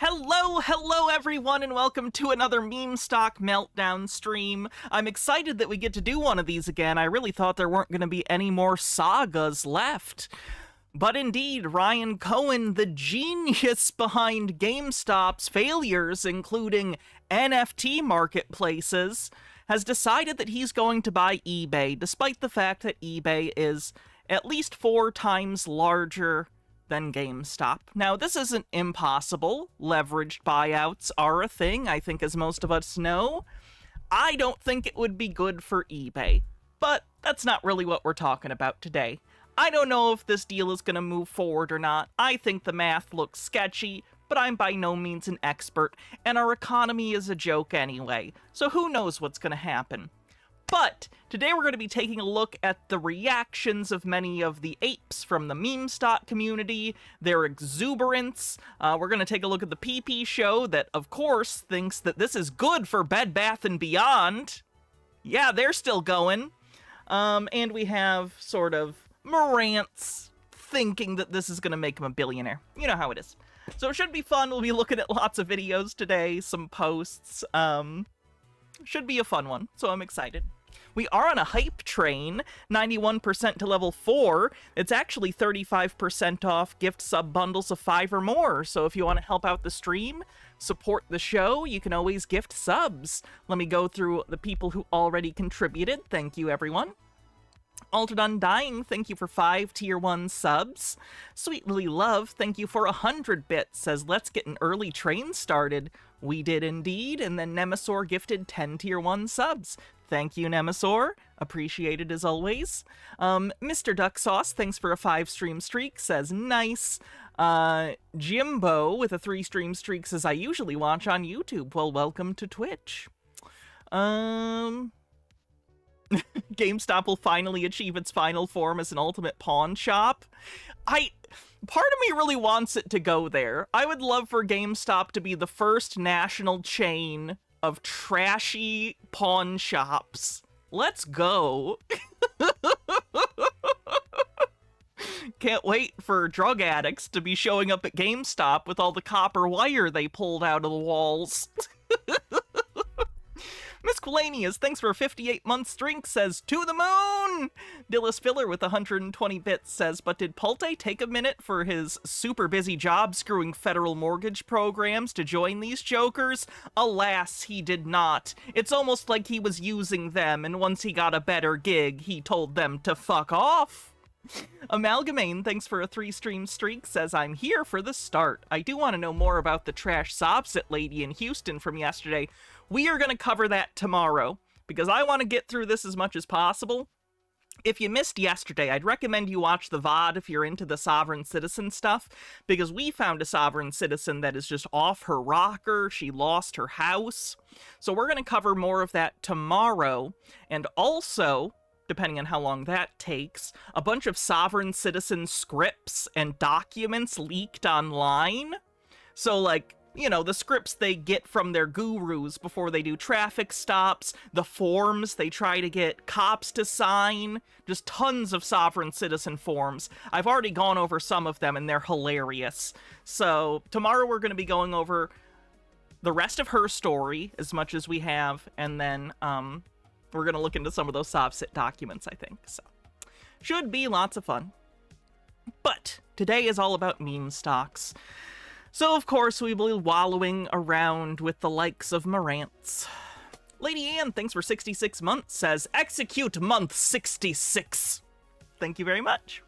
Hello everyone, and welcome to another Meme Stock Meltdown stream. I'm excited that we get to do one of these again. I really thought there weren't going to be any more sagas left. But indeed, Ryan Cohen, the genius behind GameStop's failures, including NFT marketplaces, has decided that he's going to buy eBay, despite the fact that eBay is at least 4 times larger than GameStop. Now, this isn't impossible. Leveraged buyouts are a thing, I think, as most of us know. I don't think it would be good for eBay, but that's not really what we're talking about today. I don't know if this deal is going to move forward or not. I think the math looks sketchy, but I'm by no means an expert, and our economy is a joke anyway, so who knows what's going to happen. But today we're going to be taking a look at the reactions of many of the apes from the meme stock community, their exuberance. We're going to take a look at the PP show that, of course, thinks that this is good for Bed Bath & Beyond. Yeah, they're still going. And we have sort of Marantz thinking that this is going to make him a billionaire. You know how it is. So it should be fun. We'll be looking at lots of videos today, some posts. Should be a fun one, so I'm excited. We are on a hype train, 91% to level 4. It's actually 35% off gift sub bundles of 5 or more. So if you want to help out the stream, support the show, you can always gift subs. Let me go through the people who already contributed. Thank you, everyone. Altered Undying, thank you for 5 tier 1 subs. Sweet Lily Love, thank you for 100 bits, says let's get an early train started. We did indeed, and then Nemesaur gifted 10 tier 1 subs. Thank you, Nemesaur. Appreciated as always. Mr. Duck Sauce, thanks for a 5 stream streak, says nice. Jimbo with a 3 stream streak says I usually watch on YouTube. Well, welcome to Twitch. GameStop will finally achieve its final form as an ultimate pawn shop. Part of me really wants it to go there. I would love for GameStop to be the first national chain of trashy pawn shops. Let's go. Can't wait for drug addicts to be showing up at GameStop with all the copper wire they pulled out of the walls. Miss Quilanius, thanks for a 58-month streak, says, to the moon! Dillis Filler with 120 bits says, but did Pulte take a minute for his super busy job screwing federal mortgage programs to join these jokers? Alas, he did not. It's almost like he was using them, and once he got a better gig, he told them to fuck off. Amalgamane, thanks for a 3 stream streak, says, I'm here for the start. I do want to know more about the trash Sobsit lady in Houston from yesterday. We are going to cover that tomorrow, because I want to get through this as much as possible. If you missed yesterday, I'd recommend you watch the VOD if you're into the sovereign citizen stuff, because we found a sovereign citizen that is just off her rocker. She lost her house. So we're going to cover more of that tomorrow, and also, depending on how long that takes, a bunch of sovereign citizen scripts and documents leaked online. So, like, you know, the scripts they get from their gurus before they do traffic stops, the forms they try to get cops to sign, just tons of sovereign citizen forms. I've already gone over some of them, and they're hilarious. So, tomorrow we're going to be going over the rest of her story, as much as we have, and then, we're going to look into some of those Sobsit documents, I think. So, should be lots of fun. But today is all about meme stocks. So, of course, we will be wallowing around with the likes of Marantz. Lady Anne, thanks for 66 months, says, execute month 66. Thank you very much.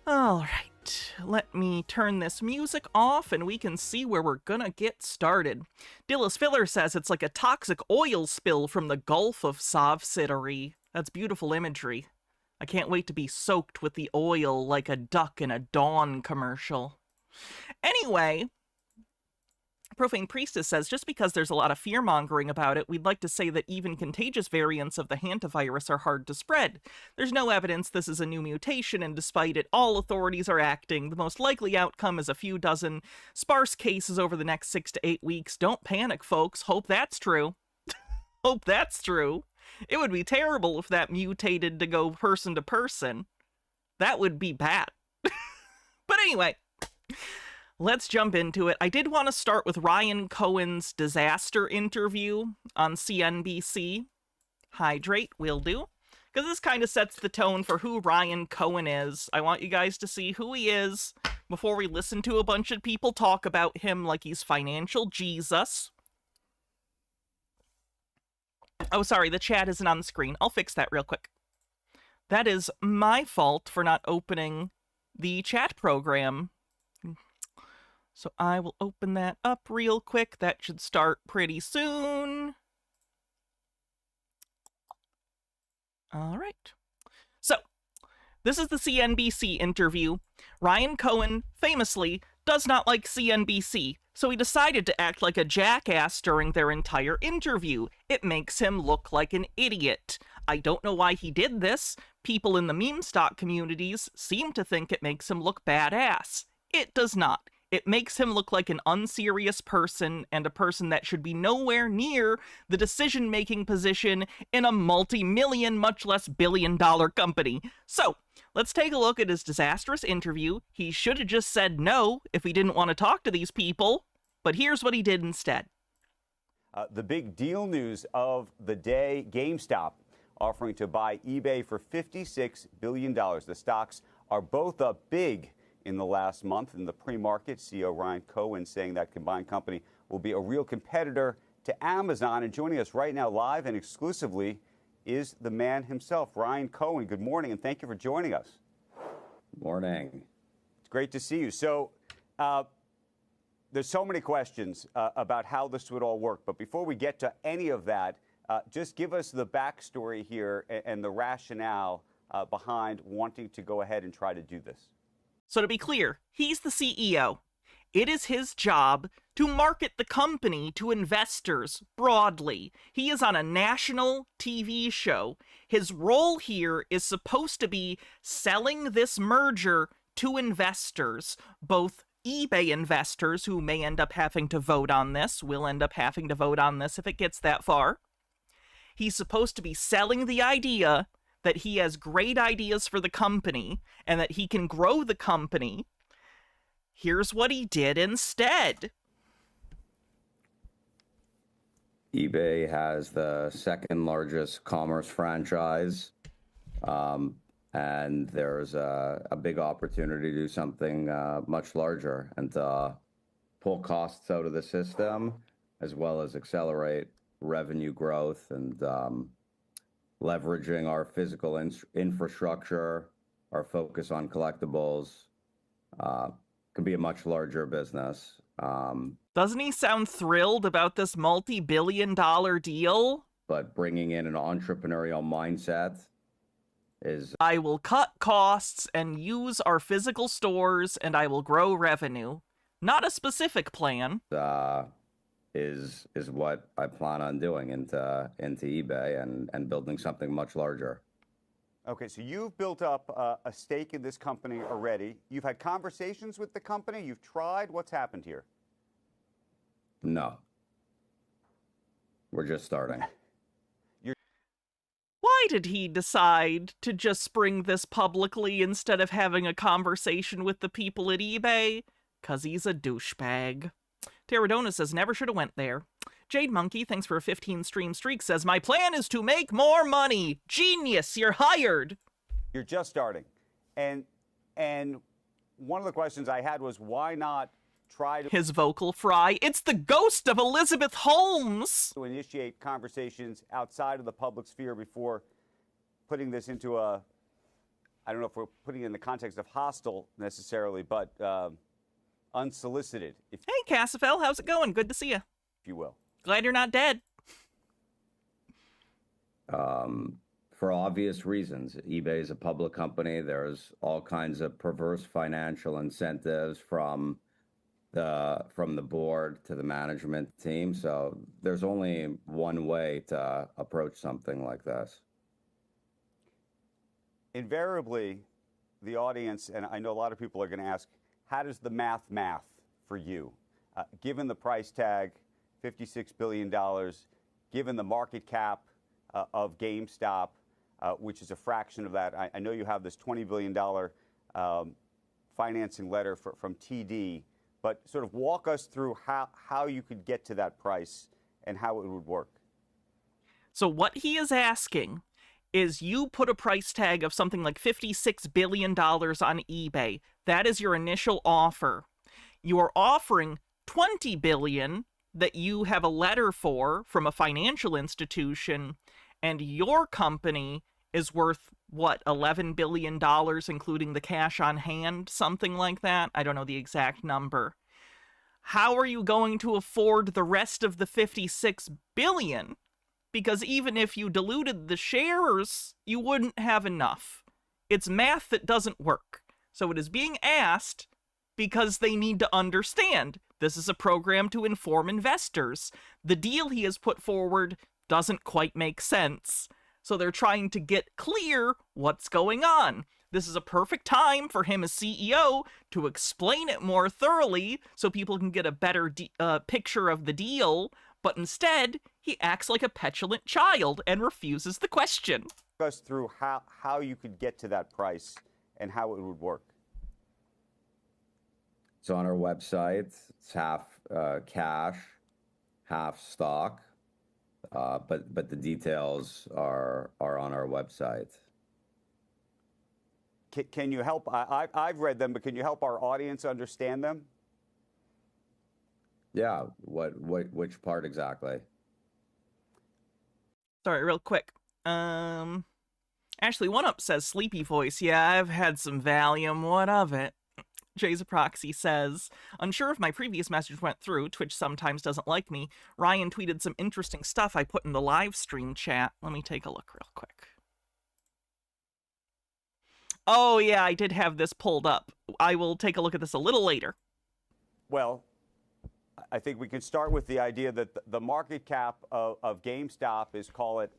All right, let me turn this music off and we can see where we're gonna get started. Dillis Filler says it's like a toxic oil spill from the Gulf of Sovsittery. That's beautiful imagery. I can't wait to be soaked with the oil like a duck in a Dawn commercial. Anyway, Profane Priestess says, just because there's a lot of fear-mongering about it, we'd like to say that even contagious variants of the hantavirus are hard to spread. There's no evidence this is a new mutation, and despite it, all authorities are acting. The most likely outcome is a few dozen sparse cases over the next 6 to 8 weeks. Don't panic, folks. Hope that's true. Hope that's true. It would be terrible if that mutated to go person to person. That would be bad. But anyway, Let's jump into it. I did want to start with Ryan Cohen's disaster interview on CNBC. Hydrate, will do. Because this kind of sets the tone for who Ryan Cohen is. I want you guys to see who he is before we listen to a bunch of people talk about him like he's financial Jesus. Oh, sorry, the chat isn't on the screen. I'll fix that real quick. That is my fault for not opening the chat program. So I will open that up real quick. That should start pretty soon. All right. So, this is the CNBC interview. Ryan Cohen, famously, does not like CNBC, so he decided to act like a jackass during their entire interview. It makes him look like an idiot. I don't know why he did this. People in the meme stock communities seem to think it makes him look badass. It does not. It makes him look like an unserious person and a person that should be nowhere near the decision-making position in a multi-million, much less billion-dollar company. So, let's take a look at his disastrous interview. He should have just said no if he didn't want to talk to these people, but here's what he did instead. The big deal news of the day, GameStop offering to buy eBay for $56 billion. The stocks are both up big in the last month. In the pre-market, CEO Ryan Cohen saying that combined company will be a real competitor to Amazon. And joining us right now live and exclusively is the man himself, Ryan Cohen. Good morning, and thank you for joining us. Morning. It's great to see you. So there's so many questions about how this would all work. But before we get to any of that, just give us the backstory here and the rationale behind wanting to go ahead and try to do this. So to be clear, he's the CEO. It is his job to market the company to investors broadly. He is on a national TV show. His role here is supposed to be selling this merger to investors, both eBay investors who may end up having to vote on this, will end up having to vote on this if it gets that far. He's supposed to be selling the idea that he has great ideas for the company and that he can grow the company. Here's what he did instead. eBay has the second largest commerce franchise, and there's a big opportunity to do something much larger and to pull costs out of the system, as well as accelerate revenue growth and leveraging our physical infrastructure, our focus on collectibles, could be a much larger business. Doesn't he sound thrilled about this multi-billion-dollar deal? But bringing in an entrepreneurial mindset is... I will cut costs and use our physical stores, and I will grow revenue. Not a specific plan. Is what I plan on doing into eBay and building something much larger. Okay, so you've built up a stake in this company already. You've had conversations with the company. You've tried. What's happened here? No. We're just starting. Why did he decide to just spring this publicly instead of having a conversation with the people at eBay? 'Cause he's a douchebag. Terradona says, never should have went there. Jade Monkey, thanks for a 15 stream streak, says, my plan is to make more money. Genius, you're hired. You're just starting. And one of the questions I had was, why not try to... His vocal fry, it's the ghost of Elizabeth Holmes. ...to initiate conversations outside of the public sphere before putting this into a... I don't know if we're putting it in the context of hostile necessarily, but unsolicited, if Hey, Cassifel, how's it going? Good to see you. you will. Glad you're not dead. For obvious reasons. eBay is a public company. There's all kinds of perverse financial incentives from the board to the management team. So there's only one way to approach something like this. Invariably, the audience, and I know a lot of people are going to ask, how does the math for you? Given the price tag, $56 billion, given the market cap of GameStop, which is a fraction of that. I know you have this $20 billion financing letter from TD, but sort of walk us through how you could get to that price and how it would work. So what he is asking is you put a price tag of something like $56 billion on eBay. That is your initial offer. You are offering $20 billion that you have a letter for from a financial institution, and your company is worth, what, $11 billion, including the cash on hand, something like that? I don't know the exact number. How are you going to afford the rest of the $56 billion? Because even if you diluted the shares, you wouldn't have enough. It's math that doesn't work. So it is being asked because they need to understand this is a program to inform investors. The deal he has put forward doesn't quite make sense. So they're trying to get clear what's going on. This is a perfect time for him as CEO to explain it more thoroughly so people can get a better picture of the deal. But instead, he acts like a petulant child and refuses the question. Walk us through how you could get to that price and how it would work. It's on our website. It's half cash, half stock, but the details are on our website. Can you help? I've read them, but can you help our audience understand them? Yeah. Which part exactly? Sorry, real quick. Ashley One Up says, sleepy voice. Yeah, I've had some Valium. What of it? Jay's a Proxy says, unsure if my previous message went through. Twitch sometimes doesn't like me. Ryan tweeted some interesting stuff I put in the live stream chat. Let me take a look real quick. Oh, yeah, I did have this pulled up. I will take a look at this a little later. Well, I think we could start with the idea that the market cap of GameStop is, call it,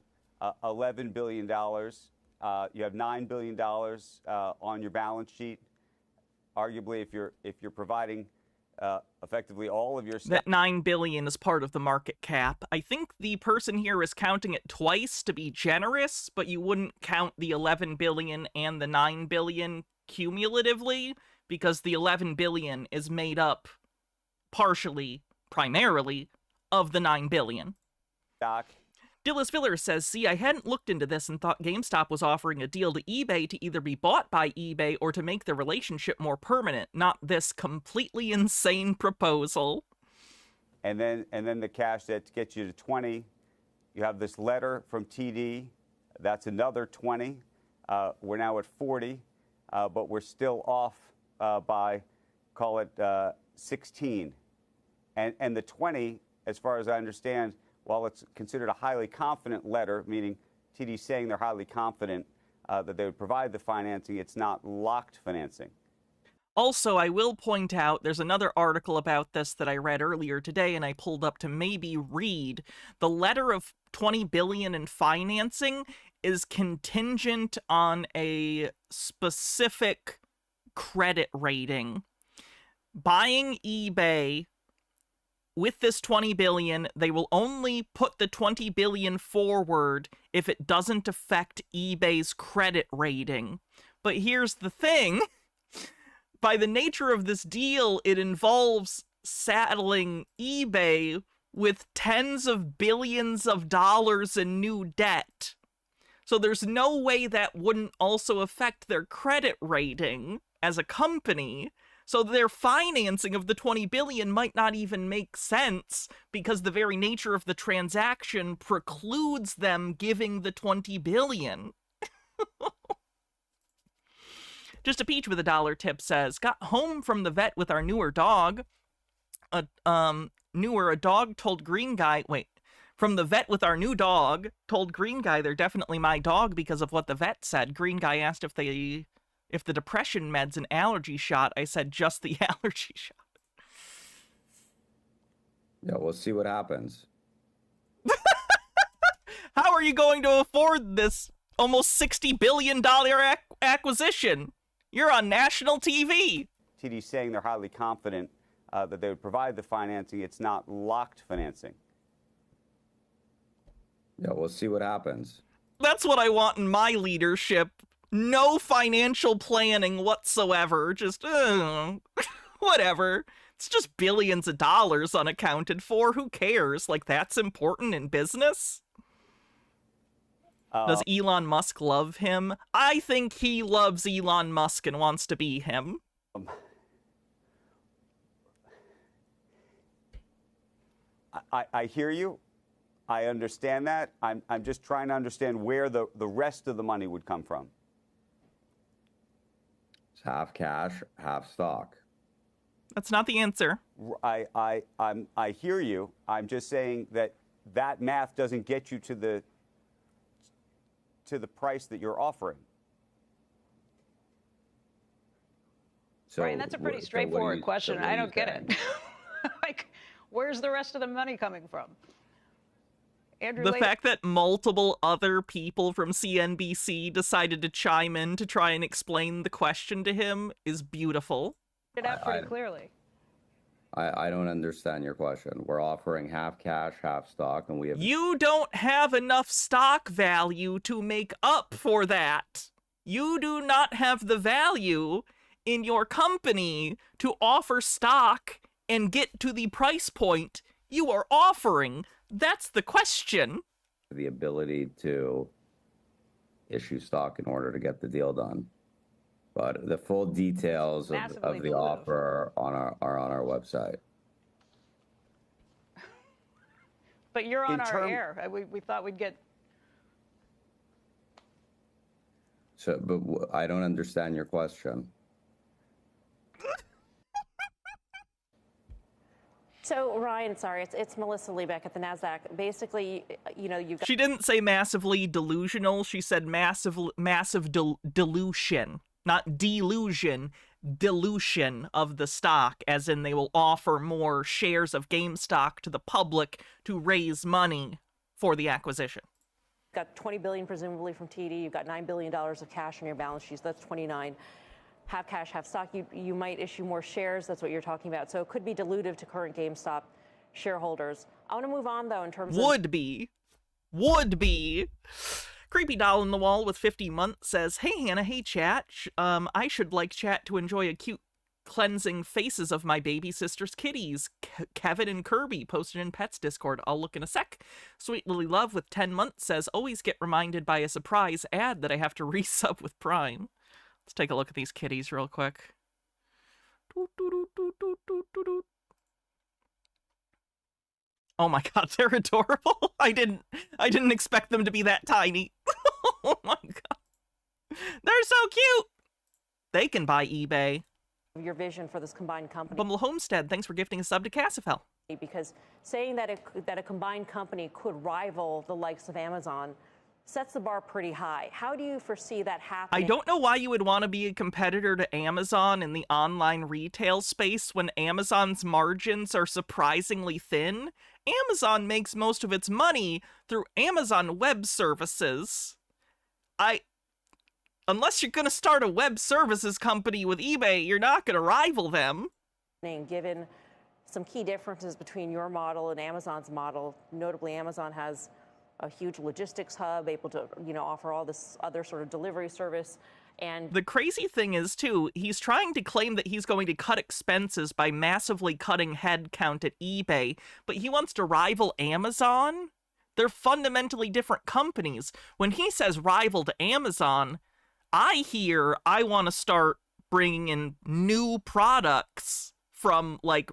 $11 billion. You have $9 billion on your balance sheet. Arguably, if you're providing effectively all of your stuff. That $9 billion is part of the market cap. I think the person here is counting it twice to be generous, but you wouldn't count the $11 billion and the $9 billion cumulatively, because the $11 billion is made up partially, primarily, of the $9 billion. Doc. Dillis Filler says, see, I hadn't looked into this and thought GameStop was offering a deal to eBay to either be bought by eBay or to make the relationship more permanent, not this completely insane proposal. And then the cash that gets you to 20. You have this letter from TD. That's another 20. We're now at 40, but we're still off by, call it, 16. And the 20, as far as I understand, while it's considered a highly confident letter, meaning TD saying they're highly confident that they would provide the financing, it's not locked financing. Also, I will point out, there's another article about this that I read earlier today and I pulled up to maybe read. The letter of $20 billion in financing is contingent on a specific credit rating. Buying eBay with this $20 billion, they will only put the $20 billion forward if it doesn't affect eBay's credit rating. But here's the thing. By the nature of this deal, it involves saddling eBay with tens of billions of dollars in new debt. So there's no way that wouldn't also affect their credit rating as a company. So their financing of the $20 billion might not even make sense because the very nature of the transaction precludes them giving the $20 billion. Just a Peach with a dollar tip says, got home from the vet with our newer dog. A dog told Green Guy, from the vet with our new dog, told Green Guy they're definitely my dog because of what the vet said. Green Guy asked if the depression med's an allergy shot. I said just the allergy shot. Yeah, we'll see what happens. How are you going to afford this almost $60 billion acquisition? You're on national TV. TD saying they're highly confident that they would provide the financing. It's not locked financing. Yeah, we'll see what happens. That's what I want in my leadership. No financial planning whatsoever. Just, Whatever. It's just billions of dollars unaccounted for. Who cares? Like, that's important in business? Does Elon Musk love him? I think he loves Elon Musk and wants to be him. I hear you. I understand that. I'm just trying to understand where the rest of the money would come from. It's half cash, half stock. That's not the answer. I hear you. I'm just saying that math doesn't get you to the price that you're offering. So, Brian, that's a pretty straightforward question. I don't get it. Like, where's the rest of the money coming from? Andrew, the fact that multiple other people from CNBC decided to chime in to try and explain the question to him is beautiful. It out pretty clearly. I don't understand your question. We're offering half cash, half stock, and we have... You don't have enough stock value to make up for that. You do not have the value in your company to offer stock and get to the price point you are offering. That's the question. The ability to issue stock in order to get the deal done. But the full details of the offer are on our website. But you're on our air. We thought we'd get... So, but I don't understand your question. So, Ryan, sorry, it's Melissa Liebeck at the NASDAQ. Basically, you know, you've got... She didn't say massively delusional. She said massive dilution. Not delusion, dilution of the stock, as in they will offer more shares of GameStop to the public to raise money for the acquisition. Got $20 billion presumably from TD. You've got $9 billion of cash on your balance sheet. So that's 29. Half cash, half stock. You might issue more shares. That's what you're talking about. So it could be dilutive to current GameStop shareholders. I want to move on, though, in terms of... Would be. Creepy doll in the wall with 50 months says, "Hey Hannah, hey chat. I should like chat to enjoy a cute cleansing faces of my baby sister's kitties. Kevin and Kirby posted in Pets Discord. I'll look in a sec." Sweet Lily Love with 10 months says, "Always get reminded by a surprise ad that I have to resub with Prime." Let's take a look at these kitties real quick. Oh my god, they're adorable. I didn't expect them to be that tiny. Oh my god. They're so cute. They can buy eBay. Your vision for this combined company. Bumble Homestead, thanks for gifting a sub to Cassifel. Because saying that a combined company could rival the likes of Amazon sets the bar pretty high. How do you foresee that happening? I don't know why you would want to be a competitor to Amazon in the online retail space when Amazon's margins are surprisingly thin. Amazon makes most of its money through Amazon Web Services. Unless you're going to start a web services company with eBay, you're not going to rival them. Given some key differences between your model and Amazon's model, notably Amazon has a huge logistics hub, able to, offer all this other sort of delivery service. And the crazy thing is, too, he's trying to claim that he's going to cut expenses by massively cutting headcount at eBay, but he wants to rival Amazon? They're fundamentally different companies. When he says rival to Amazon, I want to start bringing in new products from, like,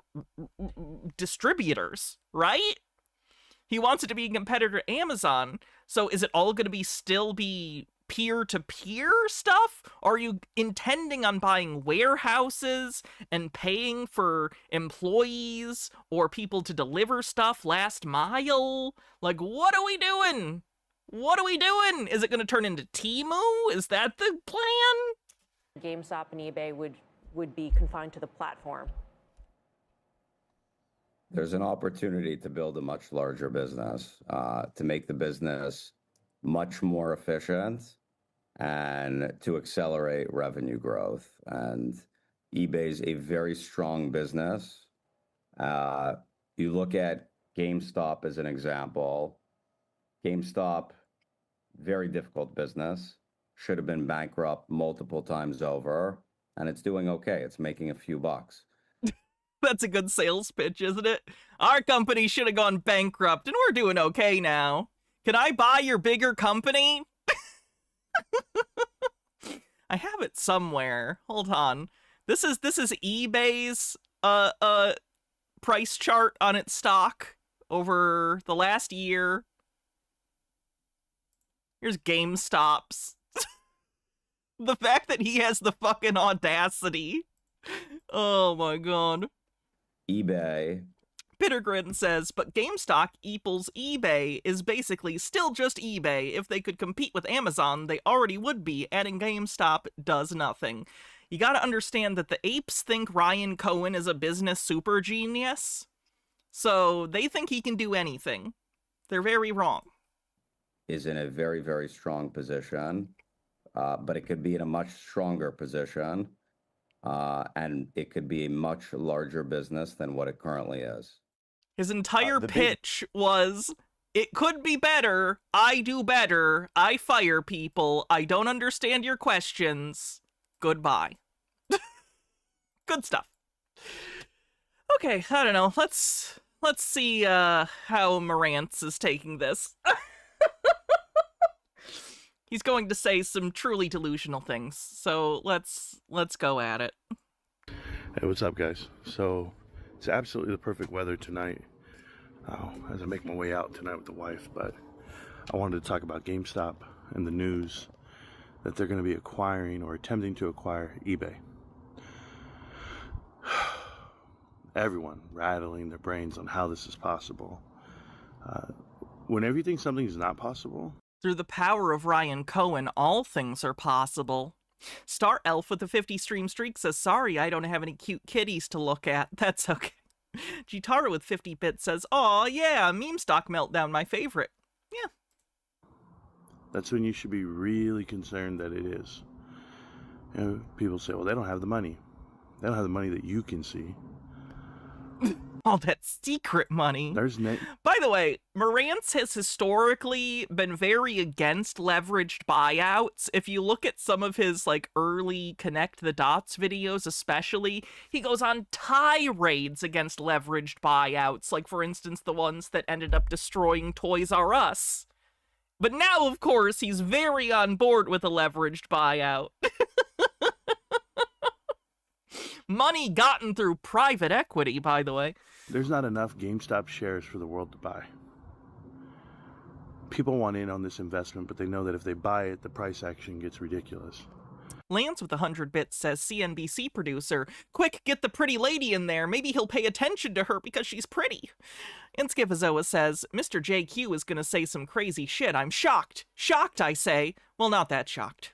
distributors, right? He wants it to be a competitor to Amazon. So is it all going to still be peer-to-peer stuff? Or are you intending on buying warehouses and paying for employees or people to deliver stuff last mile? Like, what are we doing? What are we doing? Is it going to turn into Temu? Is that the plan? GameStop and eBay would be confined to the platform. There's an opportunity to build a much larger business, to make the business much more efficient and to accelerate revenue growth. And eBay's a very strong business. You look at GameStop as an example. GameStop, very difficult business, should have been bankrupt multiple times over, and it's doing okay. It's making a few bucks. That's a good sales pitch, isn't it? Our company should have gone bankrupt, and we're doing okay now. Can I buy your bigger company? I have it somewhere. Hold on. This is eBay's price chart on its stock over the last year. Here's GameStop's. The fact that he has the fucking audacity. Oh my god. eBay. Bittergrin says, but GameStop equals eBay is basically still just eBay. If they could compete with Amazon, they already would be. Adding GameStop does nothing. You gotta understand that the apes think Ryan Cohen is a business super genius. So they think he can do anything. They're very wrong. Is in a very, very strong position, but it could be in a much stronger position, and it could be a much larger business than what it currently is. His entire pitch was, it could be better, I do better, I fire people, I don't understand your questions, goodbye. Good stuff. Okay, I don't know, let's see how Marantz is taking this. He's going to say some truly delusional things, so let's go at it. Hey, what's up, guys? So, it's absolutely the perfect weather tonight as I make my way out tonight with the wife, but I wanted to talk about GameStop and the news that they're going to be acquiring or attempting to acquire eBay. Everyone rattling their brains on how this is possible. Whenever you think something is not possible, through the power of Ryan Cohen, all things are possible. Star Elf with a 50 stream streak says, sorry, I don't have any cute kitties to look at. That's okay. Gitara with 50 bits says, aw, yeah, meme stock meltdown, my favorite. Yeah. That's when you should be really concerned that it is. You know, people say, well, they don't have the money. They don't have the money that you can see. All that secret money. By the way, Marantz has historically been very against leveraged buyouts. If you look at some of his like early Connect the Dots videos especially, he goes on tirades against leveraged buyouts, like for instance the ones that ended up destroying Toys R Us. But now, of course, he's very on board with a leveraged buyout. Money gotten through private equity, by the way. There's not enough GameStop shares for the world to buy. People want in on this investment, but they know that if they buy it, the price action gets ridiculous. Lance with 100 bits says, CNBC producer, quick, get the pretty lady in there. Maybe he'll pay attention to her because she's pretty. Inskivazoa says, Mr. JQ is going to say some crazy shit. I'm shocked. Shocked, I say. Well, not that shocked.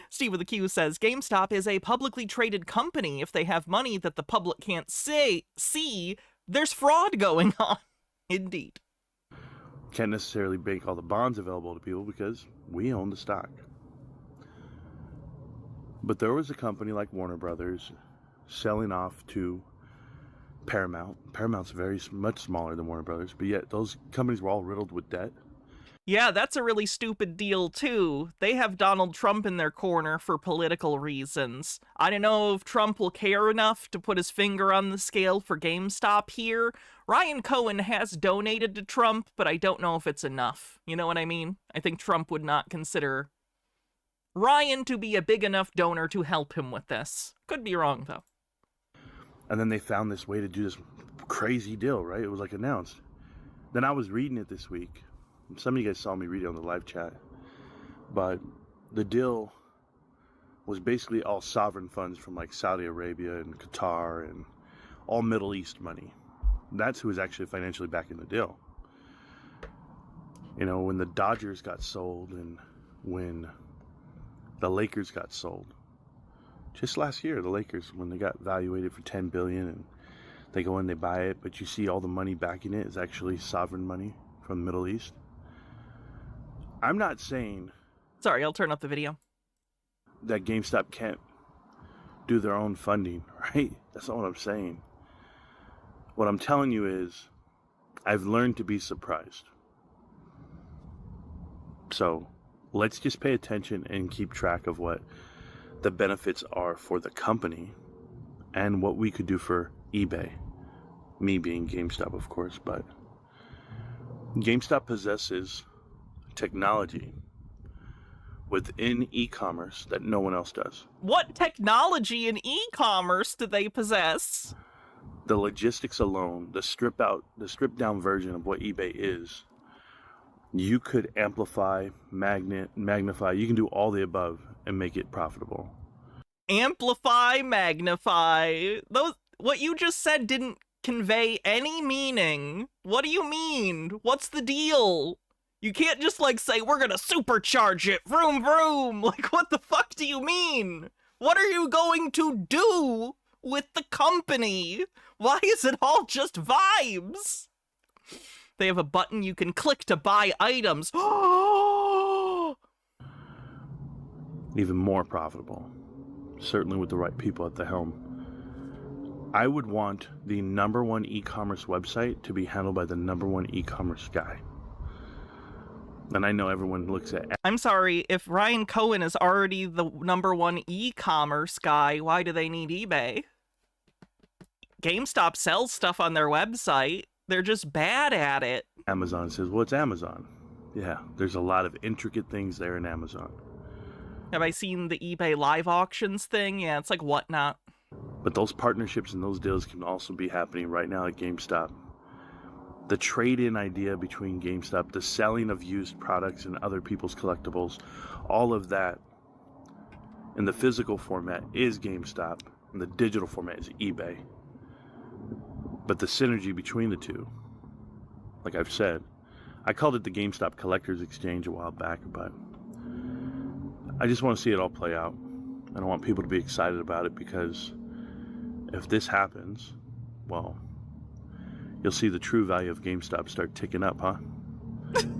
Steve with a Q says, GameStop is a publicly traded company. If they have money that the public can't see, there's fraud going on. Indeed. Can't necessarily bank all the bonds available to people because we own the stock. But there was a company like Warner Brothers selling off to Paramount. Paramount's very much smaller than Warner Brothers, but yet those companies were all riddled with debt. Yeah, that's a really stupid deal, too. They have Donald Trump in their corner for political reasons. I don't know if Trump will care enough to put his finger on the scale for GameStop here. Ryan Cohen has donated to Trump, but I don't know if it's enough. You know what I mean? I think Trump would not consider Ryan to be a big enough donor to help him with this. Could be wrong, though. And then they found this way to do this crazy deal, right? It was like announced. Then I was reading it this week. Some of you guys saw me read it on the live chat, but the deal was basically all sovereign funds from like Saudi Arabia and Qatar and all Middle East money. That's who was actually financially backing the deal. You know, when the Dodgers got sold and when the Lakers got sold, just last year, the Lakers, when they got valuated for $10 billion and they go in, they buy it, but you see all the money backing it is actually sovereign money from the Middle East. I'm not saying... Sorry, I'll turn up the video. ...that GameStop can't do their own funding, right? That's not what I'm saying. What I'm telling you is, I've learned to be surprised. So, let's just pay attention and keep track of what the benefits are for the company and what we could do for eBay. Me being GameStop, of course, but GameStop possesses technology within e-commerce that no one else does. What technology in e-commerce do they possess? The logistics alone, the stripped down version of what eBay is, you could amplify, magnify, you can do all the above and make it profitable. Amplify, magnify. What you just said didn't convey any meaning. What do you mean? What's the deal? You can't just say, we're gonna supercharge it, vroom vroom. What the fuck do you mean? What are you going to do with the company? Why is it all just vibes? They have a button you can click to buy items. Even more profitable. Certainly with the right people at the helm. I would want the #1 e-commerce website to be handled by the #1 e-commerce guy. And I know everyone looks at... I'm sorry, if Ryan Cohen is already the #1 e-commerce guy, why do they need eBay? GameStop sells stuff on their website. They're just bad at it. Amazon says, well, it's Amazon. Yeah, there's a lot of intricate things there in Amazon. Have I seen the eBay live auctions thing? Yeah, it's like Whatnot. But those partnerships and those deals can also be happening right now at GameStop. The trade-in idea between GameStop, the selling of used products and other people's collectibles, all of that in the physical format is GameStop, and the digital format is eBay. But the synergy between the two, like I've said, I called it the GameStop Collectors Exchange a while back, but I just want to see it all play out. And I want people to be excited about it, because if this happens, well, you'll see the true value of GameStop start ticking up, huh?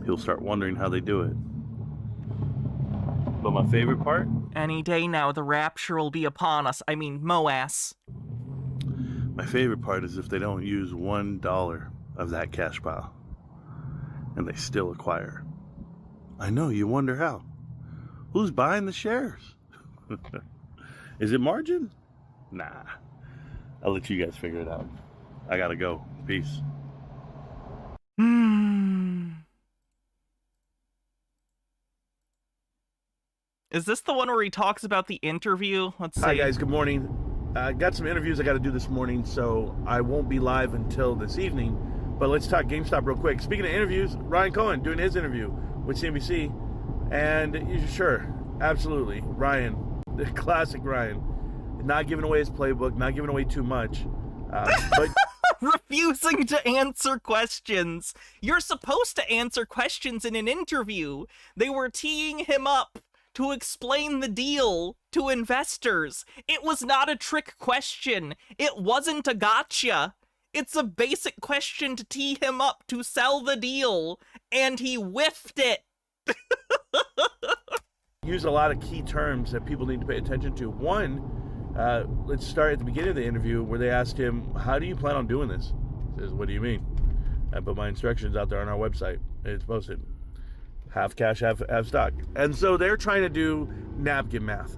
You'll start wondering how they do it. But my favorite part? Any day now, the rapture will be upon us. I mean, MOAS. My favorite part is if they don't use $1 of that cash pile, and they still acquire. I know, you wonder how. Who's buying the shares? Is it margin? Nah. I'll let you guys figure it out. I gotta go. Peace. Is this the one where he talks about the interview? Let's see. Hi guys, good morning. I got some interviews I got to do this morning, so I won't be live until this evening. But let's talk GameStop real quick. Speaking of interviews, Ryan Cohen doing his interview with CNBC. And sure, absolutely, Ryan, the classic Ryan, not giving away his playbook, not giving away too much. But refusing to answer questions. You're supposed to answer questions in an interview. They were teeing him up to explain the deal to investors. It was not a trick question. It wasn't a gotcha. It's a basic question to tee him up to sell the deal, and he whiffed it. Use a lot of key terms that people need to pay attention to. One, let's start at the beginning of the interview where they asked him, how do you plan on doing this? He says, what do you mean? I put my instructions out there on our website. It's posted. Half cash, half stock. And so they're trying to do napkin math.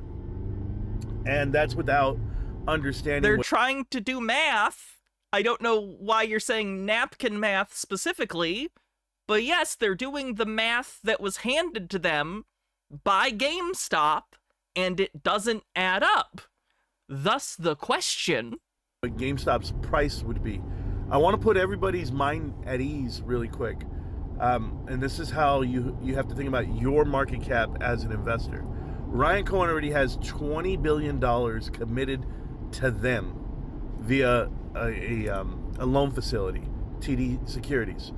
And that's without understanding. They're trying to do math. I don't know why you're saying napkin math specifically, but yes, they're doing the math that was handed to them by GameStop, and it doesn't add up. Thus the question. What GameStop's price would be. I want to put everybody's mind at ease really quick. And this is how you have to think about your market cap as an investor. Ryan Cohen already has $20 billion committed to them via a loan facility, TD Securities.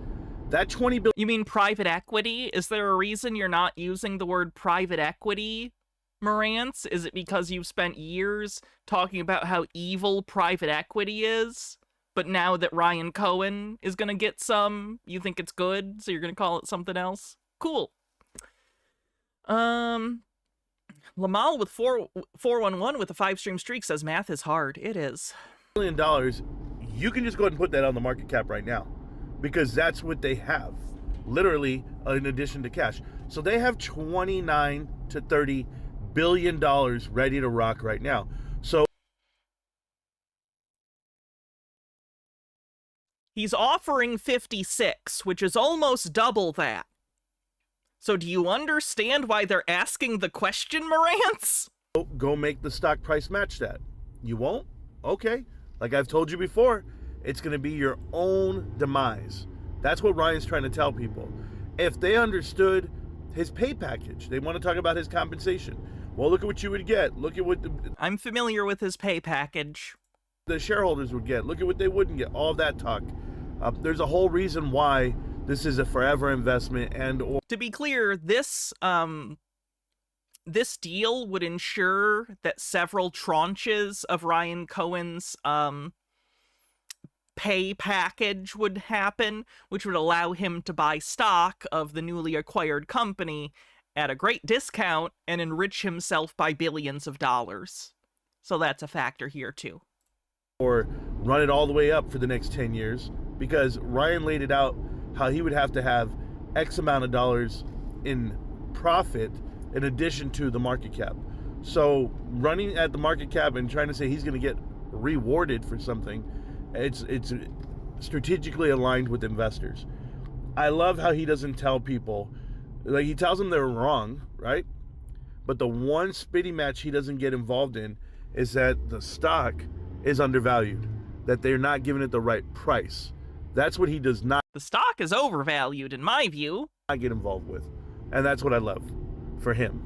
That $20 billion. You mean private equity? Is there a reason you're not using the word private equity, Marantz? Is it because you've spent years talking about how evil private equity is? But now that Ryan Cohen is going to get some, you think it's good, so you're going to call it something else? Cool. Lamal with 411 with a 5-stream streak says math is hard. It is. $1 billion, you can just go ahead and put that on the market cap right now, because that's what they have, literally, in addition to cash. So they have $29 to $30 billion ready to rock right now. So He's offering 56, which is almost double that. So do you understand why they're asking the question, Marantz? Go make the stock price match that. You won't? Okay. Like I've told you before, it's going to be your own demise. That's what Ryan's trying to tell people. If they understood his pay package, they want to talk about his compensation. Well, look at what you would get. Look at what I'm familiar with his pay package. The shareholders would get. Look at what they wouldn't get. All that talk. There's a whole reason why this is a forever investment. And to be clear, this deal would ensure that several tranches of Ryan Cohen's pay package would happen, which would allow him to buy stock of the newly acquired company at a great discount and enrich himself by billions of dollars. So that's a factor here too. Or run it all the way up for the next 10 years, because Ryan laid it out how he would have to have X amount of dollars in profit in addition to the market cap. So running at the market cap and trying to say he's going to get rewarded for something, it's strategically aligned with investors. I love how he doesn't tell people, like he tells them they're wrong, right? But the one spitty match he doesn't get involved in is that the stock is undervalued, that they're not giving it the right price. That's what he does not. The stock is overvalued, in my view. I get involved with, and that's what I love for him.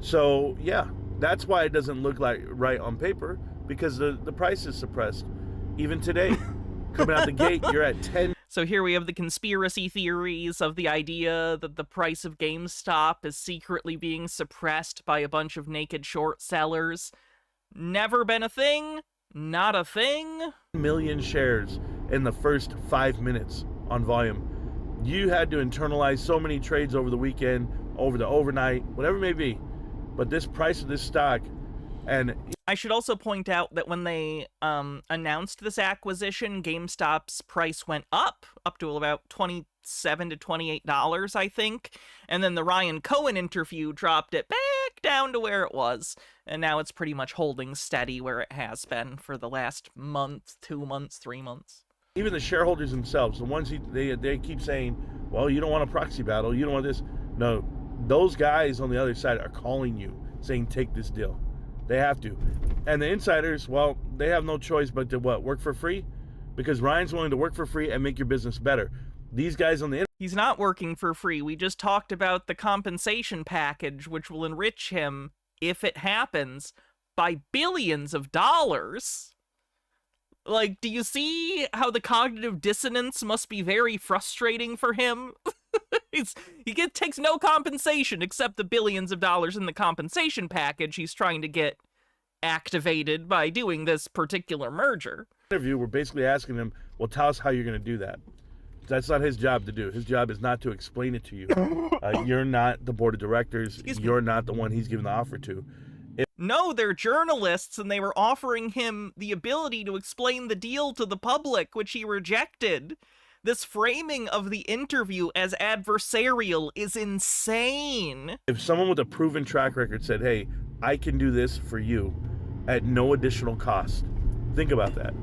So yeah, that's why it doesn't look like right on paper, because the price is suppressed. Even today, coming out the gate, you're at 10. So here we have the conspiracy theories of the idea that the price of GameStop is secretly being suppressed by a bunch of naked short sellers. Never been a thing. Not a thing. Million shares in the first 5 minutes on volume. You had to internalize so many trades over the weekend, over the overnight, whatever it may be. But this price of this stock, and I should also point out that when they announced this acquisition, GameStop's price went up to about $27 to $28, I think. And then the Ryan Cohen interview dropped it back down to where it was. And now it's pretty much holding steady where it has been for the last month, 2 months, 3 months. Even the shareholders themselves, the ones they keep saying, well, you don't want a proxy battle, you don't want this. No, those guys on the other side are calling you, saying, take this deal. They have to. And the insiders, well, they have no choice but to what? Work for free? Because Ryan's willing to work for free and make your business better. These guys on the He's not working for free. We just talked about the compensation package, which will enrich him, if it happens, by billions of dollars. Like, do you see how the cognitive dissonance must be very frustrating for him? Takes no compensation except the billions of dollars in the compensation package he's trying to get activated by doing this particular merger. Interview, we're basically asking him, well, tell us how you're going to do that. That's not his job to do. His job is not to explain it to you. You're not the board of directors. You're not the one he's giving the offer to. No, they're journalists, and they were offering him the ability to explain the deal to the public, which he rejected. This framing of the interview as adversarial is insane. If someone with a proven track record said, hey, I can do this for you at no additional cost, think about that.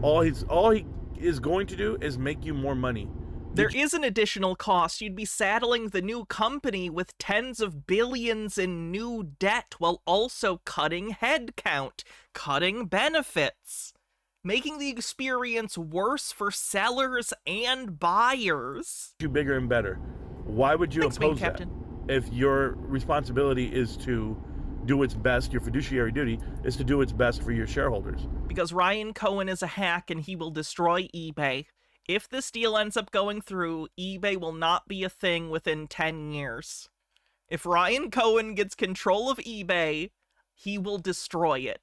All he is going to do is make you more money. There is an additional cost. You'd be saddling the new company with tens of billions in new debt while also cutting headcount, cutting benefits, making the experience worse for sellers and buyers. You bigger and better. Why would you oppose that? If your responsibility is to do what's best, your fiduciary duty is to do what's best for your shareholders. Because Ryan Cohen is a hack and he will destroy eBay. If this deal ends up going through, eBay will not be a thing within 10 years. If Ryan Cohen gets control of eBay, he will destroy it.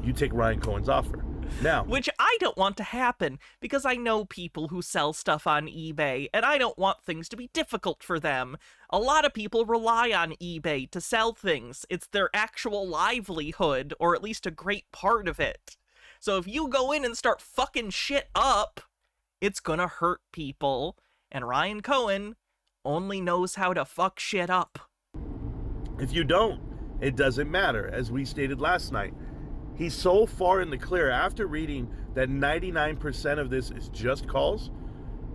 You take Ryan Cohen's offer. Now, which I don't want to happen, because I know people who sell stuff on eBay, and I don't want things to be difficult for them. A lot of people rely on eBay to sell things. It's their actual livelihood, or at least a great part of it. So if you go in and start fucking shit up, it's gonna hurt people, and Ryan Cohen only knows how to fuck shit up. If you don't, it doesn't matter. As we stated last night, He's so far in the clear after reading that 99% of this is just calls.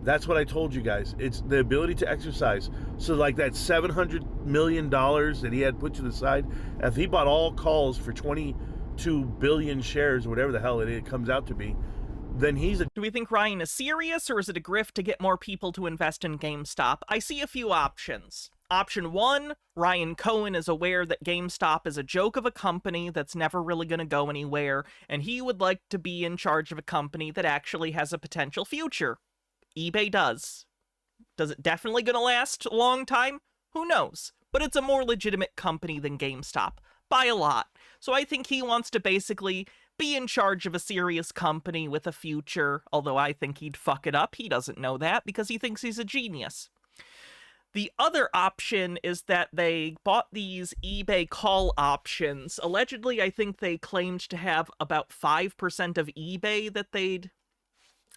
That's what I told you guys. It's the ability to exercise. So like that $700 million that he had put to the side, if he bought all calls for 22 billion shares, whatever the hell it comes out to be, then he's a... Do we think Ryan is serious, or is it a grift to get more people to invest in GameStop? I see a few options. Option 1, Ryan Cohen is aware that GameStop is a joke of a company that's never really going to go anywhere, and he would like to be in charge of a company that actually has a potential future. eBay does. Does it definitely going to last a long time? Who knows? But it's a more legitimate company than GameStop, by a lot. So I think he wants to basically be in charge of a serious company with a future, although I think he'd fuck it up. He doesn't know that because he thinks he's a genius. The other option is that they bought these eBay call options. Allegedly, I think they claimed to have about 5% of eBay that they'd...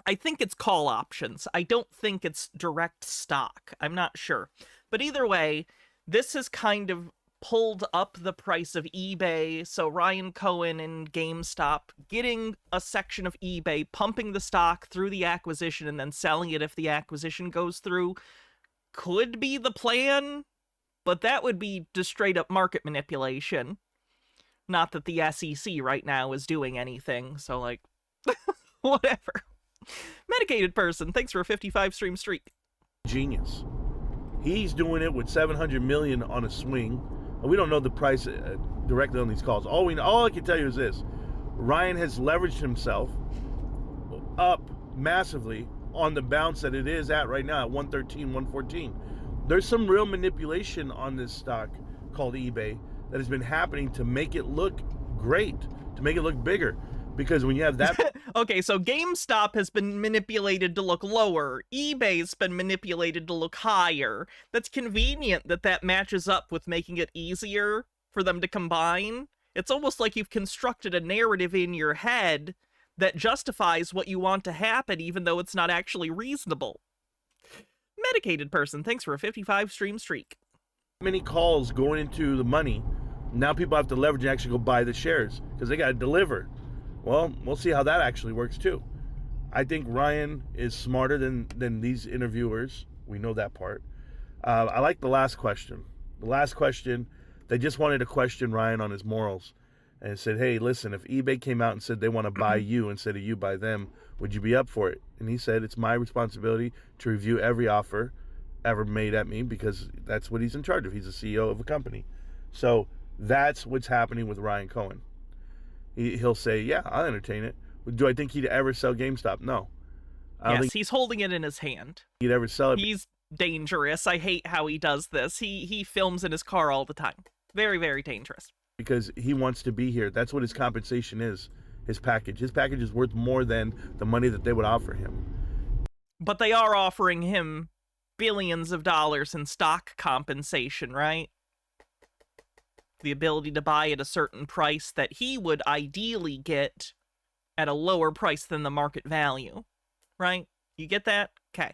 I think it's call options. I don't think it's direct stock. I'm not sure. But either way, this has kind of pulled up the price of eBay. So Ryan Cohen and GameStop getting a section of eBay, pumping the stock through the acquisition, and then selling it if the acquisition goes through, could be the plan, but that would be just straight up market manipulation. Not that the SEC right now is doing anything, so like, whatever. Medicated person, thanks for a 55 stream streak. Genius. He's doing it with 700 million on a swing. We don't know the price directly on these calls. All I can tell you is this: Ryan has leveraged himself up massively on the bounce that it is at right now at 113, 114. There's some real manipulation on this stock called eBay that has been happening to make it look great, to make it look bigger. Because when you have that... Okay, so GameStop has been manipulated to look lower. eBay's been manipulated to look higher. That's convenient that that matches up with making it easier for them to combine. It's almost like you've constructed a narrative in your head that justifies what you want to happen, even though it's not actually reasonable. Medicated person, thanks for a 55 stream streak. Many calls going into the money. Now people have to leverage and actually go buy the shares because they got to deliver. Well, we'll see how that actually works too. I think Ryan is smarter than these interviewers. We know that part. I like the last question. The last question, they just wanted to question Ryan on his morals. And said, hey, listen, if eBay came out and said they want to buy you instead of you buy them, would you be up for it? And he said, it's my responsibility to review every offer ever made at me because that's what he's in charge of. He's the CEO of a company. So that's what's happening with Ryan Cohen. He'll say, yeah, I'll entertain it. Do I think he'd ever sell GameStop? No. I don't think he's holding it in his hand. He'd ever sell it. He's dangerous. I hate how he does this. He films in his car all the time. Very, very dangerous. Because he wants to be here. That's what his compensation is, his package. His package is worth more than the money that they would offer him. But they are offering him billions of dollars in stock compensation, right? The ability to buy at a certain price that he would ideally get at a lower price than the market value, right? You get that? Okay.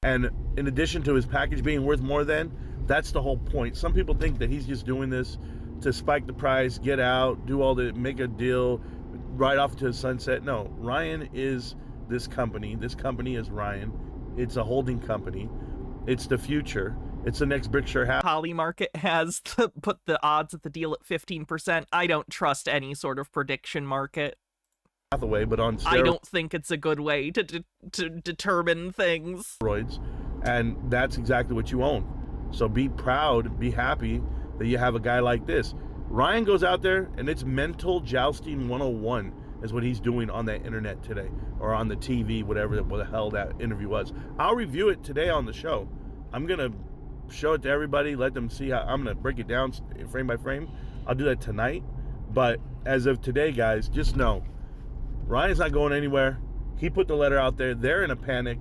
And in addition to his package being worth more than, that's the whole point. Some people think that he's just doing this to spike the price, get out, do all the, make a deal, ride off to the sunset. No, Ryan is this company. This company is Ryan. It's a holding company. It's the future. It's the next Berkshire Hathaway. Polymarket has put the odds at the deal at 15%. I don't trust any sort of prediction market. But on steroids. I don't think it's a good way to determine things. And that's exactly what you own. So be proud, be happy that you have a guy like this. Ryan goes out there and it's mental jousting 101 is what he's doing on that internet today or on the TV, whatever the hell that interview was. I'll review it today on the show. I'm going to show it to everybody, let them see how I'm going to break it down frame by frame. I'll do that tonight. But as of today, guys, just know Ryan's not going anywhere. He put the letter out there. They're in a panic.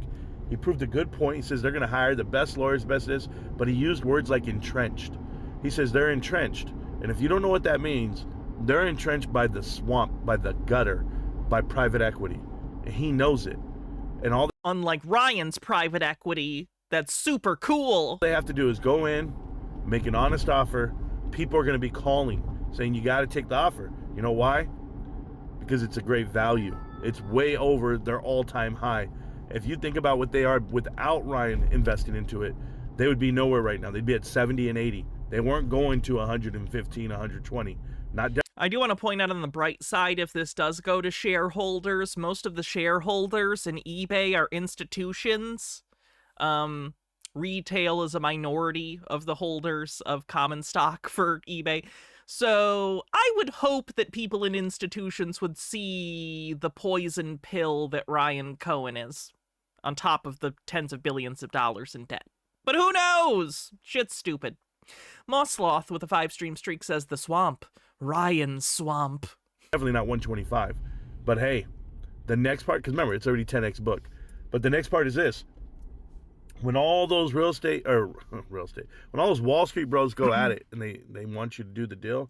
He proved a good point. He says they're going to hire the best lawyers, best this, but he used words like entrenched. He says they're entrenched. And if you don't know what that means, they're entrenched by the swamp, by the gutter, by private equity. And he knows it. And all unlike Ryan's private equity, that's super cool. They have to do is go in, make an honest offer. People are going to be calling, saying you got to take the offer. You know why? because it's a great value. It's way over their all-time high. If you think about what they are without Ryan investing into it, they would be nowhere right now. They'd be at 70 and 80. They weren't going to 115, 120. I do want to point out on the bright side, if this does go to shareholders, most of the shareholders in eBay are institutions. Retail is a minority of the holders of common stock for eBay. So I would hope that people in institutions would see the poison pill that Ryan Cohen is, on top of the tens of billions of dollars in debt. But who knows? Shit's stupid. Mossloth with a 5-stream streak says the swamp. Ryan's swamp. Definitely not 125. But hey, the next part, because remember, it's already 10x book. But the next part is this. When all those when all those Wall Street bros go at it and they want you to do the deal,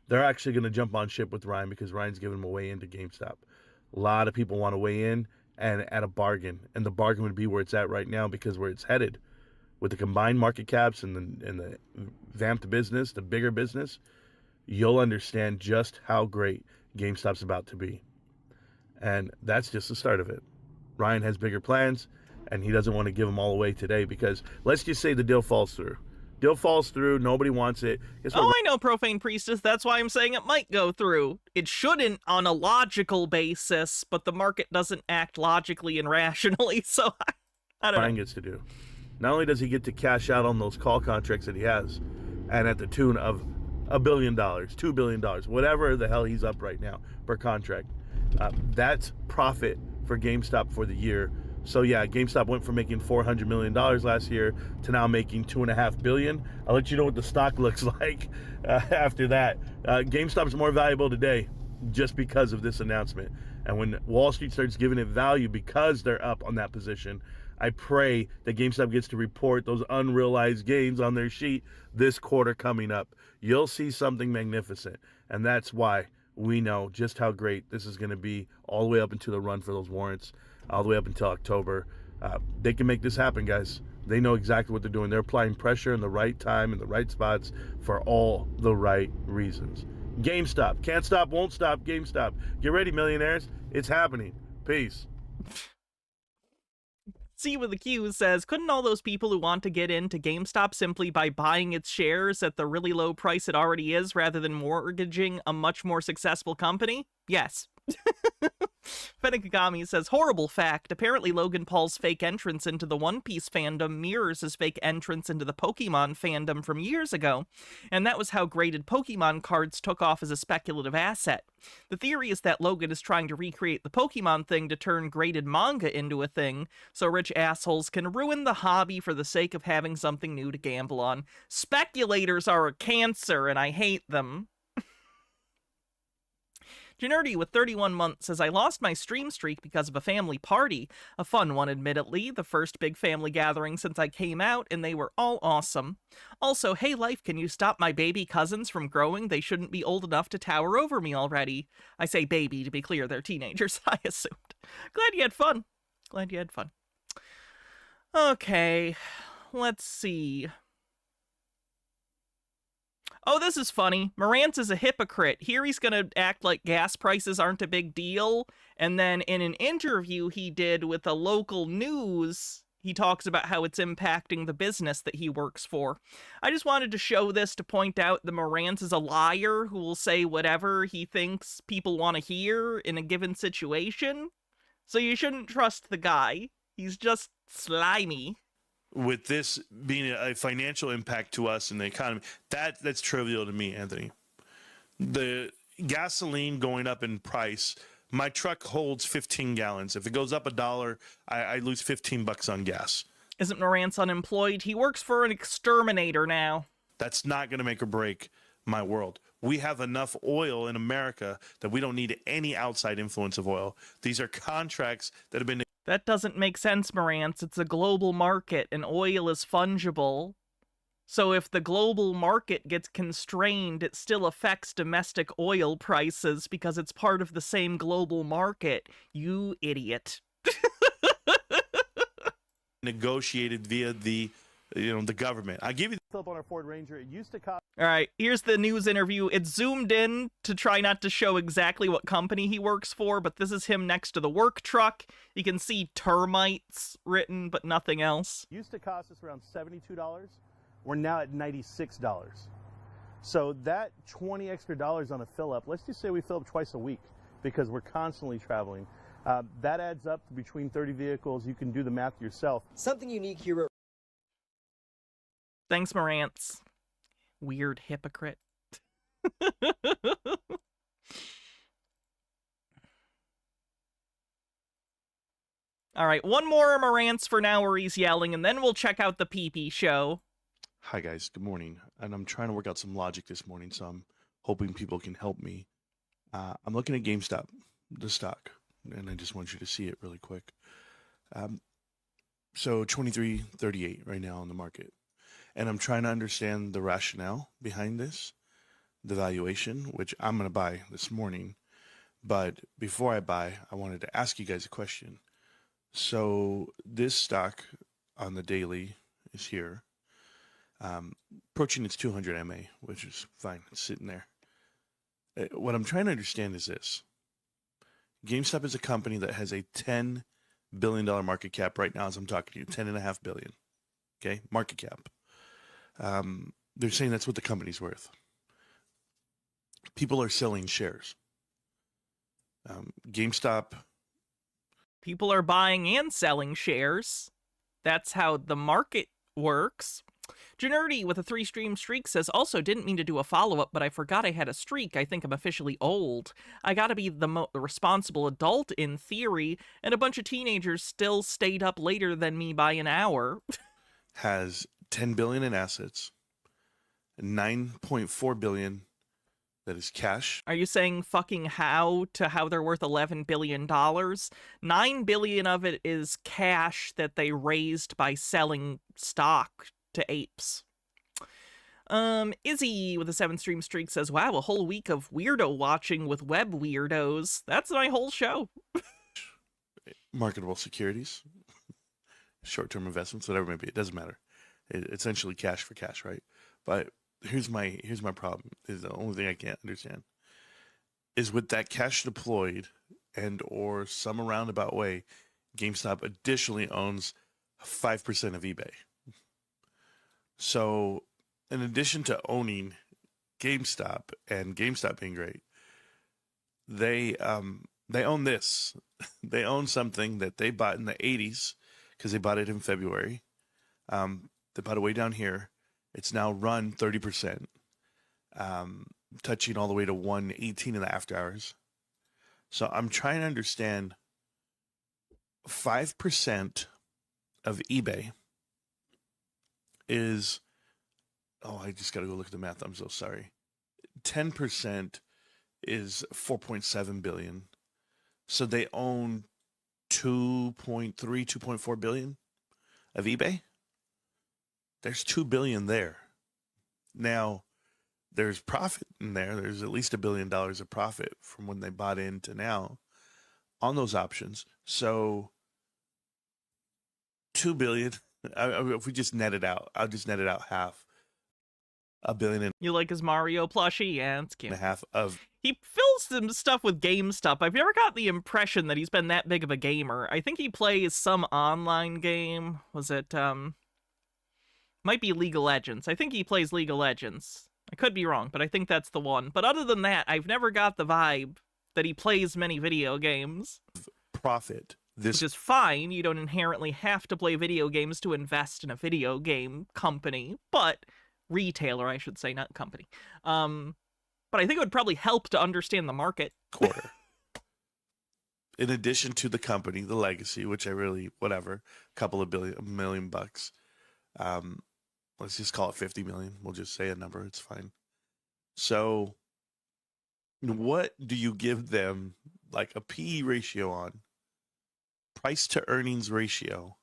they're actually going to jump on ship with Ryan because Ryan's giving them a way into GameStop. A lot of people want to weigh in and at a bargain. And the bargain would be where it's at right now because where it's headed with the combined market caps and the vamped business, the bigger business, you'll understand just how great GameStop's about to be. And that's just the start of it. Ryan has bigger plans, and he doesn't want to give them all away today because let's just say the deal falls through. Deal falls through, nobody wants it. Oh, I know, Profane Priestess. That's why I'm saying it might go through. It shouldn't on a logical basis, but the market doesn't act logically and rationally, so I don't know. Ryan gets to do. Not only does he get to cash out on those call contracts that he has, and at the tune of $1 billion, $2 billion, whatever the hell he's up right now per contract. That's profit for GameStop for the year. So yeah, GameStop went from making $400 million last year to now making $2.5 billion. I'll let you know what the stock looks like after that. GameStop's more valuable today just because of this announcement. And when Wall Street starts giving it value because they're up on that position, I pray that GameStop gets to report those unrealized gains on their sheet this quarter coming up. You'll see something magnificent. And that's why we know just how great this is going to be all the way up into the run for those warrants, all the way up until October. They can make this happen, guys. They know exactly what they're doing. They're applying pressure in the right time, in the right spots, for all the right reasons. GameStop. Can't stop, won't stop. GameStop. Get ready, millionaires. It's happening. Peace. C with the Q says, couldn't all those people who want to get into GameStop simply by buying its shares at the really low price it already is rather than mortgaging a much more successful company? Yes. Fennikagami says, horrible fact. Apparently Logan Paul's fake entrance into the One Piece fandom mirrors his fake entrance into the Pokemon fandom from years ago, and that was how graded Pokemon cards took off as a speculative asset. The theory is that Logan is trying to recreate the Pokemon thing to turn graded manga into a thing, so rich assholes can ruin the hobby for the sake of having something new to gamble on. Speculators are a cancer, and I hate them. Generty with 31 months says, I lost my stream streak because of a family party. A fun one, admittedly. The first big family gathering since I came out, and they were all awesome. Also, hey life, can you stop my baby cousins from growing? They shouldn't be old enough to tower over me already. I say baby, to be clear, they're teenagers, I assumed. Glad you had fun. Glad you had fun. Okay, let's see. Oh, this is funny. Marantz is a hypocrite. Here he's going to act like gas prices aren't a big deal. And then in an interview he did with a local news, he talks about how it's impacting the business that he works for. I just wanted to show this to point out that Marantz is a liar who will say whatever he thinks people want to hear in a given situation. So you shouldn't trust the guy. He's just slimy. With this being a financial impact to us in the economy, that's trivial to me, Anthony. The gasoline going up in price, my truck holds 15 gallons. If it goes up $1, I lose $15 on gas. Isn't Marantz unemployed? He works for an exterminator now. That's not going to make or break my world. We have enough oil in America that we don't need any outside influence of oil. These are contracts that have been... That doesn't make sense, Marantz. It's a global market, and oil is fungible. So if the global market gets constrained, it still affects domestic oil prices because it's part of the same global market. You idiot. Negotiated via the the government. I give you the flip on our Ford Ranger. It used to cost. All right, here's the news interview. It's zoomed in to try not to show exactly what company he works for, but this is him next to the work truck. You can see termites written, but nothing else. Used to cost us around $72. We're now at $96. So that $20 extra on a fill up, let's just say we fill up twice a week because we're constantly traveling. That adds up to between 30 vehicles. You can do the math yourself. Something unique here. Thanks, Marantz. Weird hypocrite. All right, one more Marantz for now where he's yelling, and then we'll check out the PP show. Hi, guys. Good morning. And I'm trying to work out some logic this morning, so I'm hoping people can help me. I'm looking at GameStop, the stock, and I just want you to see it really quick. So $23.38 right now on the market. And I'm trying to understand the rationale behind this, the valuation, which I'm going to buy this morning. But before I buy, I wanted to ask you guys a question. So this stock on the daily is here, approaching its 200 MA, which is fine. It's sitting there. What I'm trying to understand is this. GameStop is a company that has a $10 billion market cap right now as I'm talking to you, $10.5 billion. Okay, market cap. They're saying that's what the company's worth. People are selling shares. GameStop. People are buying and selling shares. That's how the market works. Janerdy with a 3-stream streak says, also didn't mean to do a follow-up, but I forgot I had a streak. I think I'm officially old. I gotta be the responsible adult in theory, and a bunch of teenagers still stayed up later than me by an hour. Has $10 billion in assets, $9.4 billion that is cash. Are you saying fucking how to how they're worth $11 billion? $9 billion of it is cash that they raised by selling stock to apes. Izzy with a 7-stream streak says, wow, a whole week of weirdo watching with web weirdos. That's my whole show. Marketable securities, short-term investments, whatever it may be. It doesn't matter. Essentially cash for cash, right? But here's my problem. Is the only thing I can't understand is with that cash deployed and or some roundabout way, GameStop additionally owns 5% of eBay. So in addition to owning GameStop and GameStop being great, they own this. They own something that they bought in the 80s because they bought it in February. They bought it way down here. It's now run 30%, touching all the way to 118 in the after hours. So I'm trying to understand 5% of eBay is, I just got to go look at the math. I'm so sorry. 10% is 4.7 billion. So they own 2.4 billion of eBay. There's 2 billion there. Now, there's profit in there. There's at least $1 billion of profit from when they bought in to now on those options. So 2 billion. If we just net it out, I'll just net it out half. $1 billion. You like his Mario plushie? Yeah, it's cute. And a half of. He fills some stuff with GameStop. I've never got the impression that he's been that big of a gamer. I think he plays some online game. Was it, might be League of Legends. I think he plays League of Legends. I could be wrong, but I think that's the one. But other than that, I've never got the vibe that he plays many video games. Profit. Which is fine. You don't inherently have to play video games to invest in a video game company, but retailer, I should say, not company. But I think it would probably help to understand the market. Quarter. In addition to the company, the legacy, which I really, whatever, a million bucks. Let's just call it 50 million. We'll just say a number. It's fine. So what do you give them like a PE ratio on? Price to earnings ratio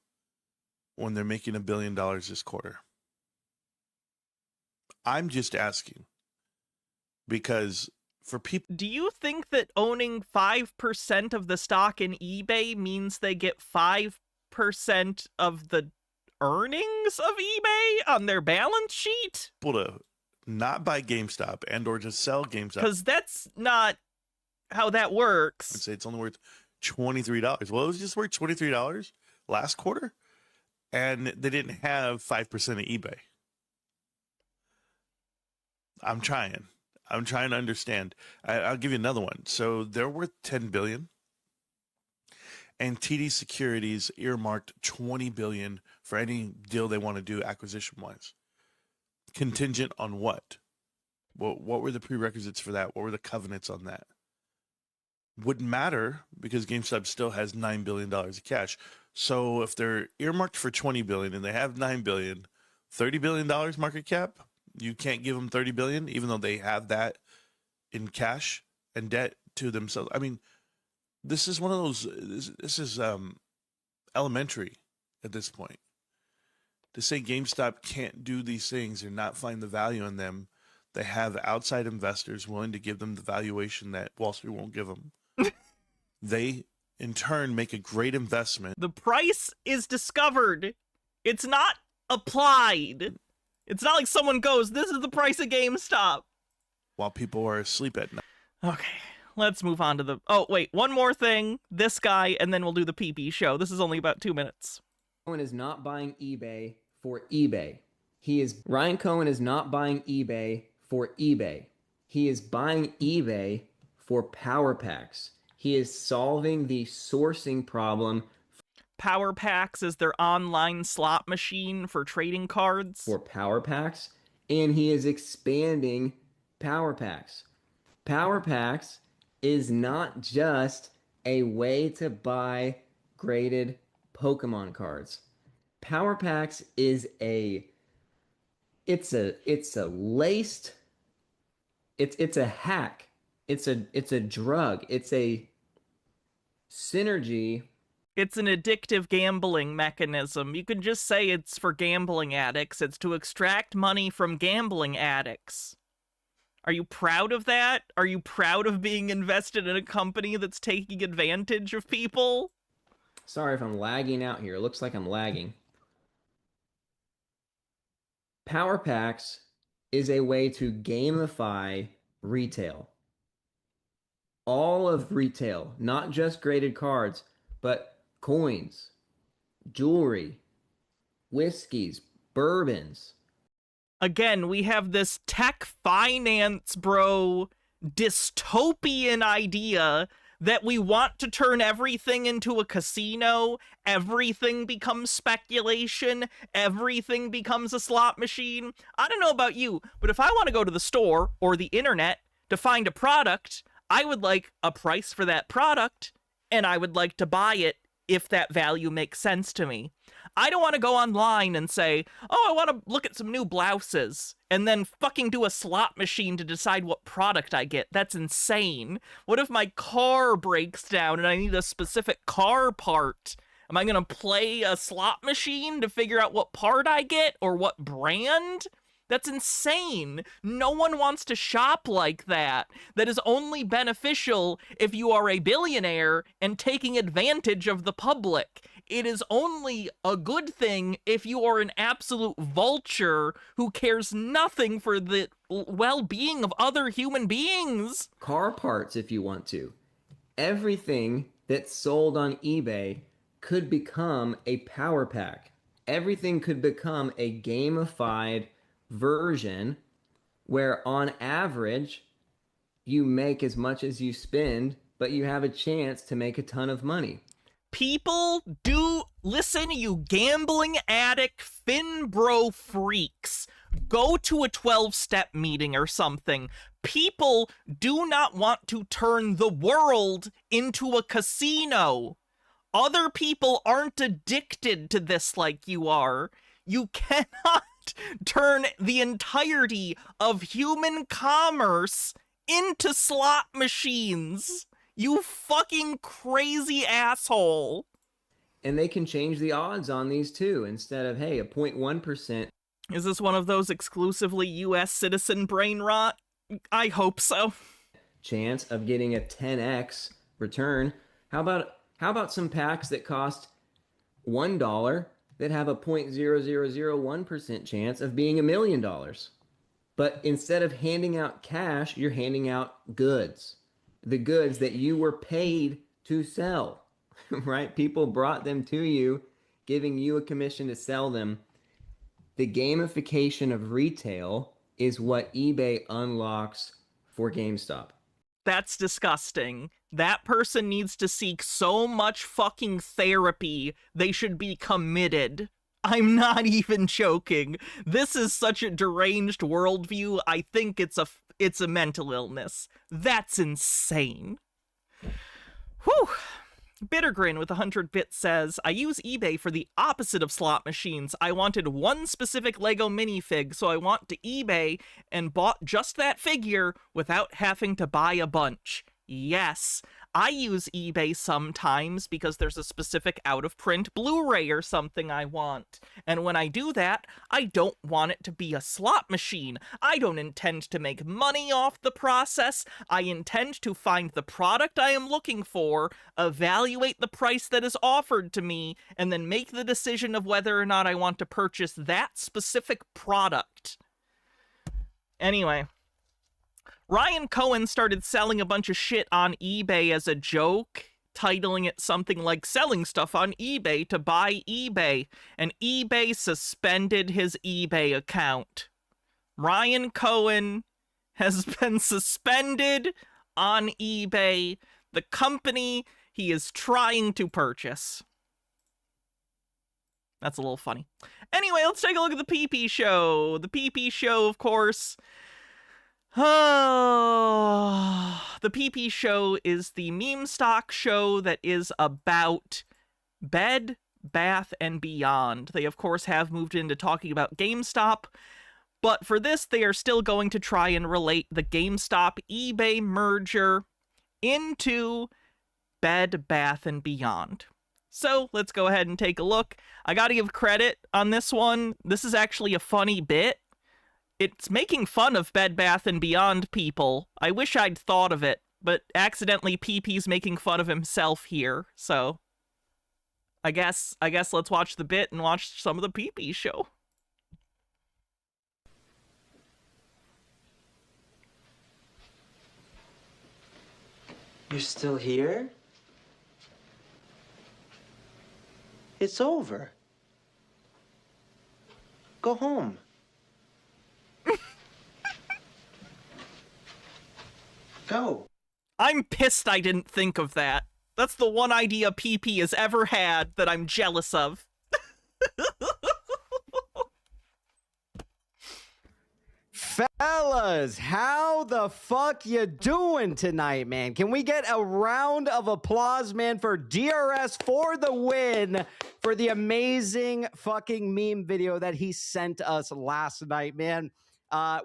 when they're making $1 billion this quarter? I'm just asking because for people. Do you think that owning 5% of the stock in eBay means they get 5% of the earnings of eBay on their balance sheet? Able to not buy GameStop and or just sell GameStop. Because that's not how that works. I'd say it's only worth $23. Well, it was just worth $23 last quarter, and they didn't have 5% of eBay. I'm trying to understand. I'll give you another one. So they're worth $10 billion, and TD Securities earmarked $20 billion for any deal they want to do acquisition-wise. Contingent on what? What were the prerequisites for that? What were the covenants on that? Wouldn't matter because GameStop still has $9 billion of cash. So if they're earmarked for $20 billion and they have $9 billion, $30 billion market cap, you can't give them $30 billion, even though they have that in cash and debt to themselves. I mean, this is one of those. This is elementary at this point. To say GameStop can't do these things or not find the value in them, they have outside investors willing to give them the valuation that Wall Street won't give them. They, in turn, make a great investment. The price is discovered. It's not applied. It's not like someone goes, this is the price of GameStop. While people are asleep at night. Okay, let's move on to the... Oh, wait, one more thing. This guy, and then we'll do the PP show. This is only about 2 minutes. Cohen is not buying eBay for eBay. Ryan Cohen is not buying eBay for eBay. He is buying eBay for Power Packs. He is solving the sourcing problem. Power Packs is their online slot machine for trading cards. For Power Packs, and he is expanding Power Packs. Power Packs is not just a way to buy graded Pokemon cards. Power Packs is it's a hack. It's a drug. It's a synergy. It's an addictive gambling mechanism. You can just say it's for gambling addicts. It's to extract money from gambling addicts. Are you proud of that? Are you proud of being invested in a company that's taking advantage of people? Sorry if I'm lagging out here. It looks like I'm lagging. Power Packs is a way to gamify retail. All of retail, not just graded cards, but coins, jewelry, whiskeys, bourbons. Again, we have this tech finance bro dystopian idea that we want to turn everything into a casino, everything becomes speculation, everything becomes a slot machine. I don't know about you, but if I want to go to the store or the internet to find a product, I would like a price for that product, and I would like to buy it if that value makes sense to me. I don't want to go online and say, oh, I want to look at some new blouses, and then fucking do a slot machine to decide what product I get. That's insane. What if my car breaks down and I need a specific car part? Am I going to play a slot machine to figure out what part I get or what brand? That's insane. No one wants to shop like that. That is only beneficial if you are a billionaire and taking advantage of the public. It is only a good thing if you are an absolute vulture who cares nothing for the well-being of other human beings. Car parts, if you want to. Everything that's sold on eBay could become a power pack. Everything could become a gamified version where on average you make as much as you spend, but you have a chance to make a ton of money. People do listen, you gambling addict finbro freaks. Go to a 12-step meeting or something. People do not want to turn the world into a casino. Other people aren't addicted to this like you are. You cannot turn the entirety of human commerce into slot machines. You fucking crazy asshole. And they can change the odds on these too. Instead of, hey, a 0.1%. Is this one of those exclusively U.S. citizen brain rot? I hope so. Chance of getting a 10x return. How about some packs that cost $1 that have a 0.0001% chance of being $1 million. But instead of handing out cash, you're handing out goods. The goods that you were paid to sell, right? People brought them to you, giving you a commission to sell them. The gamification of retail is what eBay unlocks for GameStop. That's disgusting. That person needs to seek so much fucking therapy. They should be committed. I'm not even joking. This is such a deranged worldview. I think it's a mental illness. That's insane. Whew. Bittergrin with 100 bits says, I use eBay for the opposite of slot machines. I wanted one specific Lego minifig, so I went to eBay and bought just that figure without having to buy a bunch. Yes, I use eBay sometimes because there's a specific out-of-print Blu-ray or something I want. And when I do that, I don't want it to be a slot machine. I don't intend to make money off the process. I intend to find the product I am looking for, evaluate the price that is offered to me, and then make the decision of whether or not I want to purchase that specific product. Anyway. Ryan Cohen started selling a bunch of shit on eBay as a joke, titling it something like selling stuff on eBay to buy eBay, and eBay suspended his eBay account. Ryan Cohen has been suspended on eBay, the company he is trying to purchase. That's a little funny. Anyway, let's take a look at the PP show. The PP show, of course... The PP show is the meme stock show that is about Bed, Bath, and Beyond. They, of course, have moved into talking about GameStop, but for this, they are still going to try and relate the GameStop-eBay merger into Bed, Bath, and Beyond. So, let's go ahead and take a look. I gotta give credit on this one. This is actually a funny bit. It's making fun of Bed Bath & Beyond people. I wish I'd thought of it, but accidentally PP's making fun of himself here, so... I guess let's watch the bit and watch some of the PP show. You're still here? It's over. Go home. Go. I'm pissed I didn't think of that. That's the one idea PP has ever had that I'm jealous of. Fellas, how the fuck you doing tonight, man? Can we get a round of applause, man, for DRS for the win, for the amazing fucking meme video that he sent us last night, man?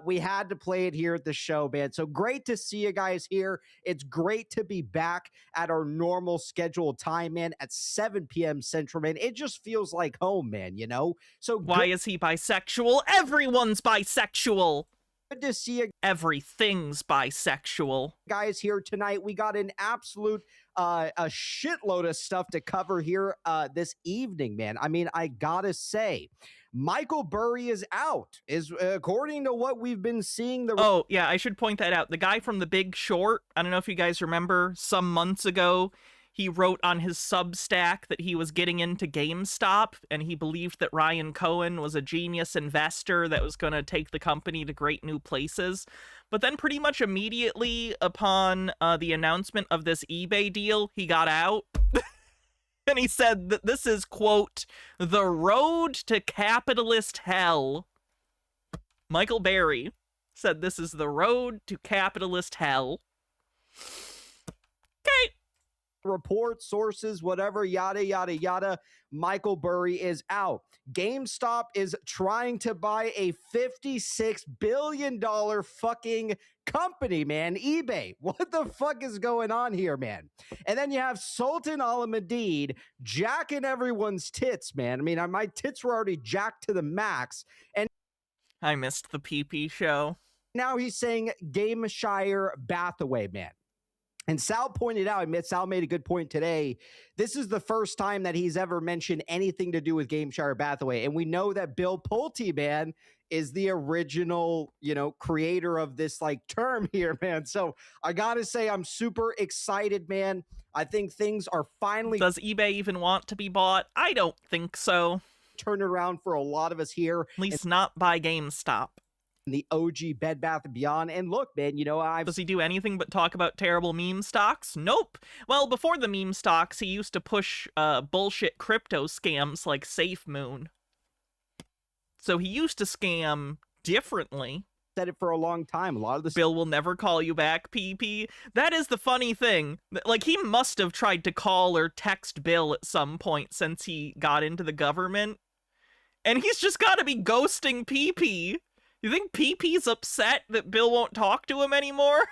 We had to play it here at the show, man. So great to see you guys here. It's great to be back at our normal scheduled time, man, at 7 p.m. Central, man. It just feels like home, man, you know? So why is he bisexual? Everyone's bisexual. Good to see you. Everything's bisexual. Guys, here tonight, we got an absolute a shitload of stuff to cover here this evening, man. I mean, I gotta say, Michael Burry is out, is according to what we've been seeing. Oh, yeah, I should point that out. The guy from The Big Short, I don't know if you guys remember, some months ago, he wrote on his Substack that he was getting into GameStop, and he believed that Ryan Cohen was a genius investor that was going to take the company to great new places. But then pretty much immediately upon the announcement of this eBay deal, he got out. And he said that this is, quote, the road to capitalist hell. Michael Burry said this is the road to capitalist hell. Okay. Report, sources, whatever, yada, yada, yada. Michael Burry is out. GameStop is trying to buy a $56 billion fucking company, man. eBay. What the fuck is going on here, man? And then you have Sultan Al-Madid jacking everyone's tits, man. I mean, my tits were already jacked to the max. And I missed the PP show. Now he's saying Gameshire Bathaway, man. And Sal pointed out, Sal made a good point today. This is the first time that he's ever mentioned anything to do with GameStop or Bathaway. And we know that Bill Pulte, man, is the original, creator of this like term here, man. So I got to say, I'm super excited, man. I think things are finally. Does eBay even want to be bought? I don't think so. Turn it around for a lot of us here. At least not by GameStop. The OG Bed Bath & Beyond. And look, man, Does he do anything but talk about terrible meme stocks? Nope. Well, before the meme stocks, he used to push bullshit crypto scams like SafeMoon. So he used to scam differently. Said it for a long time. A lot of this. Bill will never call you back, PP. That is the funny thing. Like, he must have tried to call or text Bill at some point since he got into the government. And he's just got to be ghosting PP. You think PP's upset that Bill won't talk to him anymore?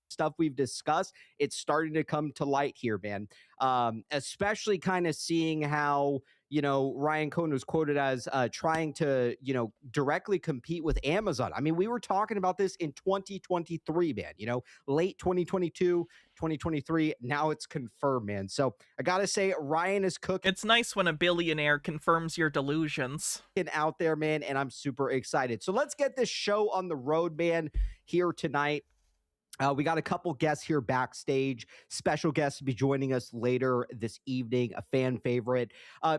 Stuff we've discussed, it's starting to come to light here, man. Especially kind of seeing how, Ryan Cohen was quoted as trying to, directly compete with Amazon. I mean, we were talking about this in 2023, man, late 2022, 2023. Now it's confirmed, man. So I got to say, Ryan is cooking. It's nice when a billionaire confirms your delusions. Out there, man, and I'm super excited. So let's get this show on the road, man, here tonight. We got a couple guests here backstage. Special guests to be joining us later this evening, a fan favorite.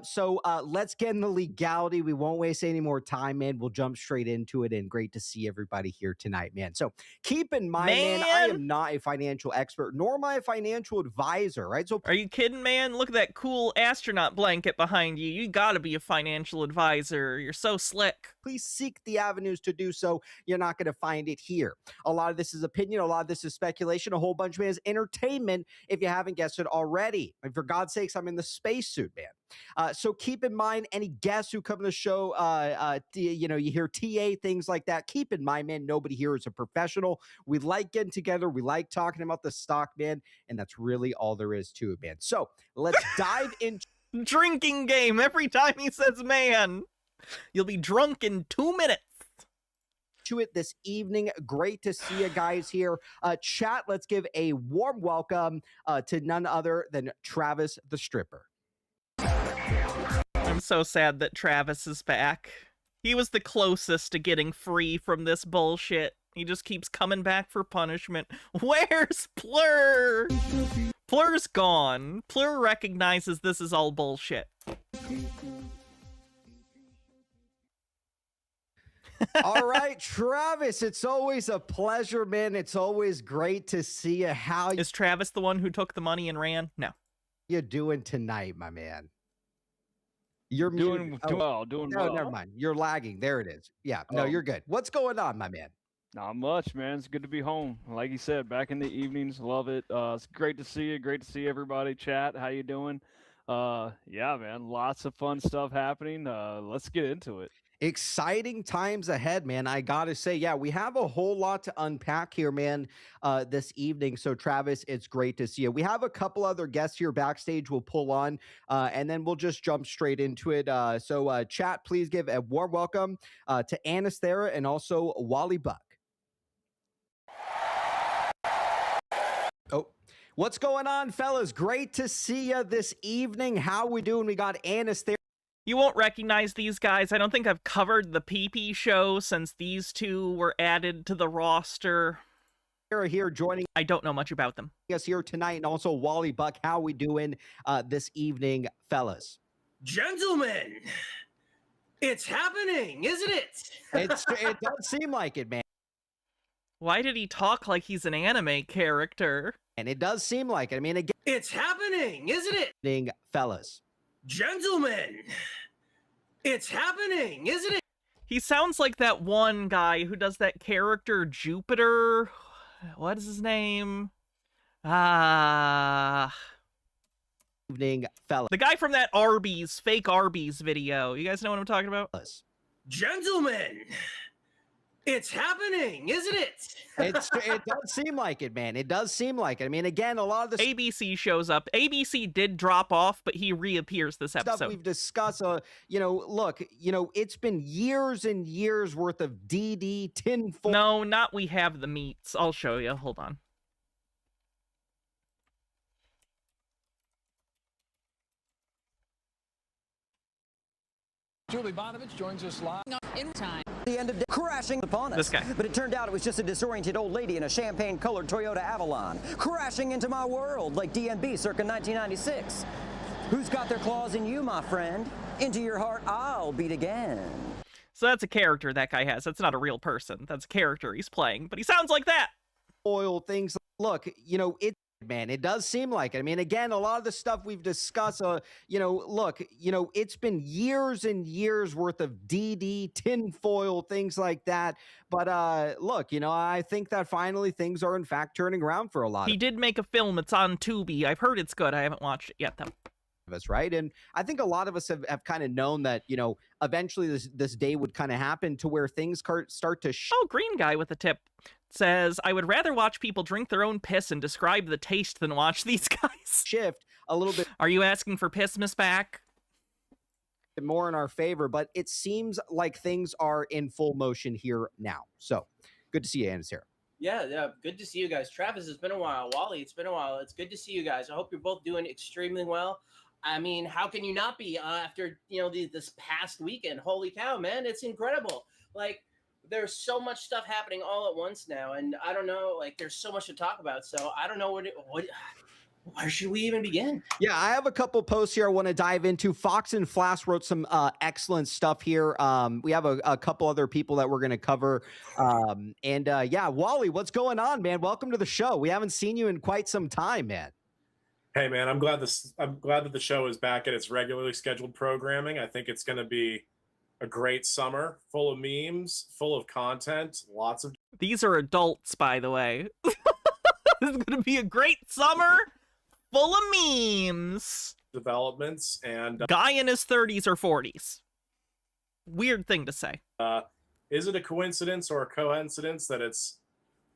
So let's get in the legality. We won't waste any more time, man. We'll jump straight into it, and great to see everybody here tonight, man. So keep in mind, man, I am not a financial expert, nor am I a financial advisor, right? So are you kidding, man? Look at that cool astronaut blanket behind you. You gotta be a financial advisor. You're so slick. Please seek the avenues to do so. You're not going to find it here. A lot of this is opinion. A lot of this is speculation. A whole bunch of it is entertainment, if you haven't guessed it already. And for God's sakes, I'm in the spacesuit, man. So keep in mind, any guests who come to the show, you hear TA, things like that. Keep in mind, man, nobody here is a professional. We like getting together. We like talking about the stock, man. And that's really all there is to it, man. So let's dive into drinking game every time he says man. You'll be drunk in 2 minutes. To it this evening. Great to see you guys here. Chat, let's give a warm welcome to none other than Travis the Stripper. I'm so sad that Travis is back. He was the closest to getting free from this bullshit. He just keeps coming back for punishment. Where's Plur? Plur's gone. Plur recognizes this is all bullshit. All right, Travis, it's always a pleasure, man. It's always great to see you. How is Travis the one who took the money and ran? No. You doing tonight, my man? You're doing well. Never mind. You're lagging. There it is. Yeah. No, you're good. What's going on, my man? Not much, man. It's good to be home. Like you said, back in the evenings. Love it. It's great to see you. Great to see everybody. Chat, how you doing? Yeah, man. Lots of fun stuff happening. Let's get into it. Exciting times ahead, man. I gotta say, yeah, we have a whole lot to unpack here, man, this evening. So, Travis, it's great to see you. We have a couple other guests here backstage we'll pull on, and then we'll just jump straight into it. So, chat, please give a warm welcome to Anasthera and also Wally Buck. Oh, what's going on, fellas? Great to see you this evening. How we doing? We got Anasthera. You won't recognize these guys. I don't think I've covered the PP show since these two were added to the roster. Here joining. I don't know much about them. Yes, here tonight, and also Wally Buck. How we doing this evening, fellas? Gentlemen, it's happening, isn't it? It does seem like it, man. Why did he talk like he's an anime character? And it does seem like it. I mean, again, it's happening, isn't it? Fellas. Gentlemen, it's happening, isn't it? He sounds like that one guy who does that character Jupiter. What is his name? Evening, fella. The guy from that fake Arby's video. You guys know what I'm talking about? Gentlemen, It's happening, isn't it? It does seem like it, man. It does seem like it. I mean, again, a lot of the ABC shows up. ABC did drop off, but he reappears this episode. Stuff we've discussed, look, it's been years and years worth of DD tinfoil. No, not we have the meats. I'll show you. Hold on. Julie Bonovich joins us live in time. The end of day crashing upon us. This guy. But it turned out it was just a disoriented old lady in a champagne-colored Toyota Avalon crashing into my world like DMB circa 1996. Who's got their claws in you, my friend? Into your heart I'll beat again. So that's a character that guy has. That's not a real person. That's a character he's playing, but he sounds like that. Oil things. Look, man, it does seem like it. I mean, again, a lot of the stuff we've discussed, look, it's been years and years worth of DD tinfoil, things like that. But look, I think that finally things are in fact turning around for a lot. He did make a film. It's on Tubi. I've heard it's good. I haven't watched it yet, though. Of us, right? And I think a lot of us have kind of known that, eventually this day would kind of happen to where things start to green guy with a tip says, I would rather watch people drink their own piss and describe the taste than watch these guys shift a little bit. Are you asking for Pissmas back? More in our favor, but it seems like things are in full motion here now. So good to see you, Anna's here. Yeah, good to see you guys. Travis, it's been a while. Wally, it's been a while. It's good to see you guys. I hope you're both doing extremely well. I mean, how can you not be after, this past weekend? Holy cow, man, it's incredible. Like, there's so much stuff happening all at once now, and I don't know, like, there's so much to talk about, so I don't know where should we even begin? Yeah, I have a couple posts here I want to dive into. Fox and Flash wrote some excellent stuff here. We have a couple other people that we're going to cover. Yeah, Wally, what's going on, man? Welcome to the show. We haven't seen you in quite some time, man. Hey, man, I'm glad that the show is back at its regularly scheduled programming. I think it's going to be a great summer, full of memes, full of content, lots of... These are adults, by the way. This is going to be a great summer, full of memes. Developments and... Guy in his 30s or 40s. Weird thing to say. Is it a coincidence or a coincidence that it's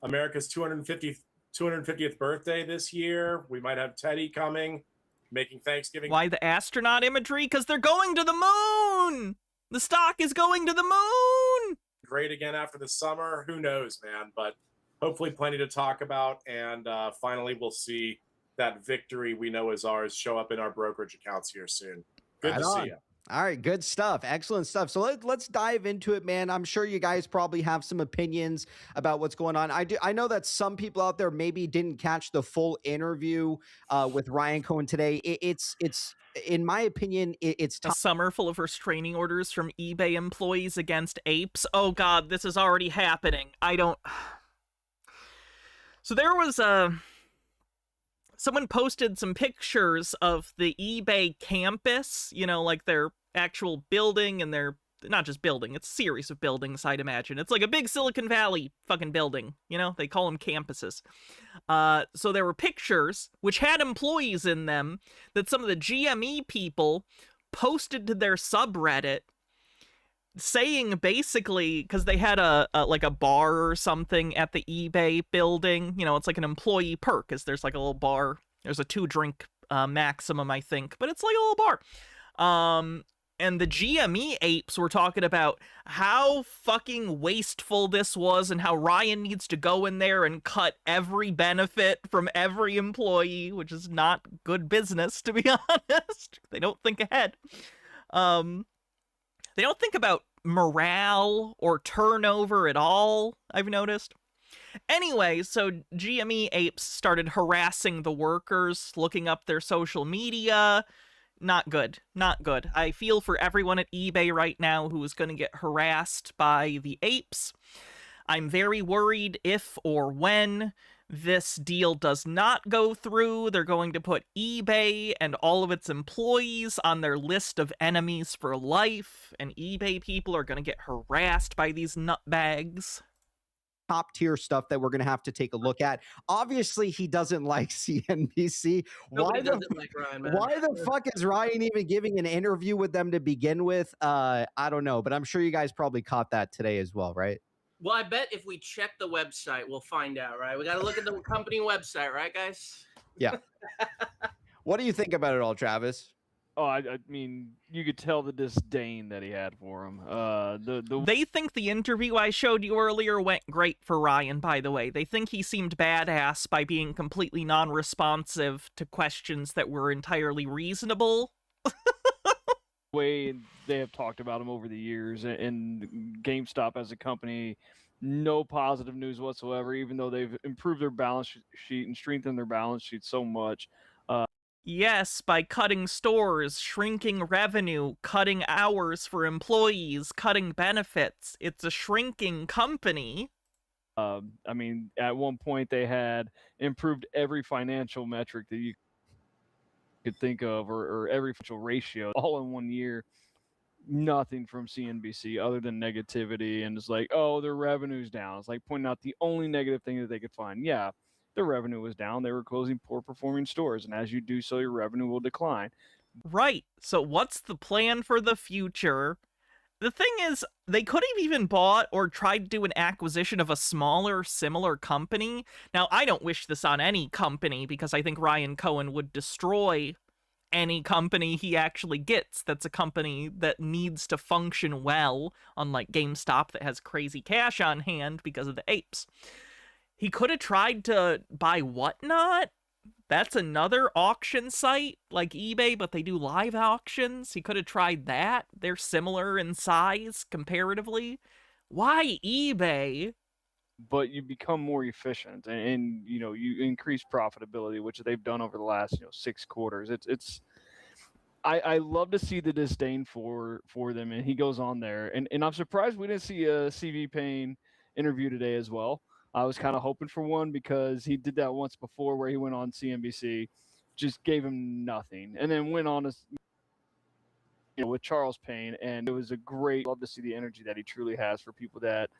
America's 250th birthday this year? We might have Teddy coming, making Thanksgiving... Why the astronaut imagery? Because they're going to the moon! The stock is going to the moon! Great again after the summer. Who knows, man? But hopefully plenty to talk about. And finally, we'll see that victory we know is ours show up in our brokerage accounts here soon. Good to see you. All right, good stuff. Excellent stuff. So let's dive into it, man. I'm sure you guys probably have some opinions about what's going on. I know that some people out there maybe didn't catch the full interview with Ryan Cohen today. It's in my opinion, it's a summer full of restraining orders from eBay employees against apes. Oh God, this is already happening. So there was someone posted some pictures of the eBay campus, like their actual building, and their, not just building, it's a series of buildings, I'd imagine. It's like a big Silicon Valley fucking building, they call them campuses. So there were pictures which had employees in them that some of the GME people posted to their subreddit, saying basically, because they had a bar or something at the eBay building, it's like an employee perk, is there's like a little bar, there's a 2-drink maximum, I think, but it's like a little bar. And the GME apes were talking about how fucking wasteful this was and how Ryan needs to go in there and cut every benefit from every employee, which is not good business, to be honest. They don't think ahead. They don't think about morale or turnover at all, I've noticed. Anyway, so GME apes started harassing the workers, looking up their social media. Not good. Not good. I feel for everyone at eBay right now who is going to get harassed by the apes. I'm very worried if or when this deal does not go through, they're going to put eBay and all of its employees on their list of enemies for life, and eBay people are going to get harassed by these nutbags. Top tier stuff that we're going to have to take a look at. Obviously, he doesn't like CNBC. Why the fuck is Ryan even giving an interview with them to begin with? I don't know, but I'm sure you guys probably caught that today as well, right? Well, I bet if we check the website, we'll find out, right? We got to look at the company website, right, guys? Yeah. What do you think about it all, Travis? Oh, I mean, you could tell the disdain that he had for him. They think the interview I showed you earlier went great for Ryan, by the way. They think he seemed badass by being completely non-responsive to questions that were entirely reasonable. Way they have talked about him over the years, and GameStop as a company, no positive news whatsoever, even though they've improved their balance sheet and strengthened their balance sheet so much. Yes, by cutting stores, shrinking revenue, cutting hours for employees, cutting benefits. It's a shrinking company. I mean, at one point they had improved every financial metric that you could think of, or every financial ratio, all in 1 year. Nothing from CNBC other than negativity, and it's like, oh, their revenue's down. It's like pointing out the only negative thing that they could find. Yeah, their revenue was down. They were closing poor performing stores, and as you do so, your revenue will decline. Right. So what's the plan for the future? The thing is, they could have even bought or tried to do an acquisition of a smaller, similar company. Now, I don't wish this on any company because I think Ryan Cohen would destroy any company he actually gets that's a company that needs to function well, unlike GameStop that has crazy cash on hand because of the apes. He could have tried to buy Whatnot. That's another auction site like eBay, but they do live auctions. He could have tried that. They're similar in size comparatively. Why eBay? But you become more efficient, and you increase profitability, which they've done over the last 6 quarters. I love to see the disdain for them, and he goes on there, and I'm surprised we didn't see a CV Payne interview today as well. I was kind of hoping for one because he did that once before where he went on CNBC, just gave him nothing, and then went on to with Charles Payne, and it was a great. Love to see the energy that he truly has for people that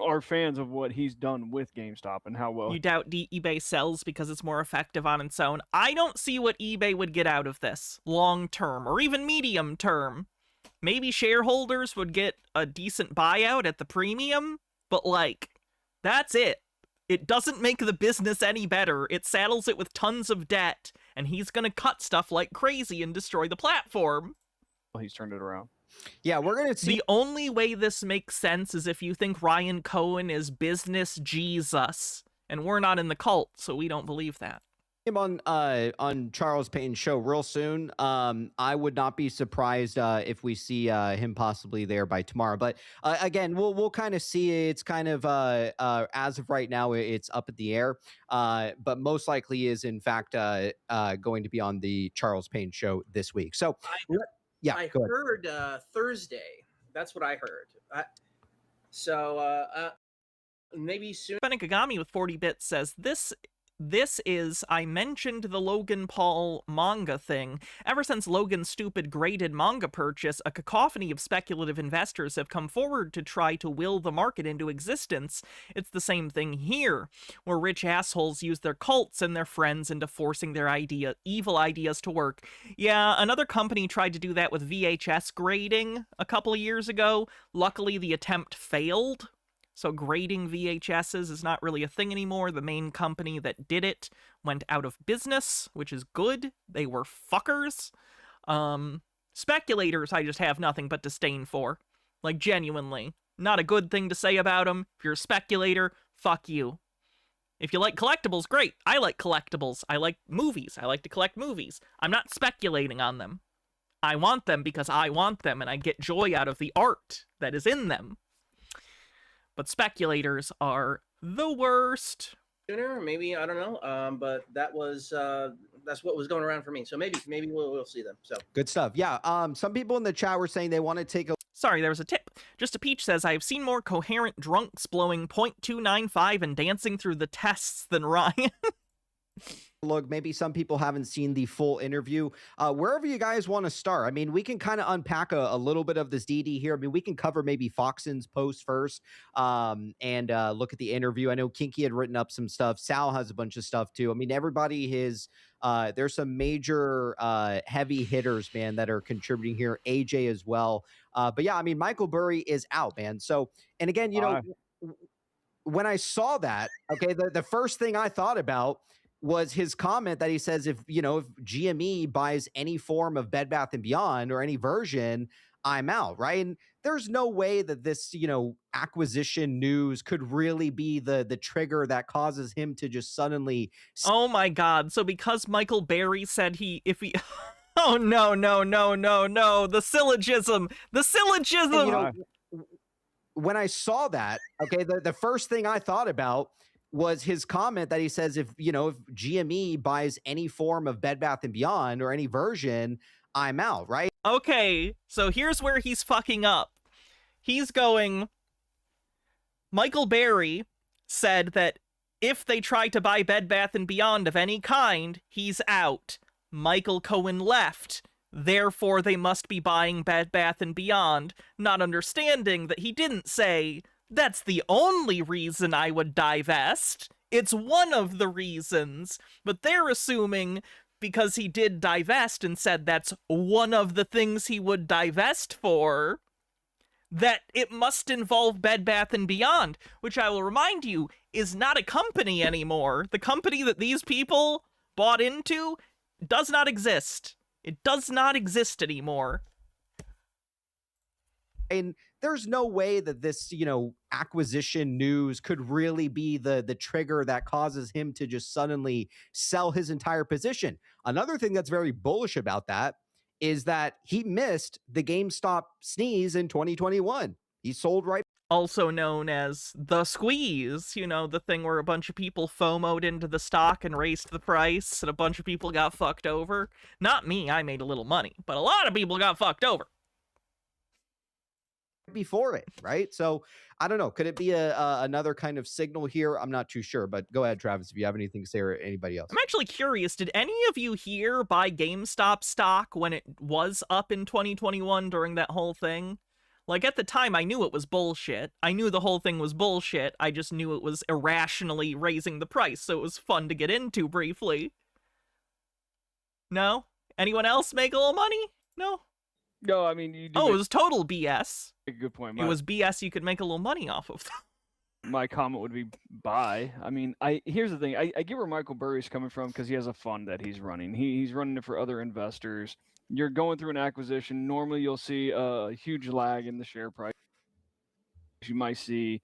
are fans of what he's done with GameStop and how well. You doubt eBay sells because it's more effective on its own. I don't see what eBay would get out of this long term or even medium term. Maybe shareholders would get a decent buyout at the premium, but that's it. It doesn't make the business any better. It saddles it with tons of debt, and he's gonna cut stuff like crazy and destroy the platform. Well, he's turned it around. Yeah, we're going to see. The only way this makes sense is if you think Ryan Cohen is business Jesus, and we're not in the cult, so we don't believe that. Him on Charles Payne's show real soon. I would not be surprised if we see him possibly there by tomorrow. But again, we'll kind of see. It's kind of as of right now, it's up in the air. But most likely is in fact going to be on the Charles Payne show this week. So. I heard Thursday. That's what I heard. Maybe soon. Benekagami with 40 bits says, This is, I mentioned the Logan Paul manga thing. Ever since Logan's stupid graded manga purchase, a cacophony of speculative investors have come forward to try to will the market into existence. It's the same thing here, where rich assholes use their cults and their friends into forcing their evil ideas to work. Yeah, another company tried to do that with VHS grading a couple of years ago. Luckily, the attempt failed. So grading VHSs is not really a thing anymore. The main company that did it went out of business, which is good. They were fuckers. Speculators I just have nothing but disdain for. Genuinely. Not a good thing to say about them. If you're a speculator, fuck you. If you like collectibles, great. I like collectibles. I like movies. I like to collect movies. I'm not speculating on them. I want them because I want them, and I get joy out of the art that is in them. But speculators are the worst. Sooner, maybe, I don't know. But that's what was going around for me. So maybe we'll see them. So good stuff. Yeah. Some people in the chat were saying they want to take a. Sorry, there was a tip. Just a Peach says, I have seen more coherent drunks blowing .295 and dancing through the tests than Ryan. Look, maybe some people haven't seen the full interview. Wherever you guys want to start, I mean, we can kind of unpack a little bit of this DD here. I mean, we can cover maybe Foxen's post first and look at the interview. I know Kinky had written up some stuff. Sal has a bunch of stuff too. I mean, everybody is there's some major heavy hitters, man, that are contributing here. AJ as well. But yeah, I mean, Michael Burry is out, man. So, and again, you know, when I saw that, okay, the first thing I thought about was his comment that he says, if GME buys any form of Bed Bath & Beyond or any version, I'm out, right? And there's no way that this, acquisition news could really be the trigger that causes him to just suddenly. Oh my God. So because Michael Berry said oh, no. The syllogism. And, when I saw that, okay, the first thing I thought about was his comment that he says, if GME buys any form of Bed Bath & Beyond or any version, I'm out, right? Okay, so here's where he's fucking up. He's going, Michael Berry said that if they try to buy Bed Bath & Beyond of any kind, he's out. Michael Cohen left. Therefore, they must be buying Bed Bath & Beyond, not understanding that he didn't say, that's the only reason I would divest. It's one of the reasons. But they're assuming because he did divest and said that's one of the things he would divest for, that it must involve Bed Bath & Beyond, which I will remind you is not a company anymore. The company that these people bought into does not exist. It does not exist anymore. And there's no way that this, acquisition news could really be the trigger that causes him to just suddenly sell his entire position. Another thing that's very bullish about that is that he missed the GameStop sneeze in 2021. He sold right. Also known as the squeeze, the thing where a bunch of people FOMO'd into the stock and raised the price and a bunch of people got fucked over. Not me, I made a little money, but a lot of people got fucked over. Before it, right? So I don't know. Could it be another kind of signal here? I'm not too sure, but go ahead, Travis, if you have anything to say or anybody else. I'm actually curious. Did any of you here buy GameStop stock when it was up in 2021 during that whole thing? Like, at the time, I knew it was bullshit. I knew the whole thing was bullshit. I just knew it was irrationally raising the price, so it was fun to get into briefly. No? Anyone else make a little money? No? No, I mean, it was total BS. A good point. It was BS you could make a little money off of. My comment would be buy. I mean, here's the thing. I get where Michael Burry's coming from because he has a fund that he's running. He's running it for other investors. You're going through an acquisition. Normally, you'll see a huge lag in the share price. You might see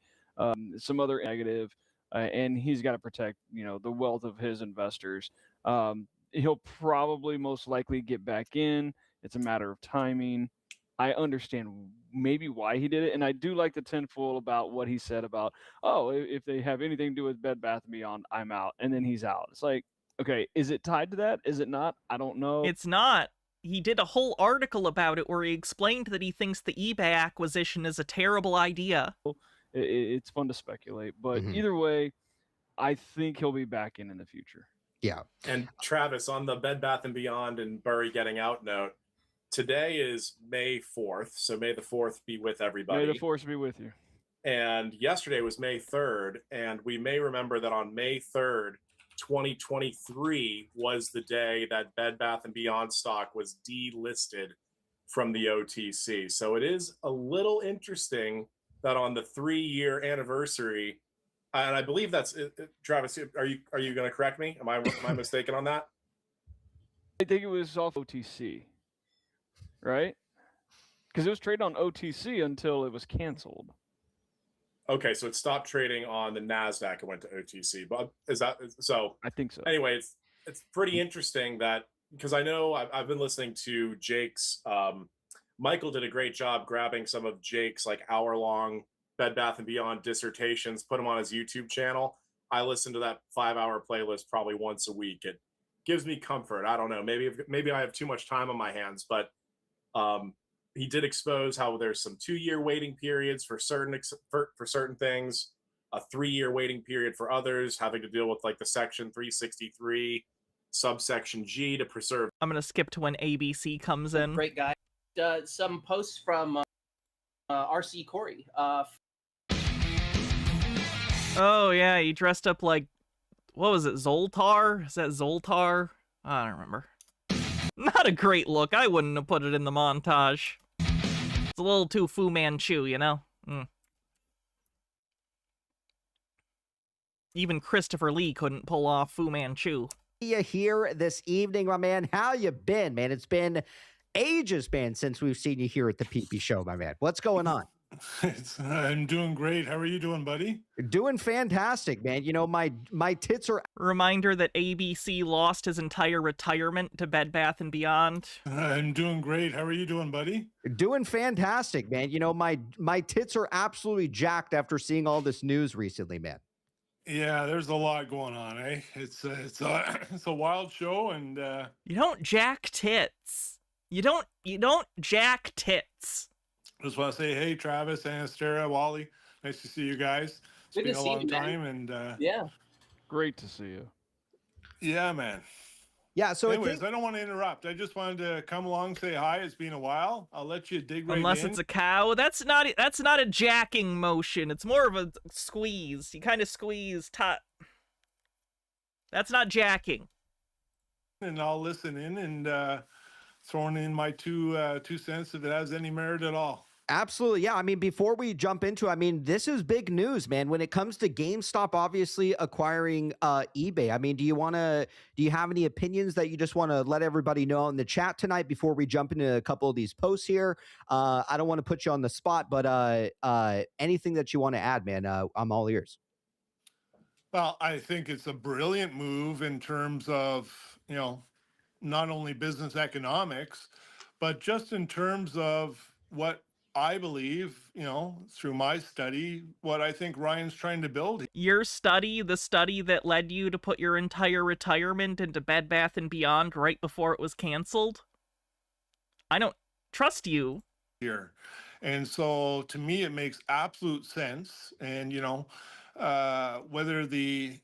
some other negative, and he's got to protect, the wealth of his investors. He'll probably most likely get back in. It's a matter of timing. I understand maybe why he did it, and I do like the tinfoil about what he said about, if they have anything to do with Bed Bath & Beyond, I'm out, and then he's out. It's like, okay, is it tied to that? Is it not? I don't know. It's not. He did a whole article about it where he explained that he thinks the eBay acquisition is a terrible idea. It's fun to speculate, but either way, I think he'll be back in the future. Yeah. And Travis, on the Bed Bath & Beyond and Burry getting out note, today is May 4th, so May the 4th be with everybody. May the 4th be with you. And yesterday was May 3rd, and we may remember that on May 3rd, 2023 was the day that Bed Bath & Beyond stock was delisted from the OTC. So it is a little interesting that on the 3-year anniversary, and I believe that's Travis. Are you going to correct me? Am I mistaken on that? I think it was off OTC, right? Because it was traded on OTC until it was canceled. Okay, so it stopped trading on the NASDAQ and went to OTC. But is that so? I think so. Anyway, it's pretty interesting that, because I know I've been listening to Jake's. Michael did a great job grabbing some of Jake's like hour-long Bed Bath & Beyond dissertations, put them on his YouTube channel. I listen to that 5-hour playlist probably once a week. It gives me comfort. I don't know. Maybe I have too much time on my hands, but he did expose how there's some 2-year waiting periods for certain things, a 3-year waiting period for others, having to deal with like the Section 363 subsection G to preserve. I'm going to skip to when ABC comes in. Great guy. Some posts from RC Corey. Oh, yeah, he dressed up like, what was it, Zoltar? Is that Zoltar? I don't remember. Not a great look. I wouldn't have put it in the montage. It's a little too Fu Manchu, you know? Even Christopher Lee couldn't pull off Fu Manchu. You here this evening, my man. How you been, man? It's been ages, man, since we've seen you here at the PP Show, my man. What's going on? I'm doing great. How are you doing, buddy? Doing fantastic, man. You know, my tits are... Reminder that ABC lost his entire retirement to Bed Bath & Beyond. I'm doing great. How are you doing, buddy? Doing fantastic, man. You know, my tits are absolutely jacked after seeing all this news recently, man. Yeah, there's a lot going on, eh? It's a wild show, and you don't jack tits. You don't jack tits. Just want to say, hey, Travis, Anastera, Wally, nice to see you guys. It's been a long time, and yeah, great to see you. Yeah, man. Yeah. So, anyways, I don't want to interrupt. I just wanted to come along, say hi. It's been a while. I'll let you dig right in. Unless it's a cow, that's not a jacking motion. It's more of a squeeze. You kind of squeeze. That's not jacking. And I'll listen in and throwing in my two cents if it has any merit at all. Absolutely. Yeah. I mean, before we jump into, I mean, this is big news, man. When it comes to GameStop, obviously acquiring eBay. I mean, do you have any opinions that you just want to let everybody know in the chat tonight before we jump into a couple of these posts here? I don't want to put you on the spot, but anything that you want to add, man, I'm all ears. Well, I think it's a brilliant move in terms of, you know, not only business economics, but just in terms of what I believe, you know, through my study, what I think Ryan's trying to build. Your study, the study that led you to put your entire retirement into Bed Bath & Beyond right before it was canceled? I don't trust you. Here. And so to me, it makes absolute sense. And, you know, whether the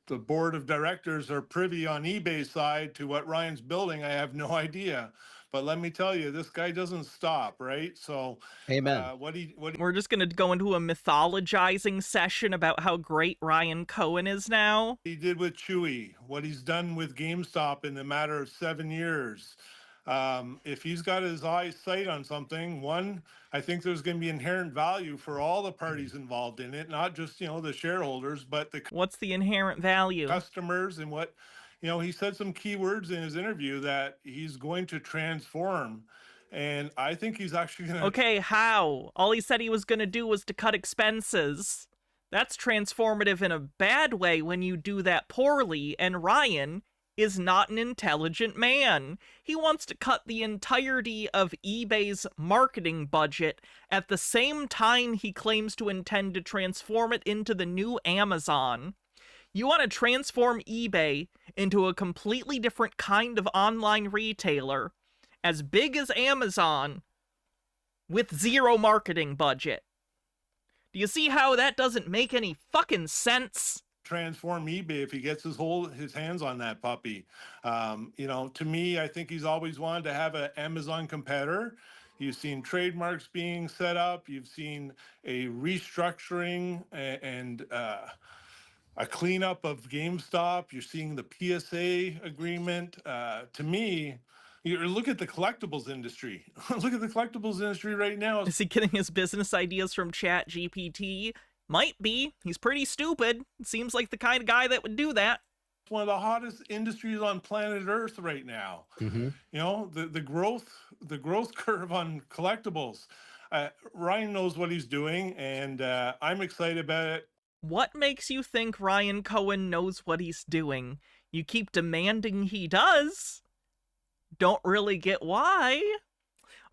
board of directors are privy on eBay's side to what Ryan's building, I have no idea. But let me tell you, this guy doesn't stop, right? So, amen. We're just gonna go into a mythologizing session about how great Ryan Cohen is now. He did with Chewy, what he's done with GameStop in a matter of 7 years. If he's got his eyes sight on something, one, I think there's going to be inherent value for all the parties involved in it, not just, you know, the shareholders, but what's the inherent value? Customers. And what, you know, he said some key words in his interview that he's going to transform. And I think he's actually going to... Okay, how? All he said he was going to do was to cut expenses. That's transformative in a bad way when you do that poorly, and Ryan is not an intelligent man. He wants to cut the entirety of eBay's marketing budget at the same time he claims to intend to transform it into the new Amazon. You want to transform eBay into a completely different kind of online retailer, as big as Amazon, with zero marketing budget. Do you see how that doesn't make any fucking sense? Transform eBay if he gets his hands on that puppy. You know, to me, I think he's always wanted to have an Amazon competitor. You've seen trademarks being set up. You've seen a restructuring and a cleanup of GameStop. You're seeing the PSA agreement. To me, you look at the collectibles industry. Look at the collectibles industry right now. Is he getting his business ideas from ChatGPT? Might be. He's pretty stupid. Seems like the kind of guy that would do that. It's one of the hottest industries on planet Earth right now. Mm-hmm. You know, the growth curve on collectibles. Ryan knows what he's doing, and I'm excited about it. What makes you think Ryan Cohen knows what he's doing? You keep demanding he does. Don't really get why.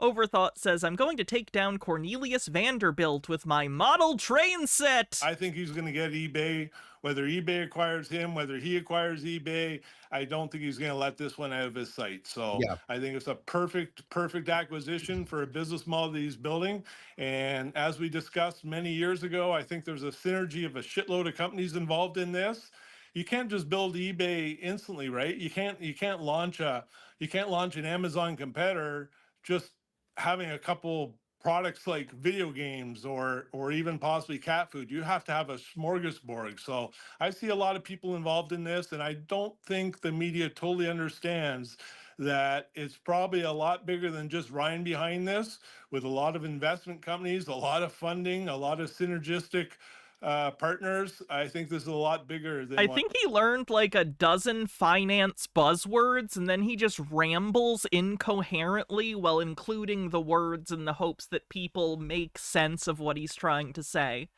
Overthought says, I'm going to take down Cornelius Vanderbilt with my model train set. I think he's going to get eBay, whether eBay acquires him, whether he acquires eBay. I don't think he's going to let this one out of his sight. So yeah. I think it's a perfect acquisition for a business model that he's building. And as we discussed many years ago, I think there's a synergy of a shitload of companies involved in this. you can't just build eBay instantly, right? You can't launch an Amazon competitor just having a couple products like video games or even possibly cat food. You have to have a smorgasbord. So I see a lot of people involved in this, and I don't think the media totally understands that it's probably a lot bigger than just Ryan behind this, with a lot of investment companies, a lot of funding, a lot of synergistic partners. I think this is a lot bigger than I what. think he learned like a dozen finance buzzwords and then he just rambles incoherently while including the words in the hopes that people make sense of what he's trying to say.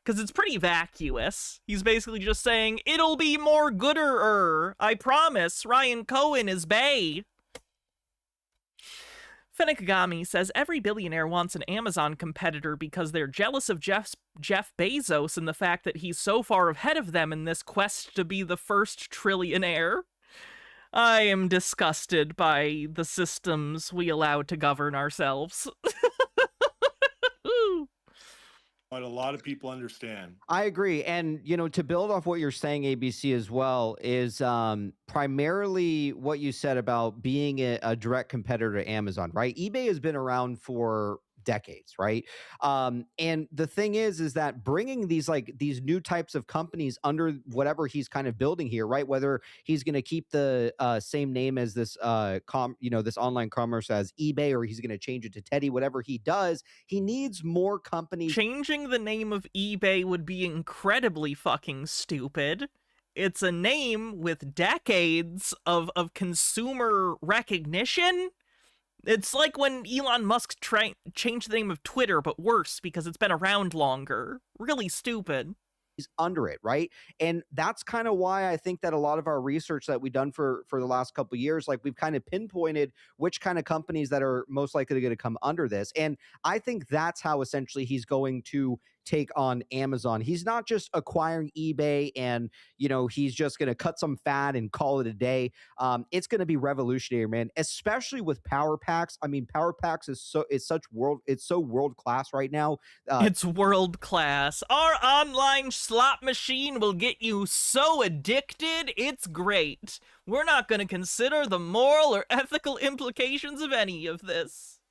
Because it's pretty vacuous. He's basically just saying, it'll be more gooder-er. I promise, Ryan Cohen is bae. Fenekagami says every billionaire wants an Amazon competitor because they're jealous of Jeff Bezos and the fact that he's so far ahead of them in this quest to be the first trillionaire. I am disgusted by the systems we allow to govern ourselves. What a lot of people understand. I agree. And, to build off what you're saying, ABC, as well, is primarily what you said about being a direct competitor to Amazon, right? eBay has been around for decades, right? And the thing is that bringing these new types of companies under whatever he's kind of building here, right? Whether he's going to keep the same name as this this online commerce as eBay, or he's going to change it to Teddy, whatever he does, he needs more companies. Changing the name of eBay would be incredibly fucking stupid. It's a name with decades of consumer recognition. It's like when Elon Musk changed the name of Twitter, but worse because it's been around longer. Really stupid. He's under it, right? And that's kind of why I think that a lot of our research that we've done for the last couple of years, like we've kind of pinpointed which kind of companies that are most likely going to come under this. And I think that's how essentially he's going to take on Amazon. He's not just acquiring eBay and, he's just going to cut some fat and call it a day. It's going to be revolutionary, man, especially with Power Packs. I mean, Power Packs is so world class right now. It's world class. Our online slot machine will get you so addicted, it's great. We're not going to consider the moral or ethical implications of any of this.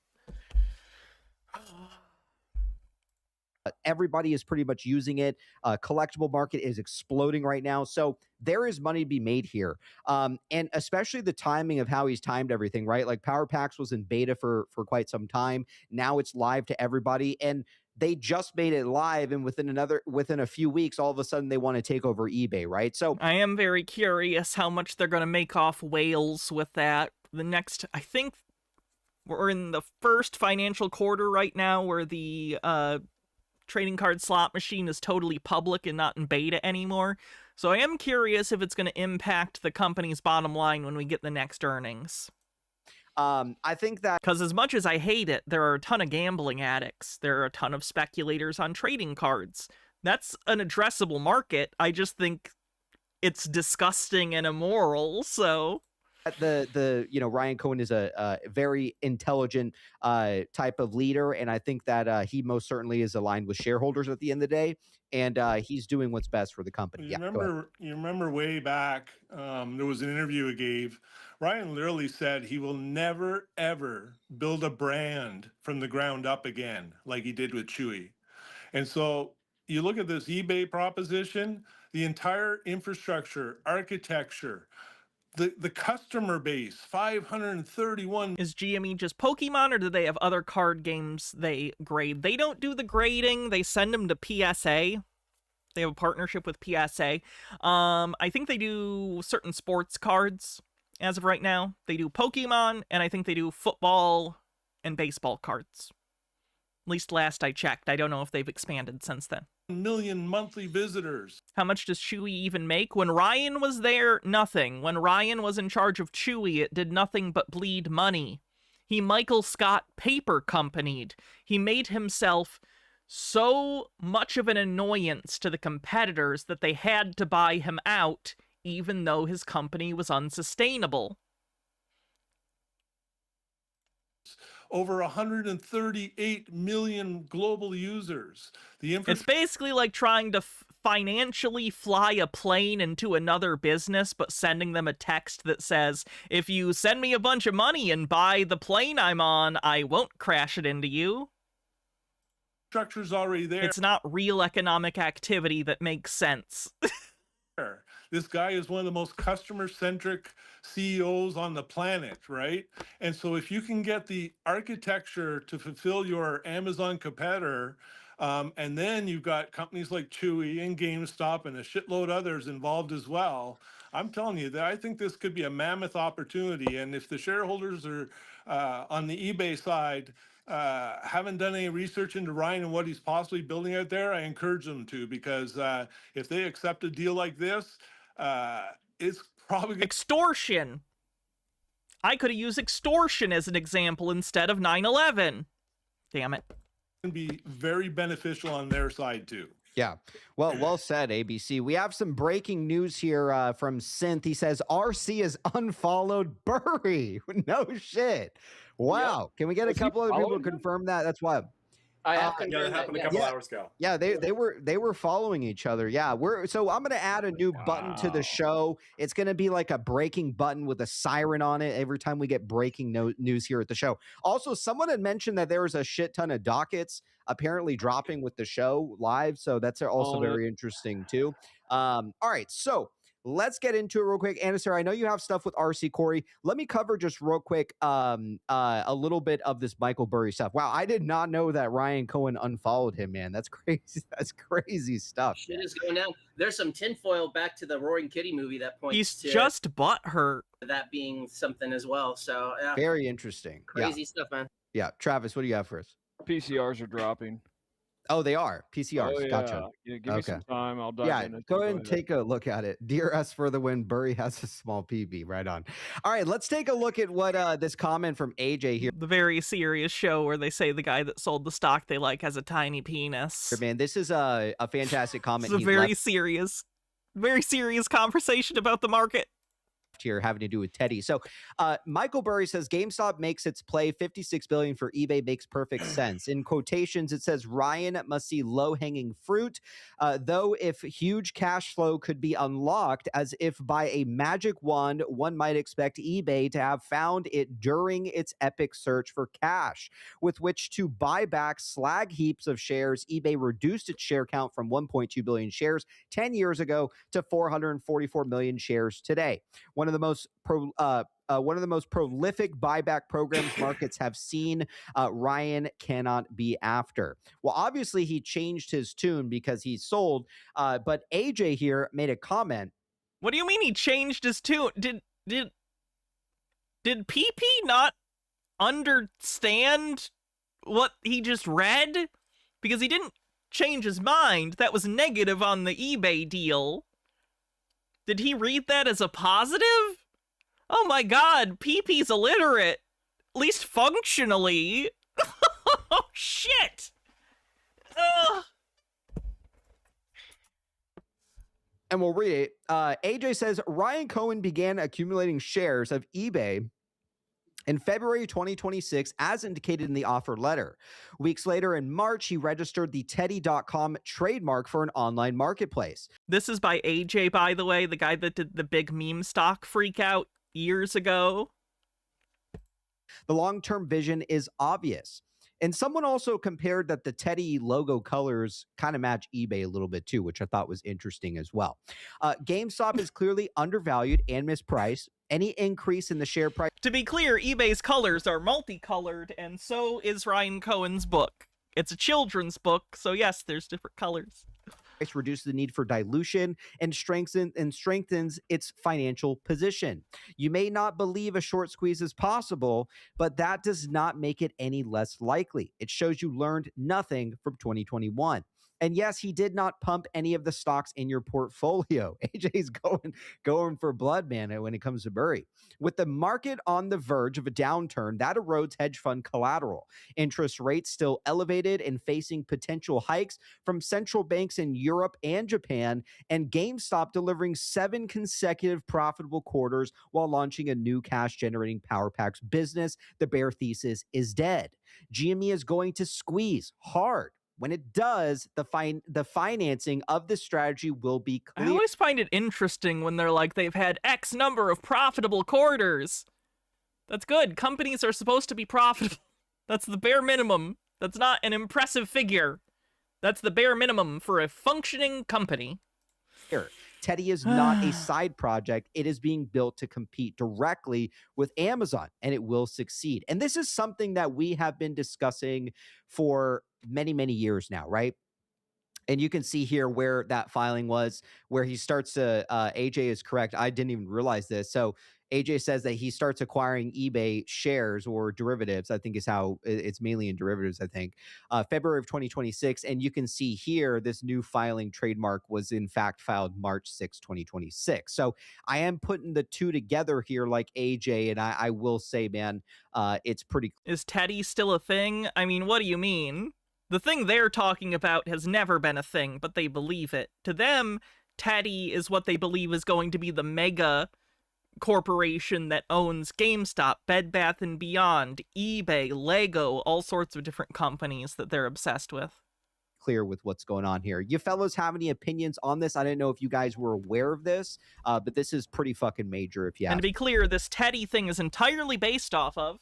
Everybody is pretty much using it. Collectible market is exploding right now. So there is money to be made here. And especially the timing of how he's timed everything, right? Like Power Packs was in beta for quite some time. Now it's live to everybody. And they just made it live. And within a few weeks, all of a sudden they want to take over eBay, right? So I am very curious how much they're going to make off whales with that. I think we're in the first financial quarter right now where the trading card slot machine is totally public and not in beta anymore. So I am curious if it's going to impact the company's bottom line when we get the next earnings. I think that because as much as I hate it, there are a ton of gambling addicts. There are a ton of speculators on trading cards. That's an addressable market. I just think it's disgusting and immoral. So Ryan Cohen is a very intelligent type of leader, and I think that he most certainly is aligned with shareholders at the end of the day, and he's doing what's best for the company. You remember way back, there was an interview he gave. Ryan literally said he will never, ever build a brand from the ground up again like he did with Chewy. And so you look at this eBay proposition, the entire infrastructure, architecture, the customer base, 531. Is GME just Pokemon, or do they have other card games they grade? They don't do the grading. They send them to PSA. They have a partnership with PSA. I think they do certain sports cards as of right now. They do Pokemon, and I think they do football and baseball cards. At least last I checked. I don't know if they've expanded since then. Million monthly visitors. How much does Chewy even make? When Ryan was there, nothing. When Ryan was in charge of Chewy, it did nothing but bleed money. He Michael Scott paper companied. He made himself so much of an annoyance to the competitors that they had to buy him out, even though his company was unsustainable. Over 138 million global users. It's basically like trying to financially fly a plane into another business, but sending them a text that says, if you send me a bunch of money and buy the plane I'm on, I won't crash it into you. Structure's already there. It's not real economic activity that makes sense. This guy is one of the most customer-centric CEOs on the planet, right? And so if you can get the architecture to fulfill your Amazon competitor, and then you've got companies like Chewy and GameStop and a shitload others involved as well, I'm telling you that I think this could be a mammoth opportunity. And if the shareholders are on the eBay side haven't done any research into Ryan and what he's possibly building out there, I encourage them to, because if they accept a deal like this, it's probably extortion. I could have used extortion as an example instead of 9/11. Damn it. Can be very beneficial on their side too. Yeah. Well said, ABC. We have some breaking news here from Synth. He says RC has unfollowed Burry. No shit. Wow. Yep. Can we get a couple other people to confirm that? That's wild. Yeah, that happened a couple hours ago. Yeah, they were following each other. Yeah, so I'm gonna add a new button to the show. It's gonna be like a breaking button with a siren on it every time we get breaking news here at the show. Also, someone had mentioned that there was a shit ton of dockets apparently dropping with the show live, so that's also very interesting too. All right, so let's get into it real quick. Anna Sarah, I know you have stuff with RC Corey. Let me cover just real quick a little bit of this Michael Burry stuff. Wow, I did not know that Ryan Cohen unfollowed him, man. That's crazy. That's crazy stuff. Shit is going down. There's some tinfoil back to the Roaring Kitty movie that points He's to just butthurt. That being something as well. So yeah. Very interesting. Crazy stuff, man. Yeah. Travis, what do you have for us? PCRs are dropping. Oh, they are PCRs. Oh, yeah. Gotcha. Yeah, give me some time. I'll dive in. Go ahead and take a look at it. Dear us for the win. Burry has a small PB. Right on. All right, let's take a look at what this comment from AJ here. The very serious show where they say the guy that sold the stock they like has a tiny penis. Man, this is a fantastic comment. It's a very serious conversation about the market here having to do with Teddy. So Michael Burry says GameStop makes its play. 56 billion for eBay makes perfect sense. In quotations, it says Ryan must see low-hanging fruit, though if huge cash flow could be unlocked as if by a magic wand, one might expect eBay to have found it during its epic search for cash with which to buy back slag heaps of shares. eBay reduced its share count from 1.2 billion shares 10 years ago to 444 million shares today. One of the most prolific buyback programs markets have seen. Ryan cannot be after. Well, obviously he changed his tune because he sold. But AJ here made a comment. What do you mean he changed his tune? Did PP not understand what he just read? Because he didn't change his mind. That was negative on the eBay deal. Did he read that as a positive? Oh my god, PP's illiterate. At least functionally. Oh shit! Ugh. And we'll read it. AJ says, Ryan Cohen began accumulating shares of eBay in February 2026, as indicated in the offer letter. Weeks later, in March, he registered the Teddy.com trademark for an online marketplace. This is by AJ, by the way, the guy that did the big meme stock freak out years ago. The long-term vision is obvious. And someone also compared that the Teddy logo colors kind of match eBay a little bit too, which I thought was interesting as well. GameStop is clearly undervalued and mispriced. Any increase in the share price... To be clear, eBay's colors are multicolored, and so is Ryan Cohen's book. It's a children's book, so yes, there's different colors. Reduces the need for dilution and strengthens its financial position. You may not believe a short squeeze is possible, but that does not make it any less likely. It shows you learned nothing from 2021. And yes, he did not pump any of the stocks in your portfolio. AJ's going for blood, man, when it comes to Burry. With the market on the verge of a downturn, that erodes hedge fund collateral. Interest rates still elevated and facing potential hikes from central banks in Europe and Japan, and GameStop delivering 7 consecutive profitable quarters while launching a new cash-generating Power Packs business. The bear thesis is dead. GME is going to squeeze hard. When it does, the financing of this strategy will be clear. I always find it interesting when they're like, they've had X number of profitable quarters. That's good. Companies are supposed to be profitable. That's the bare minimum. That's not an impressive figure. That's the bare minimum for a functioning company. Here, Teddy is not a side project. It is being built to compete directly with Amazon, and it will succeed. And this is something that we have been discussing for many, many years now, right? And you can see here where that filing was, where he starts to, AJ is correct. I didn't even realize this. So AJ says that he starts acquiring eBay shares or derivatives, I think is how it's mainly in derivatives, I think, February of 2026. And you can see here, this new filing trademark was in fact filed March 6, 2026. So I am putting the two together here like AJ, and I will say, man, it's pretty. Is Teddy still a thing? I mean, what do you mean? The thing they're talking about has never been a thing, but they believe it. To them, Teddy is what they believe is going to be the mega corporation that owns GameStop, Bed Bath & Beyond, eBay, Lego, all sorts of different companies that they're obsessed with. Clear with what's going on here. You fellows have any opinions on this? I didn't know if you guys were aware of this, but this is pretty fucking major if you ask. And to be clear, this Teddy thing is entirely based off of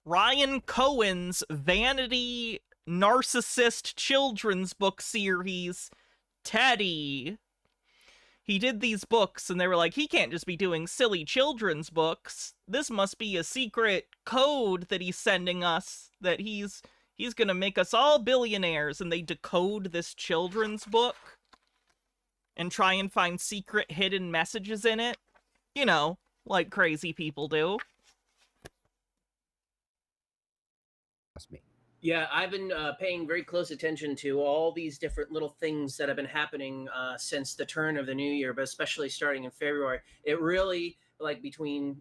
Ryan Cohen's vanity narcissist children's book series, Teddy. He did these books, and they were like, he can't just be doing silly children's books. This must be a secret code that he's sending us, that he's gonna make us all billionaires. And they decode this children's book and try and find secret hidden messages in it. You know, like crazy people do. That's me. Yeah, I've been paying very close attention to all these different little things that have been happening since the turn of the new year, but especially starting in February. It really, like, between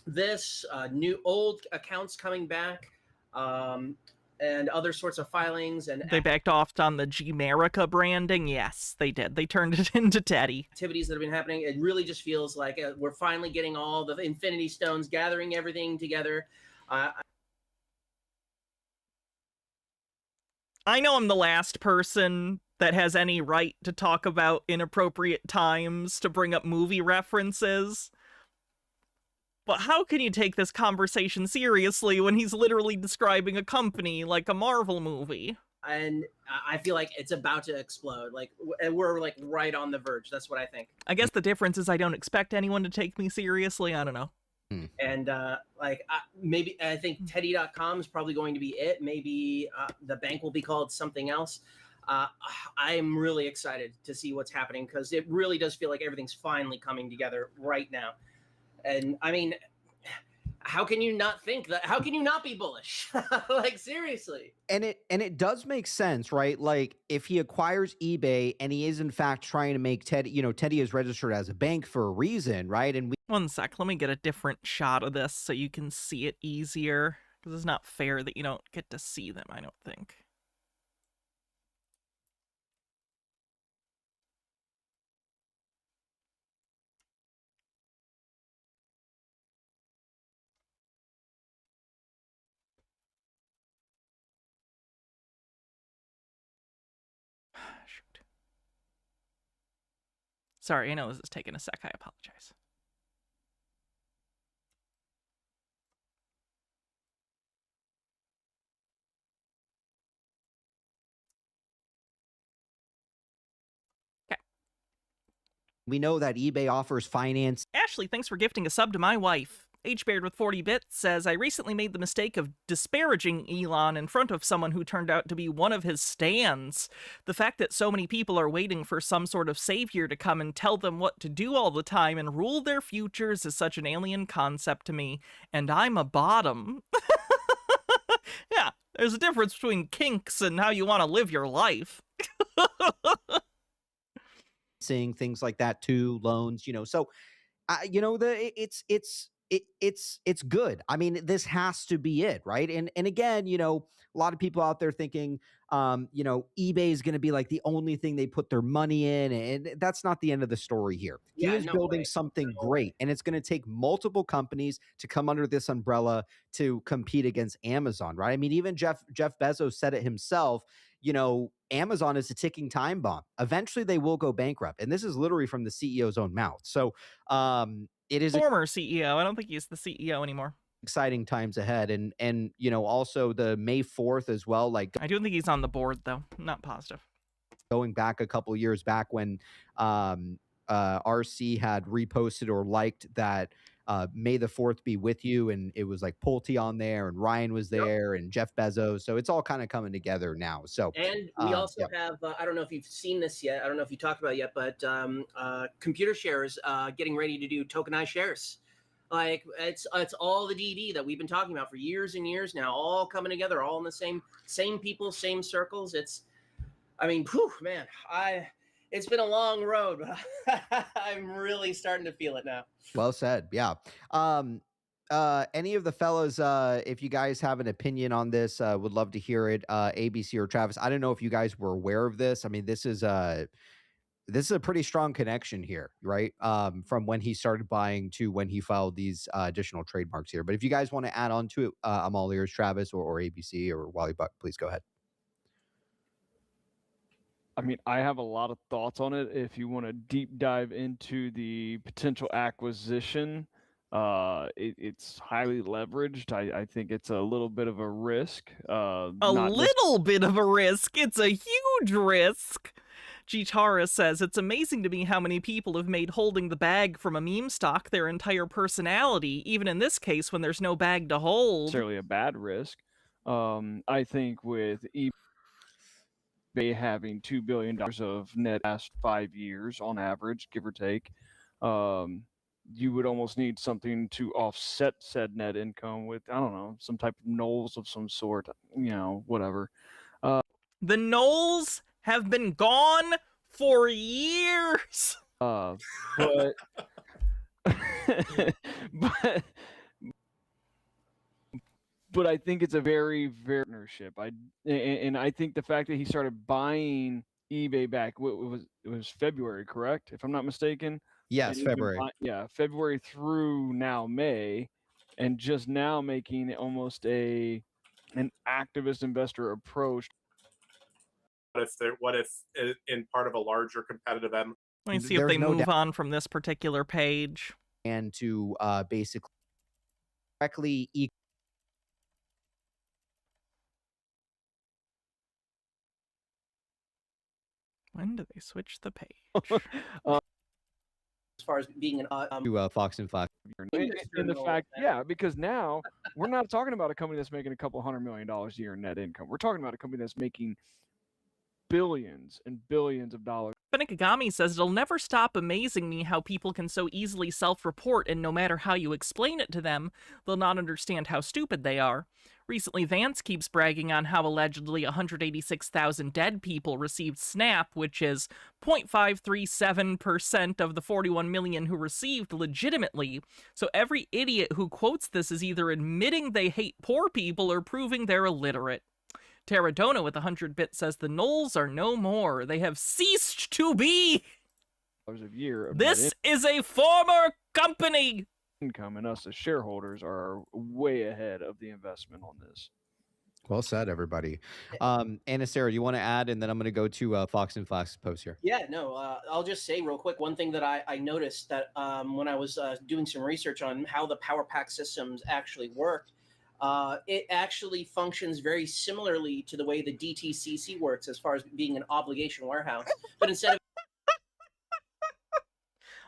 this, new old accounts coming back, and other sorts of filings, and they backed off on the G-Merica branding. Yes, they did. They turned it into Teddy. Activities that have been happening. It really just feels like we're finally getting all the Infinity Stones, gathering everything together. I know I'm the last person that has any right to talk about inappropriate times to bring up movie references. But how can you take this conversation seriously when he's literally describing a company like a Marvel movie? And I feel like it's about to explode. Like, we're like right on the verge. That's what I think. I guess the difference is I don't expect anyone to take me seriously. I don't know. And maybe I think Teddy.com is probably going to be it. Maybe the bank will be called something else. I'm really excited to see what's happening, because it really does feel like everything's finally coming together right now. And I mean, how can you not think that? How can you not be bullish? Like, seriously. And it does make sense, right? Like, if he acquires eBay and he is in fact trying to make Teddy, you know, Teddy is registered as a bank for a reason, right? And one sec, let me get a different shot of this so you can see it easier, because it's not fair that you don't get to see them, I don't think. Shoot. Sorry, I know this is taking a sec. I apologize. we know that eBay offers finance. Ashley, thanks for gifting a sub to my wife. HBaird with 40 bits says, I recently made the mistake of disparaging Elon in front of someone who turned out to be one of his stans. The fact that so many people are waiting for some sort of savior to come and tell them what to do all the time and rule their futures is such an alien concept to me, and I'm a bottom. Yeah, there's a difference between kinks and how you want to live your life. Seeing things like that too, loans, you know, so you know, it's good. I mean, this has to be it, right? And again, you know, a lot of people out there thinking, eBay is going to be like the only thing they put their money in. And that's not the end of the story here. He is building something great. And it's going to take multiple companies to come under this umbrella to compete against Amazon, right? I mean, even Jeff Bezos said it himself. Amazon is a ticking time bomb. Eventually they will go bankrupt. And this is literally from the CEO's own mouth. So it is former CEO. I don't think he's the CEO anymore. Exciting times ahead. And also the May 4th as well. Like, I do think he's on the board though. I'm not positive. Going back a couple years back when RC had reposted or liked that May the 4th be with you, and it was like Pulte on there, and Ryan was there, and Jeff Bezos. So it's all kind of coming together now. So and we also have I don't know if you've seen this yet. I don't know if you talked about it yet, but computer shares getting ready to do tokenized shares. Like it's all the DD that we've been talking about for years and years now, all coming together, all in the same people, same circles. Man, it's been a long road, but I'm really starting to feel it now. Well said. Yeah. Any of the fellows, if you guys have an opinion on this, would love to hear it. ABC or Travis, I don't know if you guys were aware of this. I mean, this is a pretty strong connection here, right? From when he started buying to when he filed these additional trademarks here. But if you guys want to add on to it, I'm all ears, Travis or ABC or Wally Buck, please go ahead. I mean, I have a lot of thoughts on it. If you want to deep dive into the potential acquisition, it's highly leveraged. I think it's a little bit of a risk. A little bit of a risk. It's a huge risk. Chitara says, it's amazing to me how many people have made holding the bag from a meme stock their entire personality, even in this case when there's no bag to hold. Necessarily a bad risk. I think with eBay having $2 billion of net last 5 years on average, give or take, you would almost need something to offset said net income with, I don't know, some type of Knowles of some sort, whatever. The Knowles have been gone for years. But I think it's a very, very partnership. And I think the fact that he started buying eBay back, it was February, correct? If I'm not mistaken. Yes, February. February through now May, and just now making almost an activist investor approach. What if in part of a larger competitive Let me see if they move on from this particular page. And to basically directly When do they switch the page? As far as being an to Fox and Fox. In the fact, because now we're not talking about a company that's making a couple $100 million a year in net income. We're talking about a company that's making billions and billions of dollars. Benikagami says, it'll never stop amazing me how people can so easily self-report, and no matter how you explain it to them, they'll not understand how stupid they are. Recently, Vance keeps bragging on how allegedly 186,000 dead people received SNAP, which is 0.537% of the 41 million who received legitimately. So every idiot who quotes this is either admitting they hate poor people or proving they're illiterate. Terradona with 100-bit says, the Knowles are no more. They have ceased to be. This is a former company. Income, and us as shareholders are way ahead of the investment on this. Well said, everybody. Anna Sarah, you want to add, and then I'm going to go to Fox and Fox post here. Yeah, no, I'll just say real quick, one thing that I noticed that when I was doing some research on how the Power Pack systems actually work, it actually functions very similarly to the way the DTCC works as far as being an obligation warehouse. But instead of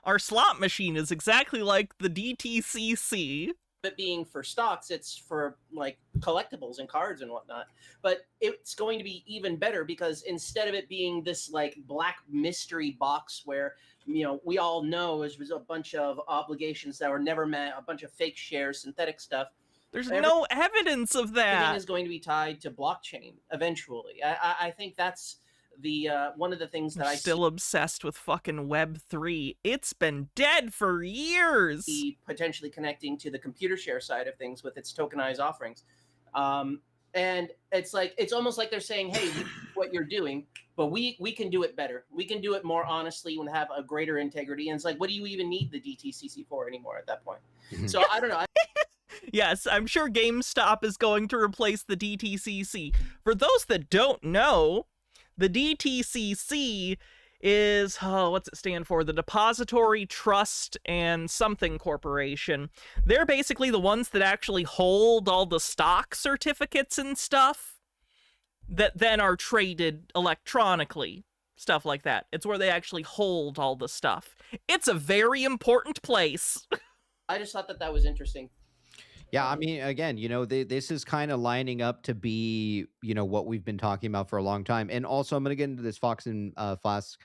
our slot machine is exactly like the DTCC. It being for stocks, it's for like collectibles and cards and whatnot. But it's going to be even better because instead of it being this like black mystery box where, we all know is a bunch of obligations that were never met, a bunch of fake shares, synthetic stuff. There's no evidence of that. Everything is going to be tied to blockchain eventually. I think that's the one of the things that I'm still obsessed with fucking Web3. It's been dead for years. Potentially connecting to the computer share side of things with its tokenized offerings. And it's like, it's almost like they're saying, hey, you do what you're doing, but we can do it better. We can do it more honestly and have a greater integrity. And it's like, what do you even need the DTCC for anymore at that point? So I don't know. Yes, I'm sure GameStop is going to replace the DTCC. For those that don't know, the DTCC is, what's it stand for? The Depository Trust and Something Corporation. They're basically the ones that actually hold all the stock certificates and stuff that then are traded electronically. Stuff like that. It's where they actually hold all the stuff. It's a very important place. I just thought that that was interesting. Yeah, I mean, again, this is kind of lining up to be, what we've been talking about for a long time. And also, I'm going to get into this Fox and Flask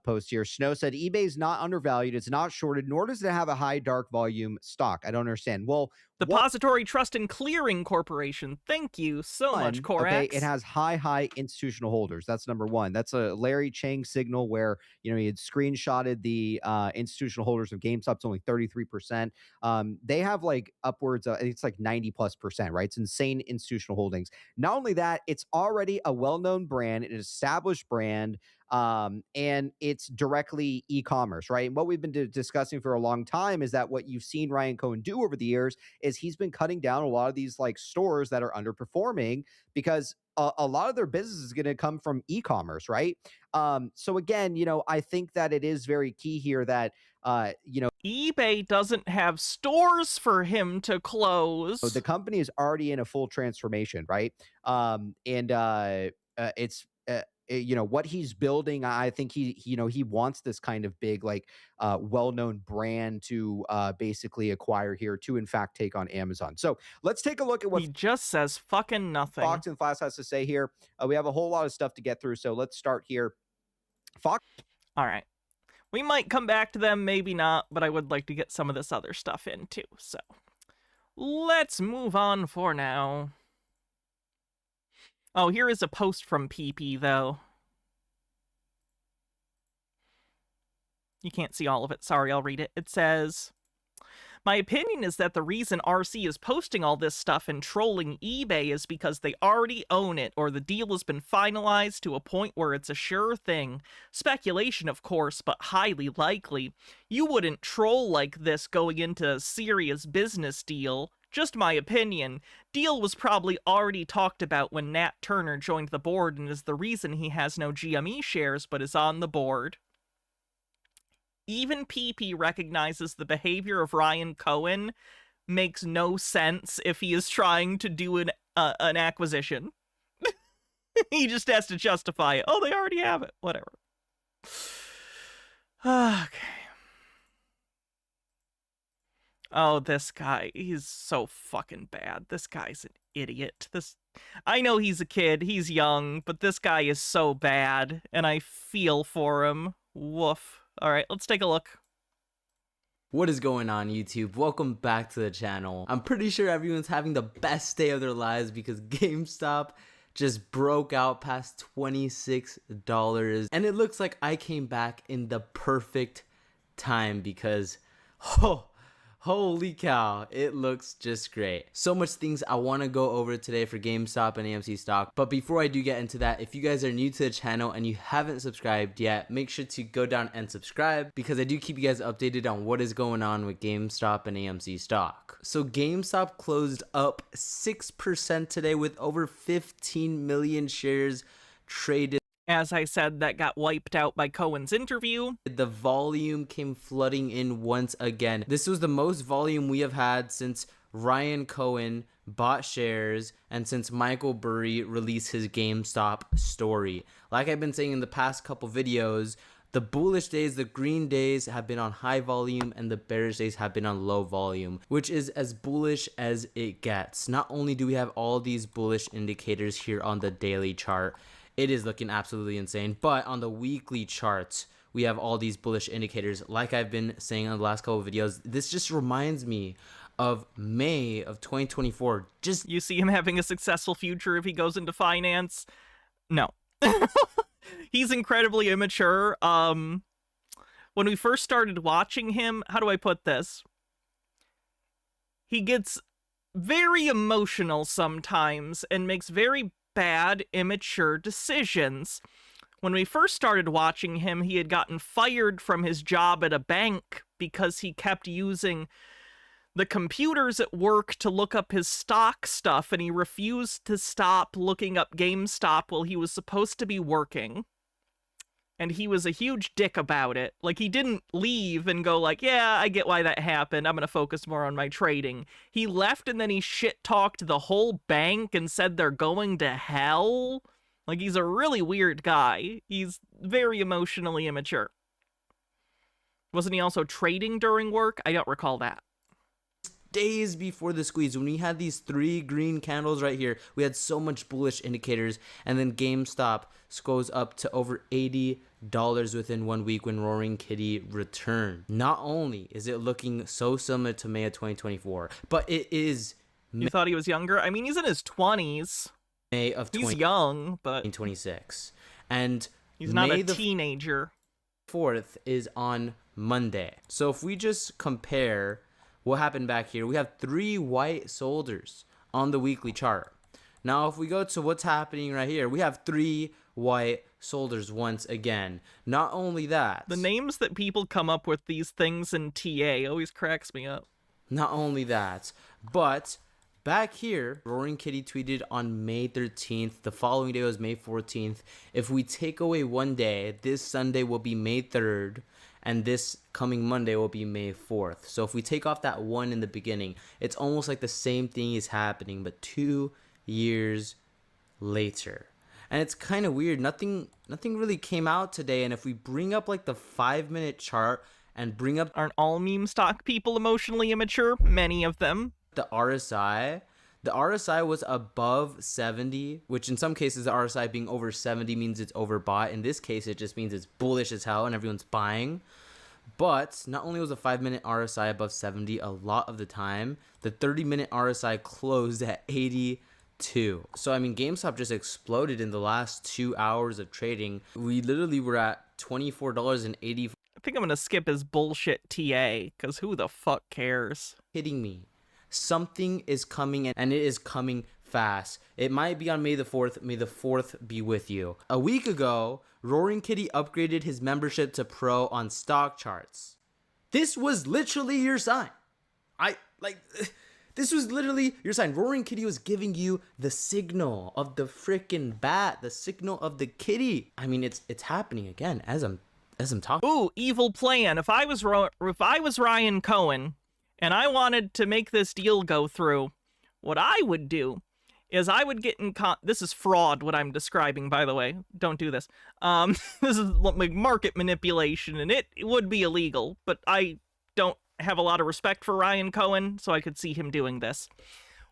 post here. Snow said, eBay is not undervalued. It's not shorted, nor does it have a high dark volume stock. I don't understand. Well, Depository Trust and Clearing Corporation. Thank you so much, Corax. Okay, it has high institutional holders. That's number one. That's a Larry Chang signal where, he had screenshotted the institutional holders of GameStop. It's only 33%. They have like upwards of, it's like 90+%, right? It's insane institutional holdings. Not only that, it's already a well-known brand, an established brand, and it's directly e-commerce, right? And what we've been discussing for a long time is that what you've seen Ryan Cohen do over the years is he's been cutting down a lot of these like stores that are underperforming because a lot of their business is going to come from e-commerce, right? So again, I think that it is very key here that, eBay doesn't have stores for him to close. The company is already in a full transformation, right? It's what he's building. I think he wants this kind of big, like, well-known brand to basically acquire here to, in fact, take on Amazon. So let's take a look at what he just says fucking nothing. Fox and Flash has to say here. We have a whole lot of stuff to get through, so let's start here. Fox. All right. We might come back to them, maybe not, but I would like to get some of this other stuff in too. So let's move on for now. Oh, here is a post from PP, though. You can't see all of it. Sorry, I'll read it. It says, my opinion is that the reason RC is posting all this stuff and trolling eBay is because they already own it, or the deal has been finalized to a point where it's a sure thing. Speculation, of course, but highly likely. You wouldn't troll like this going into a serious business deal. Just my opinion. Deal was probably already talked about when Nat Turner joined the board and is the reason he has no GME shares but is on the board. Even PP recognizes the behavior of Ryan Cohen makes no sense if he is trying to do an acquisition. He just has to justify it. Oh, they already have it. Whatever. Okay. Oh, this guy, he's so fucking bad. This guy's an idiot. I know he's a kid, he's young, but this guy is so bad, and I feel for him. Woof. All right, let's take a look. What is going on, YouTube? Welcome back to the channel. I'm pretty sure everyone's having the best day of their lives because GameStop just broke out past $26, and it looks like I came back in the perfect time because, holy cow, it looks just great. So much things I want to go over today for GameStop and AMC stock. But before I do get into that, if you guys are new to the channel and you haven't subscribed yet, make sure to go down and subscribe because I do keep you guys updated on what is going on with GameStop and AMC stock. So GameStop closed up 6% today with over 15 million shares traded. As I said, that got wiped out by Cohen's interview. The volume came flooding in once again. This was the most volume we have had since Ryan Cohen bought shares and since Michael Burry released his GameStop story. Like I've been saying in the past couple videos, the bullish days, the green days have been on high volume and the bearish days have been on low volume, which is as bullish as it gets. Not only do we have all these bullish indicators here on the daily chart, it is looking absolutely insane. But on the weekly charts, we have all these bullish indicators. Like I've been saying on the last couple of videos, this just reminds me of May of 2024. Just you see him having a successful future if he goes into finance? No. He's incredibly immature. When we first started watching him, how do I put this? He gets very emotional sometimes and makes very bad, immature decisions. When we first started watching him, he had gotten fired from his job at a bank because he kept using the computers at work to look up his stock stuff, and he refused to stop looking up GameStop while he was supposed to be working. And he was a huge dick about it. Like, he didn't leave and go like, yeah, I get why that happened. I'm going to focus more on my trading. He left and then he shit-talked the whole bank and said they're going to hell. Like, he's a really weird guy. He's very emotionally immature. Wasn't he also trading during work? I don't recall that. Days before the squeeze, when we had these 3 green candles right here, we had so much bullish indicators, and then GameStop goes up to over $80 within 1 week when Roaring Kitty returned. Not only is it looking so similar to May of 2024, but it is... You thought he was younger? I mean, he's in his 20s. May of He's young, but... 2026. And he's not a teenager. 4th is on Monday. So if we just compare what happened back here, we have 3 white soldiers on the weekly chart. Now, if we go to what's happening right here, we have 3 white soldiers once again. Not only that... The names that people come up with these things in TA always cracks me up. Not only that, but back here, Roaring Kitty tweeted on May 13th. The following day was May 14th. If we take away one day, this Sunday will be May 3rd. And this coming Monday will be May 4th. So if we take off that 1 in the beginning, it's almost like the same thing is happening, but 2 years later. And it's kind of weird. Nothing really came out today. And if we bring up like the 5-minute chart and bring up... Aren't all meme stock people emotionally immature? Many of them. The RSI... The RSI was above 70, which in some cases the RSI being over 70 means it's overbought. In this case, it just means it's bullish as hell and everyone's buying. But not only was a 5-minute RSI above 70 a lot of the time, the 30-minute RSI closed at 82. So, I mean, GameStop just exploded in the last 2 hours of trading. We literally were at $24.80. I think I'm going to skip his bullshit TA, because who the fuck cares? Hitting me. Something is coming, and it is coming fast. It might be on May the 4th. May the 4th be with you. A week ago, Roaring Kitty upgraded his membership to Pro on stock charts. This was literally your sign. This was literally your sign. Roaring Kitty was giving you the signal of the freaking bat, the signal of the kitty. I mean, it's happening again as I'm talking. Ooh, evil plan. If I was Ryan Cohen, and I wanted to make this deal go through, what I would do is I would get in this is fraud, what I'm describing, by the way. Don't do this. This is like market manipulation, and it would be illegal, but I don't have a lot of respect for Ryan Cohen, so I could see him doing this.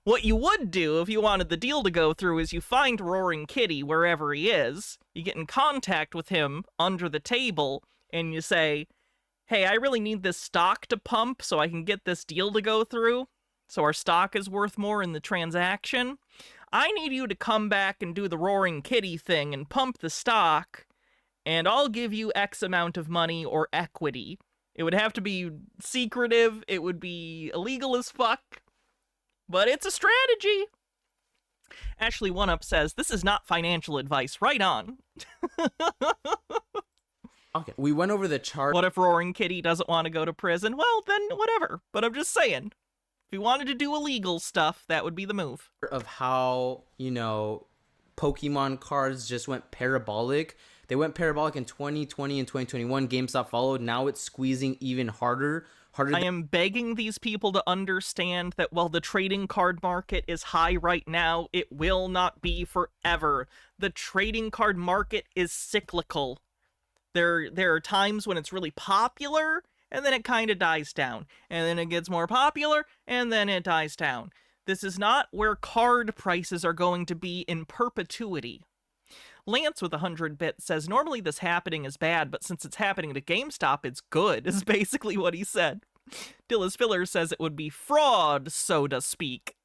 What you would do if you wanted the deal to go through is you find Roaring Kitty wherever he is, you get in contact with him under the table, and you say, hey, I really need this stock to pump so I can get this deal to go through, so our stock is worth more in the transaction. I need you to come back and do the Roaring Kitty thing and pump the stock, and I'll give you X amount of money or equity. It would have to be secretive, it would be illegal as fuck, but it's a strategy. Ashley One Up says, this is not financial advice. Right on. Okay, we went over the chart. What if Roaring Kitty doesn't want to go to prison? Well, then whatever. But I'm just saying, if he wanted to do illegal stuff, that would be the move. Of how, Pokemon cards just went parabolic. They went parabolic in 2020 and 2021. GameStop followed. Now it's squeezing even harder. I am begging these people to understand that while the trading card market is high right now, it will not be forever. The trading card market is cyclical. There are times when it's really popular, and then it kind of dies down. And then it gets more popular, and then it dies down. This is not where card prices are going to be in perpetuity. Lance with 100 bits says, normally this happening is bad, but since it's happening to GameStop, it's good, is basically what he said. Dillis Filler says it would be fraud, so to speak.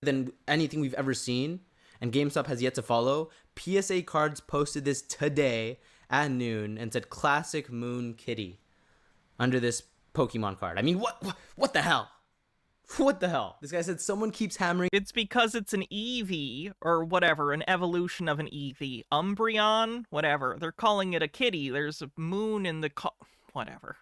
Than anything we've ever seen, and GameStop has yet to follow. PSA Cards posted this today at noon and said classic Moon Kitty under this Pokemon card. I mean, what the hell? What the hell? This guy said someone keeps hammering. It's because it's an Eevee, or whatever, an evolution of an Eevee. Umbreon? Whatever. They're calling it a kitty. There's a moon in the whatever.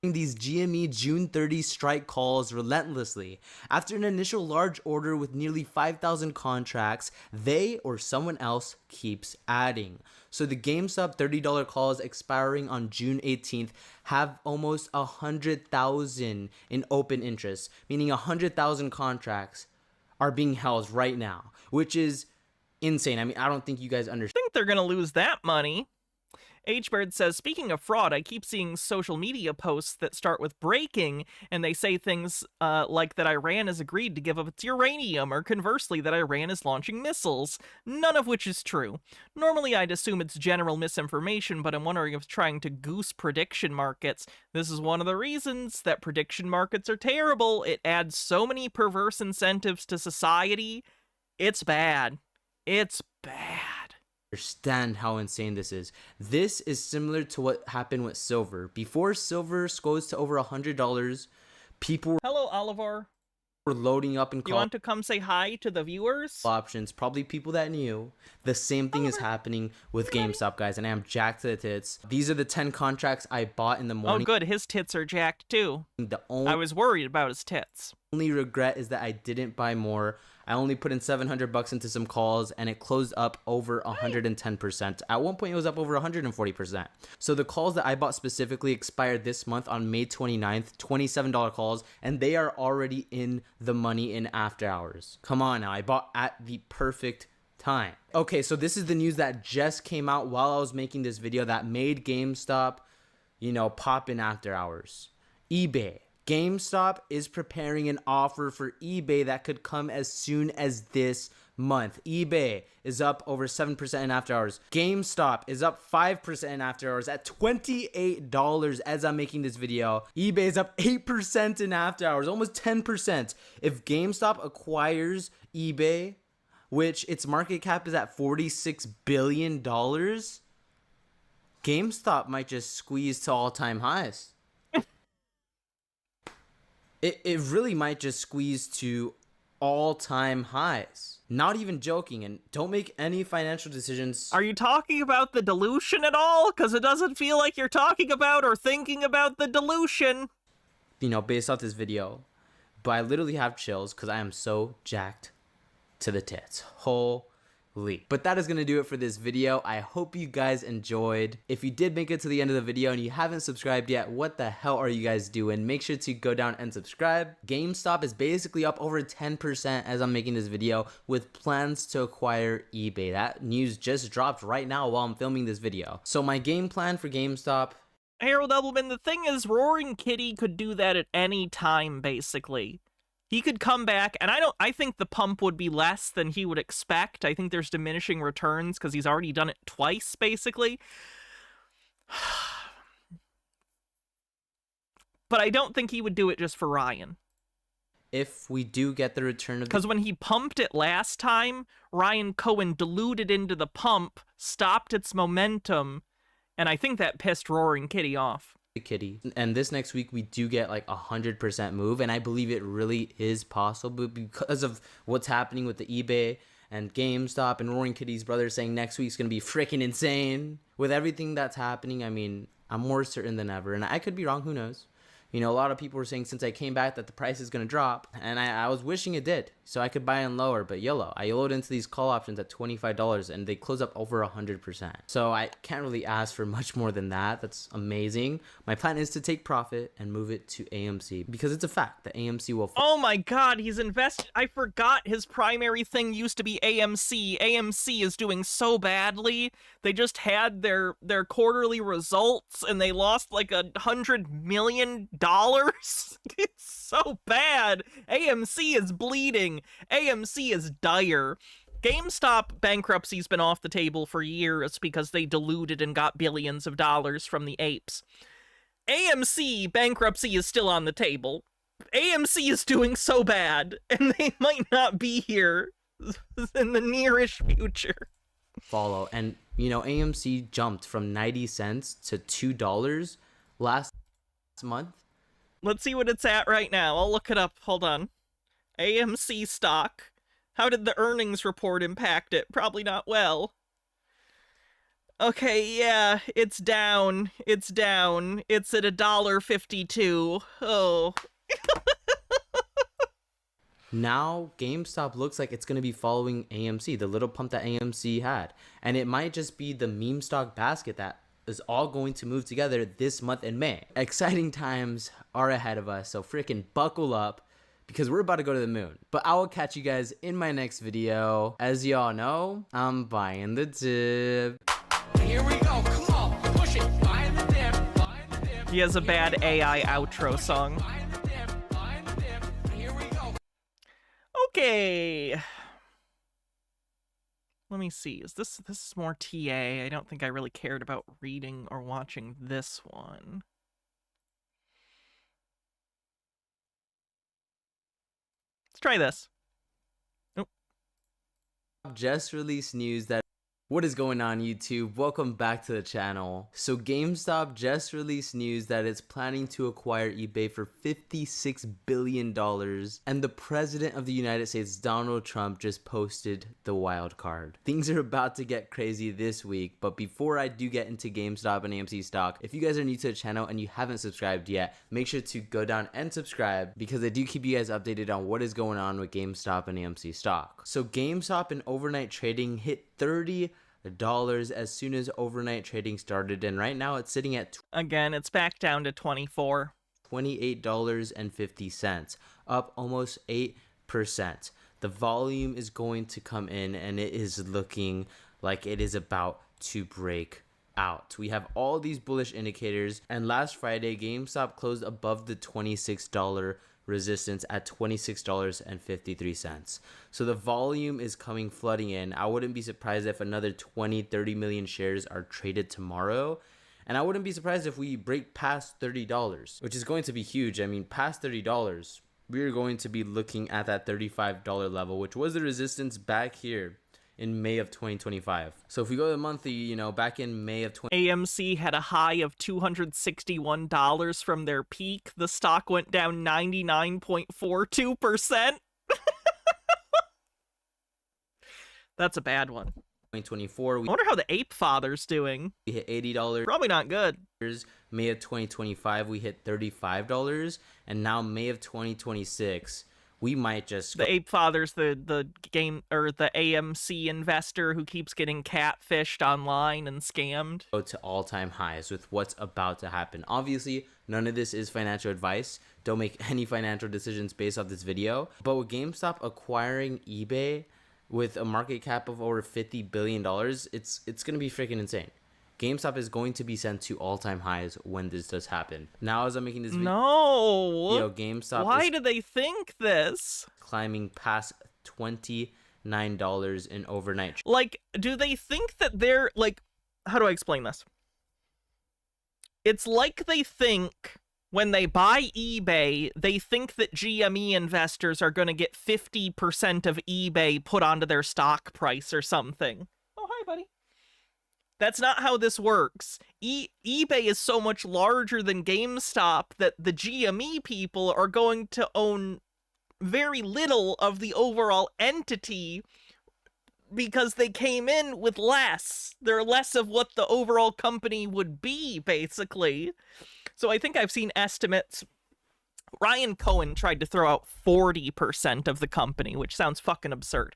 These GME June 30 strike calls relentlessly. After an initial large order with nearly 5,000 contracts, they or someone else keeps adding. So the GameStop $30 calls expiring on June 18th have almost 100,000 in open interest, meaning 100,000 contracts are being held right now, which is insane. I mean, I don't think you guys understand. I think they're going to lose that money. H-Bird says, speaking of fraud, I keep seeing social media posts that start with breaking, and they say things like that Iran has agreed to give up its uranium, or conversely, that Iran is launching missiles, none of which is true. Normally, I'd assume it's general misinformation, but I'm wondering if it's trying to goose prediction markets. This is one of the reasons that prediction markets are terrible. It adds so many perverse incentives to society. It's bad. It's bad. Understand how insane this is. This is similar to what happened with silver. Before silver goes to over $100, people Hello, Oliver. Were loading up and you want to come say hi to the viewers? Options, probably people that knew. The same thing is happening with GameStop, guys, and I am jacked to the tits. These are the 10 contracts I bought in the morning. Oh good, his tits are jacked too. I was worried about his tits. Only regret is that I didn't buy more. I only put in $700 into some calls, and it closed up over 110%. At one point, it was up over 140%. So the calls that I bought specifically expired this month on May 29th, $27 calls, and they are already in the money in after hours. Come on now, I bought at the perfect time. Okay, so this is the news that just came out while I was making this video that made GameStop, you know, pop in after hours. eBay. GameStop is preparing an offer for eBay that could come as soon as this month. eBay is up over 7% in after hours. GameStop is up 5% in after hours at $28 as I'm making this video. eBay is up 8% in after hours, almost 10%. If GameStop acquires eBay, which its market cap is at $46 billion, GameStop might just squeeze to all-time highs. It really might just squeeze to all-time highs. Not even joking, and don't make any financial decisions. Are you talking about the dilution at all? Because it doesn't feel like you're talking about or thinking about the dilution. You know, based off this video. But I literally have chills because I am so jacked to the tits. But that is going to do it for this video. I hope you guys enjoyed. If you did make it to the end of the video and you haven't subscribed yet, what the hell are you guys doing? Make sure to go down and subscribe. GameStop is basically up over 10% as I'm making this video with plans to acquire eBay. That news just dropped right now while I'm filming this video. So my game plan for GameStop. Harold Edelman, the thing is, Roaring Kitty could do that at any time, basically. He could come back, and I think the pump would be less than he would expect. I think there's diminishing returns because he's already done it twice, basically. But I don't think he would do it just for Ryan. If we do get the return of... Because when he pumped it last time, Ryan Cohen diluted into the pump, stopped its momentum, and I think that pissed Roaring Kitty off. Kitty. And this next week we do get like 100% move, and I believe it really is possible because of what's happening with the eBay and GameStop and Roaring Kitty's brother saying next week's gonna be freaking insane. With everything that's happening, I mean, I'm more certain than ever, and I could be wrong, who knows. You know, a lot of people were saying since I came back that the price is going to drop, and I was wishing it did, so I could buy in lower, but YOLO. I YOLO'd into these call options at $25, and they close up over 100%. So I can't really ask for much more than that. That's amazing. My plan is to take profit and move it to AMC, because it's a fact that AMC will... Oh my god, he's invested... I forgot his primary thing used to be AMC. AMC is doing so badly. They just had their quarterly results, and they lost like $100 million. It's so bad. AMC is bleeding. AMC is dire. GameStop bankruptcy's been off the table for years because they diluted and got billions of dollars from the apes. AMC bankruptcy is still on the table. AMC is doing so bad, and they might not be here in the nearish future. Follow. And, you know, AMC jumped from 90 cents to $2 last month. Let's see what it's at right now. I'll look it up. Hold on. AMC stock. How did the earnings report impact it? Probably not well. Okay, yeah, it's down. It's down. It's at $1.52. Oh. Now, GameStop looks like it's going to be following AMC, the little pump that AMC had. And it might just be the meme stock basket that is all going to move together this month in May. Exciting times are ahead of us, so freaking buckle up because we're about to go to the moon. But I will catch you guys in my next video. As y'all know, I'm buying the dip. Here we go. Come on, push it. Buying the dip. Buying the dip. He has a bad AI outro song. Buying the dip. Buying the dip. Here we go. Okay. Let me see. This is more TA? I don't think I really cared about reading or watching this one. Let's try this. Nope. Just released news that what is going on, YouTube? Welcome back to the channel. So GameStop just released news that it's planning to acquire eBay for $56 billion. And the president of the United States, Donald Trump, just posted the wild card. Things are about to get crazy this week, but before I do get into GameStop and AMC stock, if you guys are new to the channel and you haven't subscribed yet, make sure to go down and subscribe because I do keep you guys updated on what is going on with GameStop and AMC stock. So GameStop and overnight trading hit $30 as soon as overnight trading started, and right now it's sitting at again, it's back down to 24. $28.50, up almost 8%. The volume is going to come in and it is looking like it is about to break out. We have all these bullish indicators, and last Friday GameStop closed above the $26 resistance at $26.53. So the volume is coming flooding in. I wouldn't be surprised if another 20-30 million shares are traded tomorrow, and I wouldn't be surprised if we break past $30, which is going to be huge. I mean, past $30, we're going to be looking at that $35 level, which was the resistance back here in May of 2025. So if we go to the monthly, you know, back in May of AMC had a high of $261 from their peak. The stock went down 99.42%. That's a bad one. 2024. I wonder how the Ape Father's doing. We hit $80. Probably not good. May of 2025, we hit $35, and now May of 2026, we might just the Ape Father's the game or the AMC investor who keeps getting catfished online and scammed. Go to all-time highs with what's about to happen. Obviously, none of this is financial advice. Don't make any financial decisions based off this video. But with GameStop acquiring eBay with a market cap of over $50 billion, it's going to be freaking insane. GameStop is going to be sent to all-time highs when this does happen. Now, as I'm making this video, no, GameStop. Why do they think this? Climbing past $29 in overnight. Like, do they think that they're like? How do I explain this? It's like they think when they buy eBay, they think that GME investors are going to get 50% of eBay put onto their stock price or something. Oh, hi, buddy. That's not how this works. eBay is so much larger than GameStop that the GME people are going to own very little of the overall entity because they came in with less. They're less of what the overall company would be, basically. So I think I've seen estimates. Ryan Cohen tried to throw out 40% of the company, which sounds fucking absurd.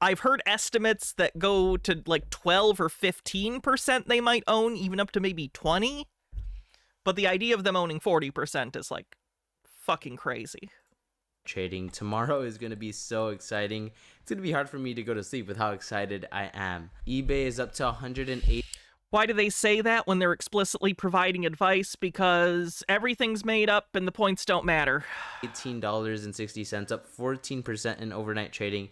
I've heard estimates that go to like 12 or 15% they might own, even up to maybe 20. But the idea of them owning 40% is like fucking crazy. Trading tomorrow is going to be so exciting. It's going to be hard for me to go to sleep with how excited I am. eBay is up to 108. Why do they say that when they're explicitly providing advice? Because everything's made up and the points don't matter. $18.60, up 14% in overnight trading.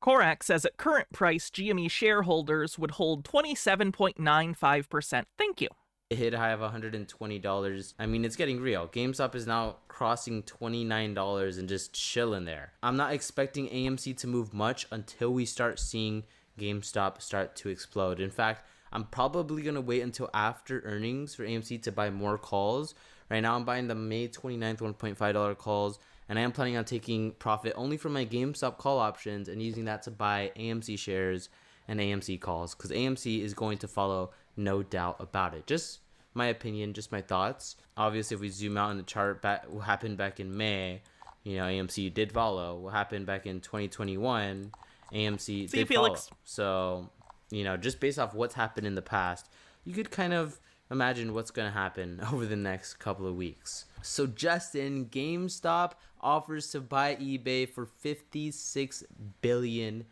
Korak says at current price, GME shareholders would hold 27.95%. Thank you. It hit a high of $120. I mean, it's getting real. GameStop is now crossing $29 and just chilling there. I'm not expecting AMC to move much until we start seeing GameStop start to explode. In fact, I'm probably going to wait until after earnings for AMC to buy more calls. Right now I'm buying the May 29th $1.5 calls, and I am planning on taking profit only from my GameStop call options and using that to buy AMC shares and AMC calls, because AMC is going to follow, no doubt about it. Just my opinion, just my thoughts. Obviously, if we zoom out in the chart, what happened back in May, you know, AMC did follow. What happened back in 2021, AMC did follow. So, you know, just based off what's happened in the past, you could kind of imagine what's going to happen over the next couple of weeks. So just in, GameStop offers to buy eBay for $56 billion.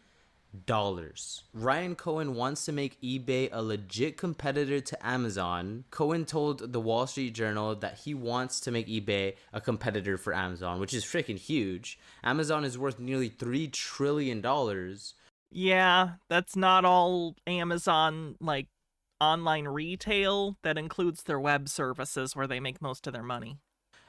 Ryan Cohen wants to make eBay a legit competitor to Amazon. Cohen told the Wall Street Journal that he wants to make eBay a competitor for Amazon, which is freaking huge. Amazon is worth nearly $3 trillion. Yeah, that's not all Amazon, like, online retail. That includes their web services where they make most of their money.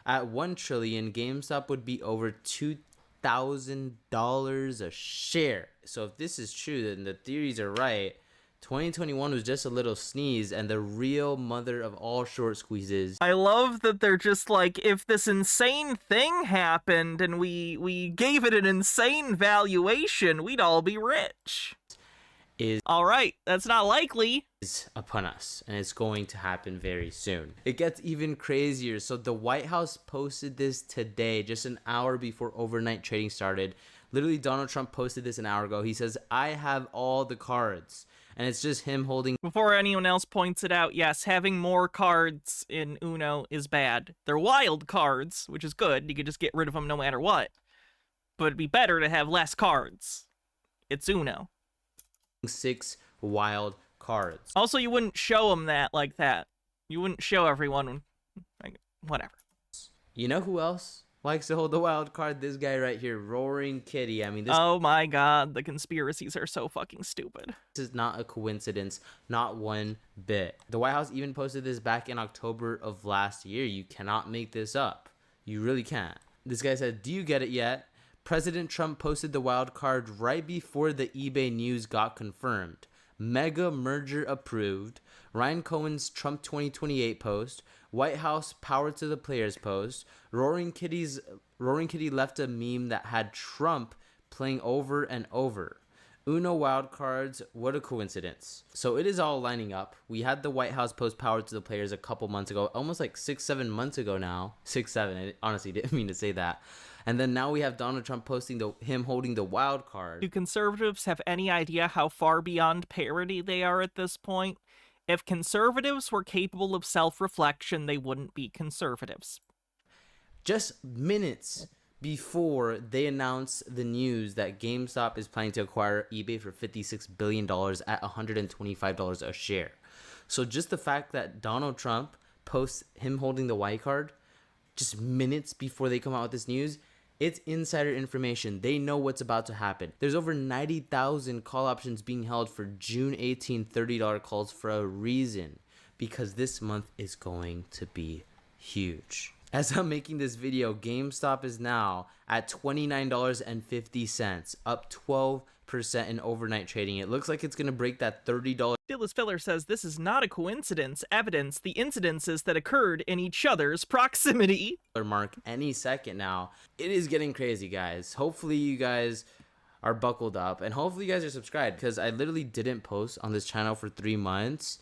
At $1 trillion, GameStop would be over $2,000 a share. So if this is true, then the theories are right. 2021 was just a little sneeze, and the real mother of all short squeezes. I love that they're just like, if this insane thing happened and we gave it an insane valuation, we'd all be rich. All right, that's not likely. Is upon us, and it's going to happen very soon. It gets even crazier. So the White House posted this today, just an hour before overnight trading started. Literally, Donald Trump posted this an hour ago. He says, "I have all the cards." And it's just him holding. Before anyone else points it out, yes, having more cards in Uno is bad. They're wild cards, which is good. You could just get rid of them no matter what. But it'd be better to have less cards. It's Uno. 6 wild cards. Also, you wouldn't show them that like that. You wouldn't show everyone, like, whatever. You know who else likes to hold the wild card? This guy right here, Roaring Kitty. I mean, this. Oh my god, the conspiracies are so fucking stupid. This is not a coincidence, not one bit. The White House even posted this back in October of last year. You cannot make this up. You really can't. This guy said, "Do you get it yet? President Trump posted the wild card right before the eBay news got confirmed. Mega merger approved. Ryan Cohen's Trump 2028 post. White House power to the players post. Roaring Kitty left a meme that had Trump playing over and over. Uno wild cards, what a coincidence." So it is all lining up. We had the White House post power to the players a couple months ago, almost like 6-7 months ago now. 6-7, I honestly didn't mean to say that. And then now we have Donald Trump posting him holding the wild card. Do conservatives have any idea how far beyond parody they are at this point? If conservatives were capable of self-reflection, they wouldn't be conservatives. Just minutes before they announced the news that GameStop is planning to acquire eBay for $56 billion at $125 a share. So just the fact that Donald Trump posts him holding the white card just minutes before they come out with this news, it's insider information. They know what's about to happen. There's over 90,000 call options being held for June 18 $30 calls for a reason, because this month is going to be huge. As I'm making this video, GameStop is now at $29.50, up 12% in overnight trading. It looks like it's going to break that $30. Dillis Filler says this is not a coincidence. Evidence the incidences that occurred in each other's proximity. Mark any second now. It is getting crazy, guys. Hopefully you guys are buckled up, and hopefully you guys are subscribed, because I literally didn't post on this channel for 3 months.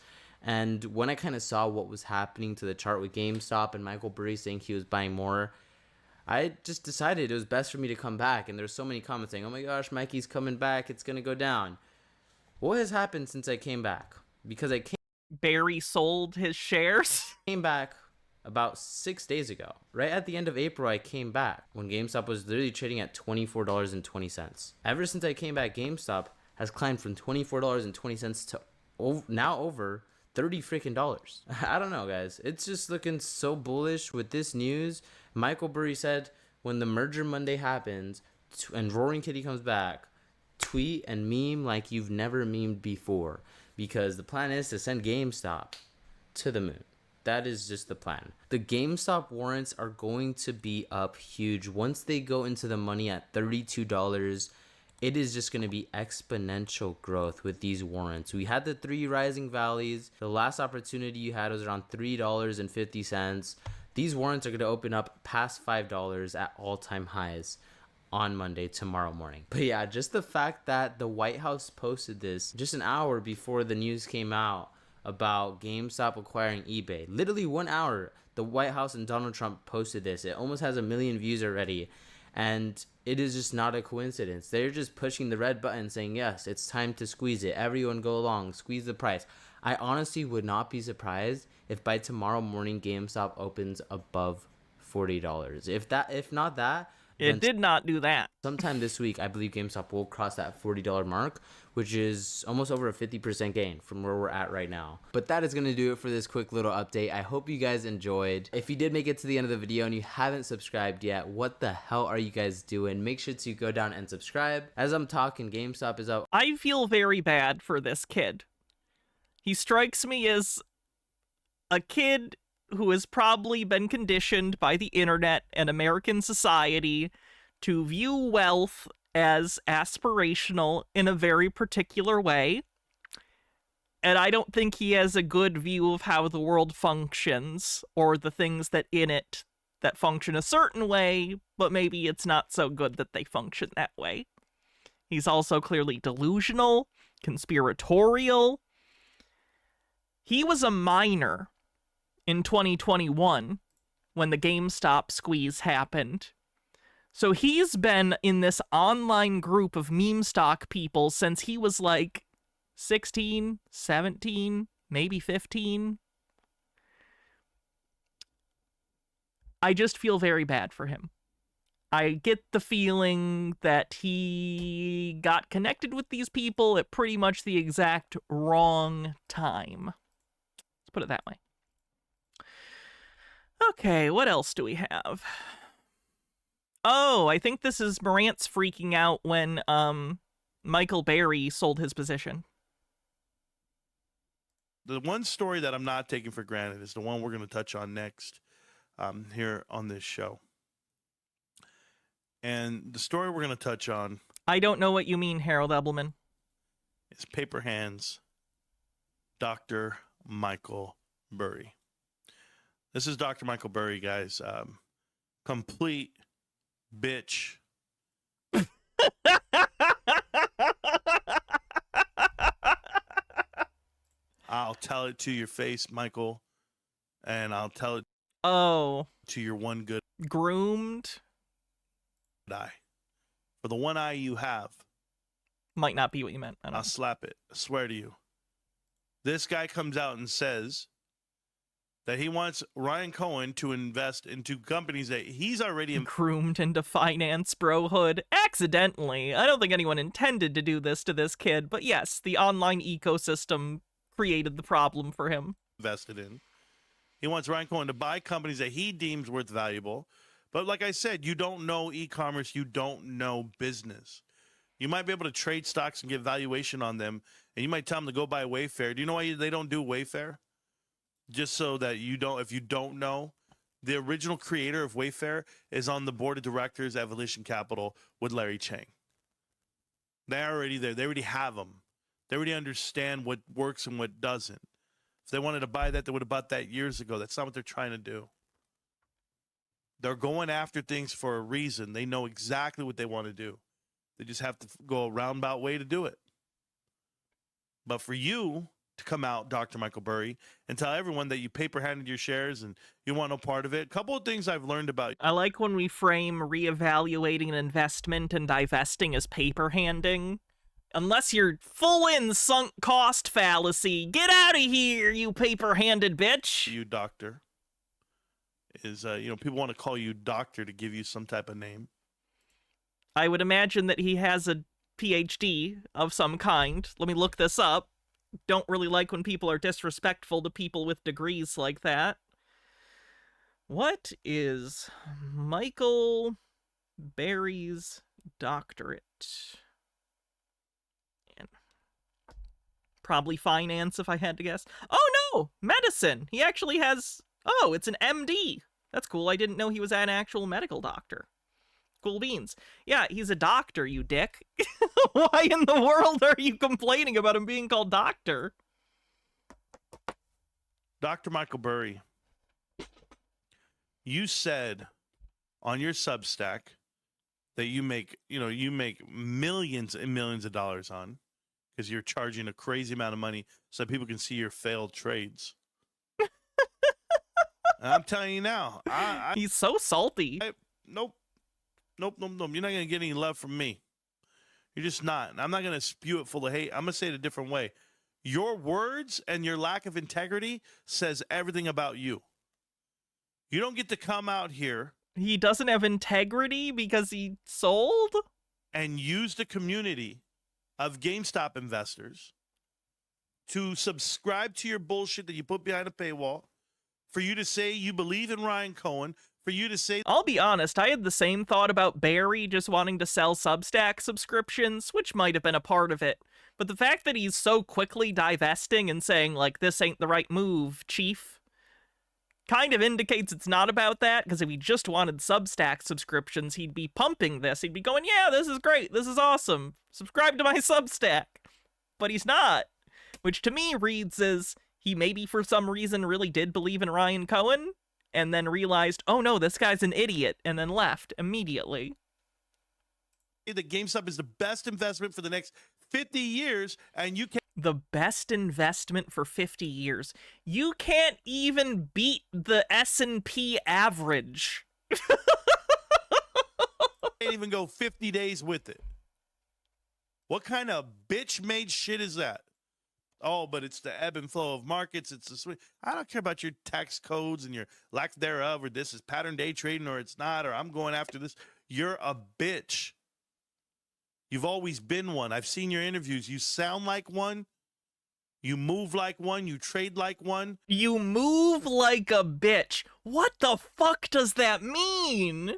And when I kind of saw what was happening to the chart with GameStop and Michael Burry saying he was buying more, I just decided it was best for me to come back. And there's so many comments saying, "Oh my gosh, Mikey's coming back. It's going to go down." What has happened since I came back? Because Barry sold his shares. Came back about 6 days ago. Right at the end of April, I came back when GameStop was literally trading at $24.20. Ever since I came back, GameStop has climbed from $24.20 to now over $30 freaking dollars. I don't know, guys. It's just looking so bullish with this news. Michael Burry said when the merger Monday happens and Roaring Kitty comes back, tweet and meme like you've never memed before, because the plan is to send GameStop to the moon. That is just the plan. The GameStop warrants are going to be up huge. Once they go into the money at $32, it is just going to be exponential growth with these warrants. We had the 3 rising valleys. The last opportunity you had was around $3.50. These warrants are going to open up past $5 at all-time highs on Monday, tomorrow morning. But yeah, just the fact that the White House posted this just an hour before the news came out about GameStop acquiring eBay. Literally 1 hour, the White House and Donald Trump posted this. It almost has 1 million views already. And it is just not a coincidence. They're just pushing the red button saying, yes, it's time to squeeze it. Everyone go along, squeeze the price. I honestly would not be surprised if by tomorrow morning GameStop opens above $40. If not that, it did not do that. Sometime this week, I believe GameStop will cross that $40 mark, which is almost over a 50% gain from where we're at right now. But that is going to do it for this quick little update. I hope you guys enjoyed. If you did make it to the end of the video and you haven't subscribed yet, what the hell are you guys doing? Make sure to go down and subscribe. As I'm talking, GameStop is up. I feel very bad for this kid. He strikes me as a kid who has probably been conditioned by the internet and American society to view wealth as aspirational in a very particular way. And I don't think he has a good view of how the world functions or the things that in it that function a certain way, but maybe it's not so good that they function that way. He's also clearly delusional, conspiratorial. He was a minor in 2021 when the GameStop squeeze happened. So he's been in this online group of meme stock people since he was like 16, 17, maybe 15. I just feel very bad for him. I get the feeling that he got connected with these people at pretty much the exact wrong time. Let's put it that way. Okay, what else do we have? Oh, I think this is Marantz freaking out when Michael Berry sold his position. The one story that I'm not taking for granted is the one we're going to touch on next here on this show. And the story we're going to touch on... I don't know what you mean, Harold Ebelman. It's Paper Hands, Dr. Michael Burry. This is Dr. Michael Burry, guys. Complete bitch. I'll tell it to your face, Michael, and I'll tell it to your one good groomed eye. For the one eye you have. Might not be what you meant. I'll slap it. I swear to you. This guy comes out and says that he wants Ryan Cohen to invest into companies that he's already groomed into finance brohood accidentally. I don't think anyone intended to do this to this kid, but yes, the online ecosystem created the problem for him. Invested in. He wants Ryan Cohen to buy companies that he deems worth valuable. But like I said, you don't know e-commerce, you don't know business. You might be able to trade stocks and get valuation on them, and you might tell them to go buy Wayfair. Do you know why they don't do Wayfair? Just so that you don't, if you don't know, the original creator of Wayfair is on the board of directors at Volition Capital with Larry Chang. They're already there. They already have them. They already understand what works and what doesn't. If they wanted to buy that, they would have bought that years ago. That's not what they're trying to do. They're going after things for a reason. They know exactly what they want to do. They just have to go a roundabout way to do it. But for you to come out, Dr. Michael Burry, and tell everyone that you paper-handed your shares and you want no part of it. A couple of things I've learned about. I like when we frame reevaluating an investment and divesting as paper-handing. Unless you're full-in sunk cost fallacy, get out of here, you paper-handed bitch. You, doctor, is, people want to call you doctor to give you some type of name. I would imagine that he has a PhD of some kind. Let me look this up. Don't really like when people are disrespectful to people with degrees like that. What is Michael Berry's doctorate? Probably finance, if I had to guess. Oh, no! Medicine! He actually has... Oh, it's an MD! That's cool. I didn't know he was an actual medical doctor. Cool beans. Yeah, he's a doctor, you dick. Why in the world are you complaining about him being called doctor? Dr. Michael Burry You said on your Substack that you make millions and millions of dollars on because you're charging a crazy amount of money so people can see your failed trades. I'm telling you now, he's so salty. Nope. You're not going to get any love from me. You're just not. I'm not going to spew it full of hate. I'm going to say it a different way. Your words and your lack of integrity says everything about you. You don't get to come out here. He doesn't have integrity because he sold? And use the community of GameStop investors to subscribe to your bullshit that you put behind a paywall, for you to say you believe in Ryan Cohen, for you to say... I'll be honest, I had the same thought about Barry just wanting to sell Substack subscriptions, which might have been a part of it. But the fact that he's so quickly divesting and saying, like, this ain't the right move, chief, kind of indicates it's not about that, because if he just wanted Substack subscriptions, he'd be pumping this. He'd be going, yeah, this is great, this is awesome, subscribe to my Substack. But he's not, which to me reads as he maybe for some reason really did believe in Ryan Cohen, and then realized, oh no, this guy's an idiot, and then left immediately. That GameStop is the best investment for the next 50 years, and you can't... The best investment for 50 years. You can't even beat the S&P average. Can't even go 50 days with it. What kind of bitch-made shit is that? Oh, but it's the ebb and flow of markets. It's the swing. I don't care about your tax codes and your lack thereof, or this is pattern day trading, or it's not, or I'm going after this. You're a bitch. You've always been one. I've seen your interviews. You sound like one. You move like one. You trade like one. You move like a bitch. What the fuck does that mean?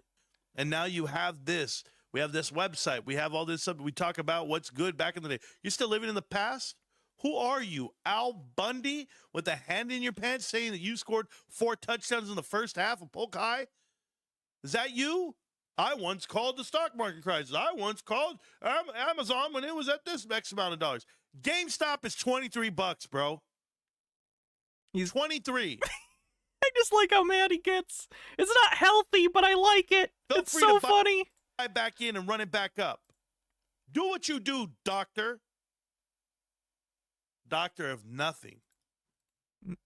And now you have this. We have this website. We have all this stuff. We talk about what's good back in the day. You're still living in the past? Who are you? Al Bundy with a hand in your pants saying that you scored 4 touchdowns in the first half of Polk High? Is that you? I once called the stock market crisis. I once called Amazon when it was at this X amount of dollars. GameStop is $23, bro. He's 23. I just like how mad he gets. It's not healthy, but I like it. It's so funny. Buy back in and run it back up. Do what you do, doctor. Doctor of nothing.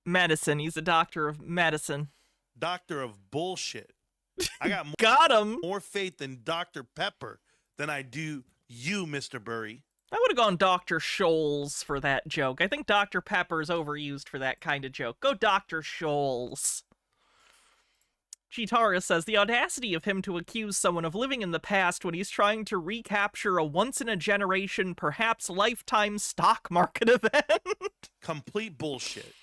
Medicine. He's a doctor of medicine. Doctor of bullshit. I got more faith in Dr. Pepper than I do you, Mr. Burry. I would have gone Dr. Scholl's for that joke. I think Dr. Pepper's overused for that kind of joke. Go Dr. Scholl's. Chitara says, the audacity of him to accuse someone of living in the past when he's trying to recapture a once-in-a-generation, perhaps lifetime stock market event. Complete bullshit.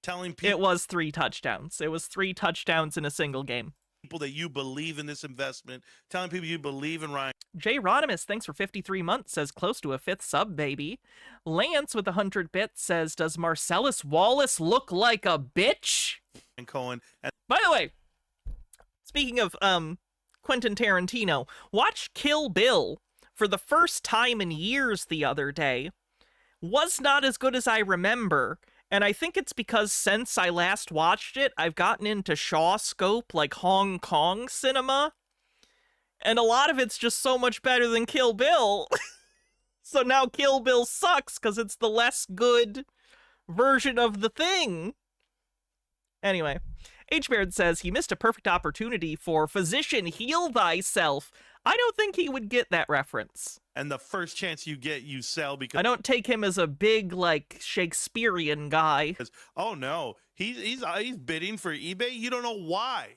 Telling people... It was 3 touchdowns. It was 3 touchdowns in a single game. People that you believe in this investment. Telling people you believe in Ryan. J. Rodimus, thanks for 53 months, says close to a 5th sub, baby. Lance with 100 bits says, does Marcellus Wallace look like a bitch? And Cohen. By the way, speaking of Quentin Tarantino, watch Kill Bill for the first time in years the other day. Was not as good as I remember, and I think it's because since I last watched it, I've gotten into Shaw Scope, like Hong Kong cinema, and a lot of it's just so much better than Kill Bill. So now Kill Bill sucks because it's the less good version of the thing. Anyway, H-Baird says he missed a perfect opportunity for Physician Heal Thyself. I don't think he would get that reference. And the first chance you get, you sell because... I don't take him as a big, like, Shakespearean guy. Oh, no. He's bidding for eBay. You don't know why.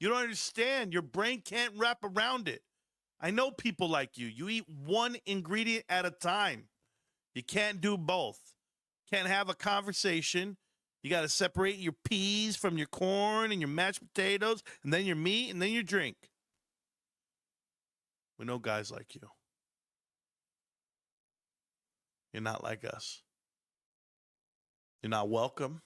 You don't understand. Your brain can't wrap around it. I know people like you. You eat one ingredient at a time. You can't do both. Can't have a conversation. You got to separate your peas from your corn and your mashed potatoes, and then your meat, and then your drink. We know guys like you. You're not like us. You're not welcome.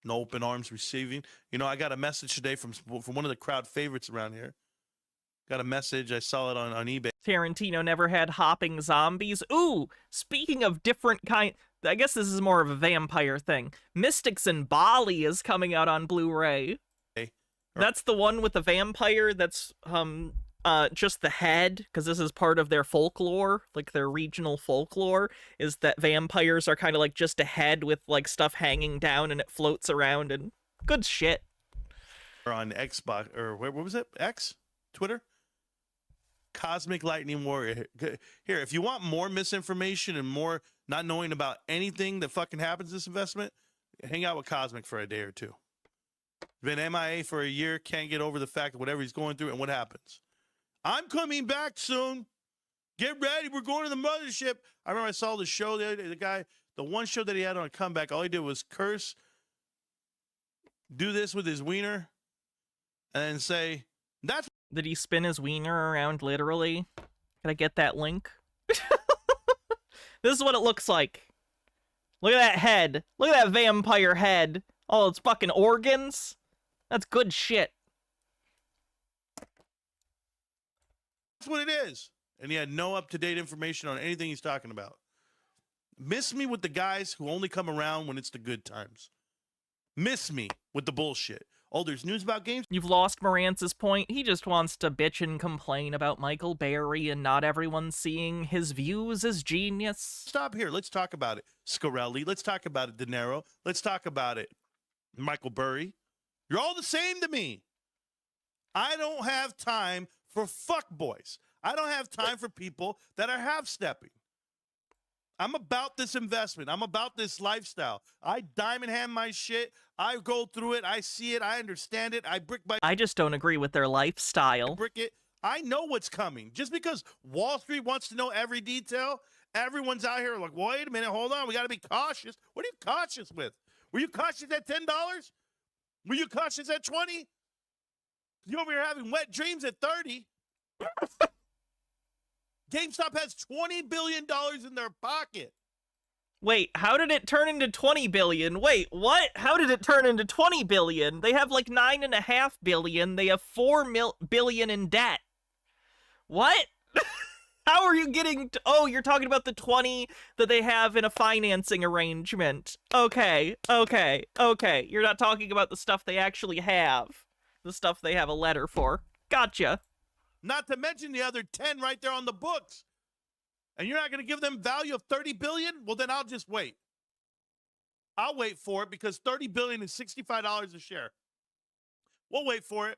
No open arms receiving. You know, I got a message today from one of the crowd favorites around here. Got a message. I saw it on eBay. Tarantino never had hopping zombies. Ooh, speaking of different kind... I guess this is more of a vampire thing. Mystics in Bali is coming out on Blu-ray. That's the one with the vampire that's just the head, because this is part of their folklore, like their regional folklore, is that vampires are kind of like just a head with like stuff hanging down and it floats around and good shit. On Xbox, or what was it? X? Twitter? Cosmic Lightning Warrior. Here, if you want more misinformation and more not knowing about anything that fucking happens in this investment, hang out with Cosmic for a day or two. Been MIA for a year, can't get over the fact of whatever he's going through, and what happens? I'm coming back soon. Get ready, we're going to the mothership. I remember I saw the show, the guy, the one show that he had on a comeback, all he did was curse, do this with his wiener, and then say, that's... Did he spin his wiener around literally? Can I get that link? This is what it looks like. Look at that head. Look at that vampire head. Oh, it's fucking organs. That's good shit. That's what it is. And he had no up-to-date information on anything he's talking about. Miss me with the guys who only come around when it's the good times. Miss me with the bullshit. Oh, there's news about games. You've lost Marantz's point. He just wants to bitch and complain about Michael Berry and not everyone seeing his views as genius. Stop here. Let's talk about it. Scarelli. Let's talk about it. De Niro. Let's talk about it. Michael Burry. You're all the same to me. I don't have time for fuckboys. I don't have time for people that are half-stepping. I'm about this investment. I'm about this lifestyle. I diamond hand my shit. I go through it. I see it. I understand it. I brick by... I just don't agree with their lifestyle. Brick it. I know what's coming. Just because Wall Street wants to know every detail, everyone's out here like, wait a minute, hold on. We got to be cautious. What are you cautious with? Were you cautious at $10? Were you cautious at 20? You over here having wet dreams at 30. GameStop has $20 billion in their pocket. Wait, how did it turn into 20 billion? Wait, what? How did it turn into 20 billion? They have like 9.5 billion. They have 4 billion in debt. What? How are you getting oh, you're talking about the 20 that they have in a financing arrangement. Okay. You're not talking about the stuff they actually have. The stuff they have a letter for. Gotcha. Not to mention the other 10 right there on the books. And you're not going to give them value of 30 billion? Well, then I'll just wait. I'll wait for it because 30 billion is $65 a share. We'll wait for it.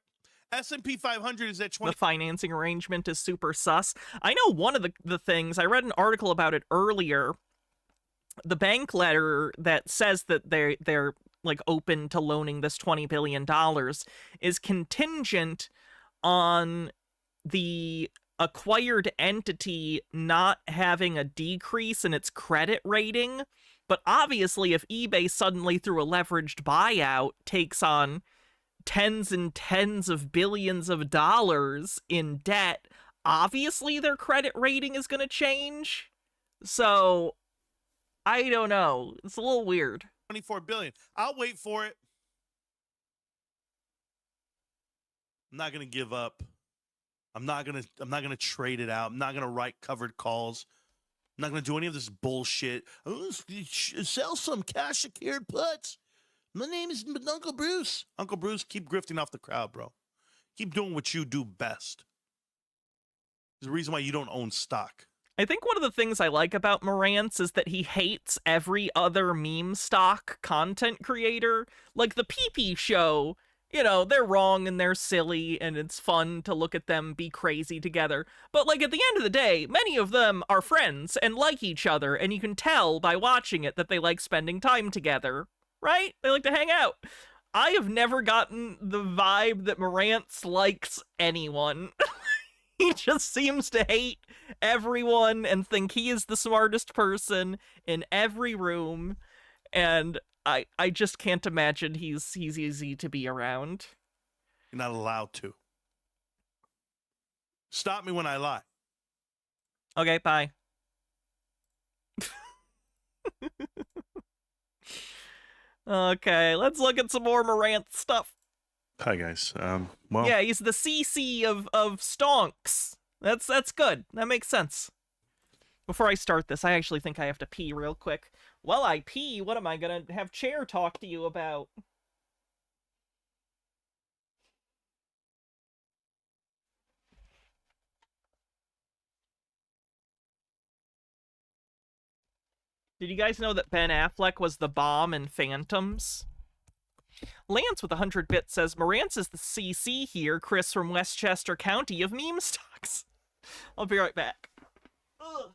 S&P 500 is at 20. The financing arrangement is super sus. I know one of the things, I read an article about it earlier. The bank letter that says that they're like open to loaning this $20 billion is contingent on the acquired entity not having a decrease in its credit rating. But obviously, if eBay suddenly through a leveraged buyout takes on tens and tens of billions of dollars in debt, obviously their credit rating is going to change. So, I don't know. It's a little weird. 24 billion. I'll wait for it. I'm not going to give up. I'm not going to trade it out. I'm not going to write covered calls. I'm not going to do any of this bullshit. Sell some cash secured puts. My name is Uncle Bruce. Uncle Bruce, keep grifting off the crowd, bro. Keep doing what you do best. There's a reason why you don't own stock. I think one of the things I like about Marantz is that he hates every other meme stock content creator. Like the PP show, you know, they're wrong and they're silly and it's fun to look at them be crazy together. But like at the end of the day, many of them are friends and like each other, and you can tell by watching it that they like spending time together. Right? They like to hang out. I have never gotten the vibe that Marantz likes anyone. He just seems to hate everyone and think he is the smartest person in every room. And I just can't imagine he's easy to be around. You're not allowed to. Stop me when I lie. Okay, bye. Okay, let's look at some more Marantz stuff. Hi, guys. Well, yeah, he's the CC of stonks. That's good. That makes sense. Before I start this, I actually think I have to pee real quick. While I pee, what am I gonna have Chair talk to you about? Did you guys know that Ben Affleck was the bomb in Phantoms? Lance with 100 bits says, Marantz is the CC here, Chris from Westchester County of meme stocks. I'll be right back. Ugh.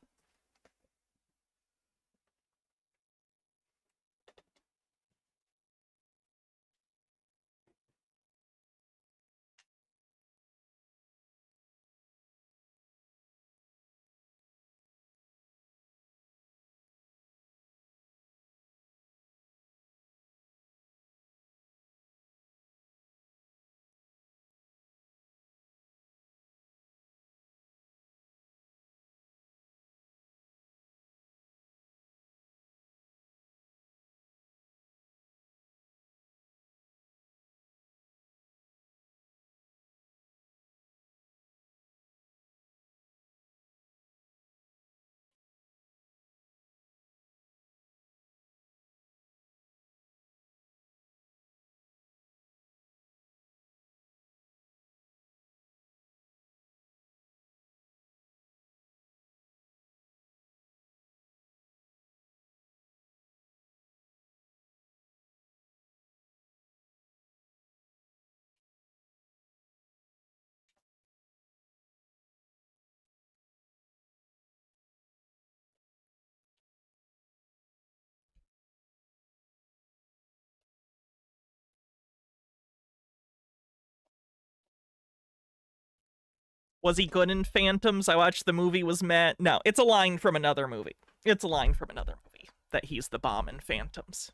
Was he good in Phantoms? I watched the movie, was met. No, it's a line from another movie. It's a line from another movie that he's the bomb in Phantoms.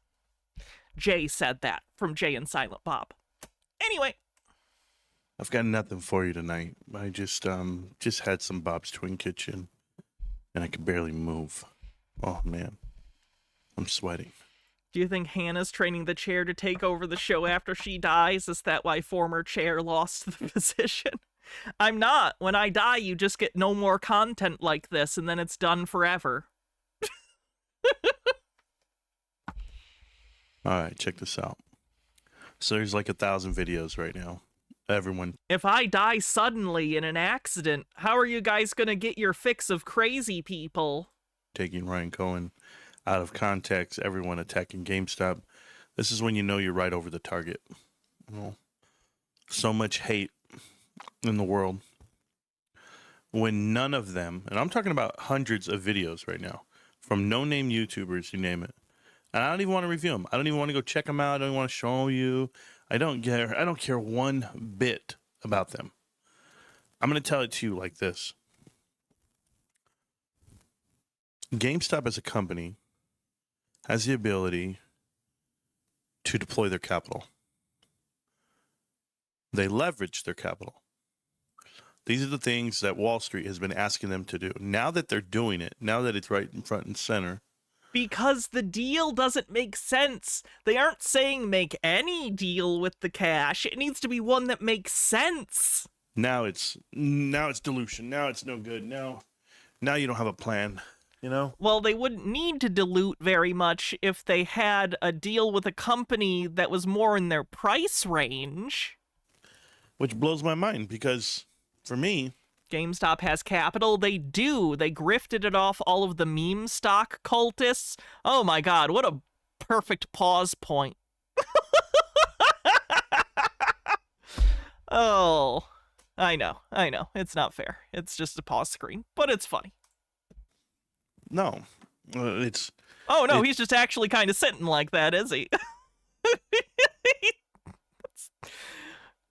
Jay said that from Jay and Silent Bob. Anyway. I've got nothing for you tonight. I just had some Bob's Twin Kitchen, and I could barely move. Oh, man. I'm sweating. Do you think Hannah's training the chair to take over the show after she dies? Is that why former chair lost the position? I'm not. When I die, you just get no more content like this, and then it's done forever. All right, check this out. So there's like 1,000 videos right now. Everyone. If I die suddenly in an accident, how are you guys gonna get your fix of crazy people? Taking Ryan Cohen out of context, everyone attacking GameStop. This is when you know you're right over the target. You know, so much hate in the world when none of them, and I'm talking about hundreds of videos right now from no-name YouTubers, you name it, and I don't even want to review them. I don't even want to go check them out. I don't want to show you. I don't care one bit about them. I'm going to tell it to you like this. GameStop as a company has the ability to deploy their capital. They leverage their capital. These are the things that Wall Street has been asking them to do. Now that they're doing it, now that it's right in front and center. Because the deal doesn't make sense. They aren't saying make any deal with the cash. It needs to be one that makes sense. Now it's dilution. Now it's no good. Now you don't have a plan, you know? Well, they wouldn't need to dilute very much if they had a deal with a company that was more in their price range. Which blows my mind because for me, GameStop has capital. They do. They grifted it off all of the meme stock cultists. Oh my god, what a perfect pause point. Oh, I know. It's not fair. It's just a pause screen, but it's funny. No, it's... Oh no, he's just actually kind of sitting like that, is he?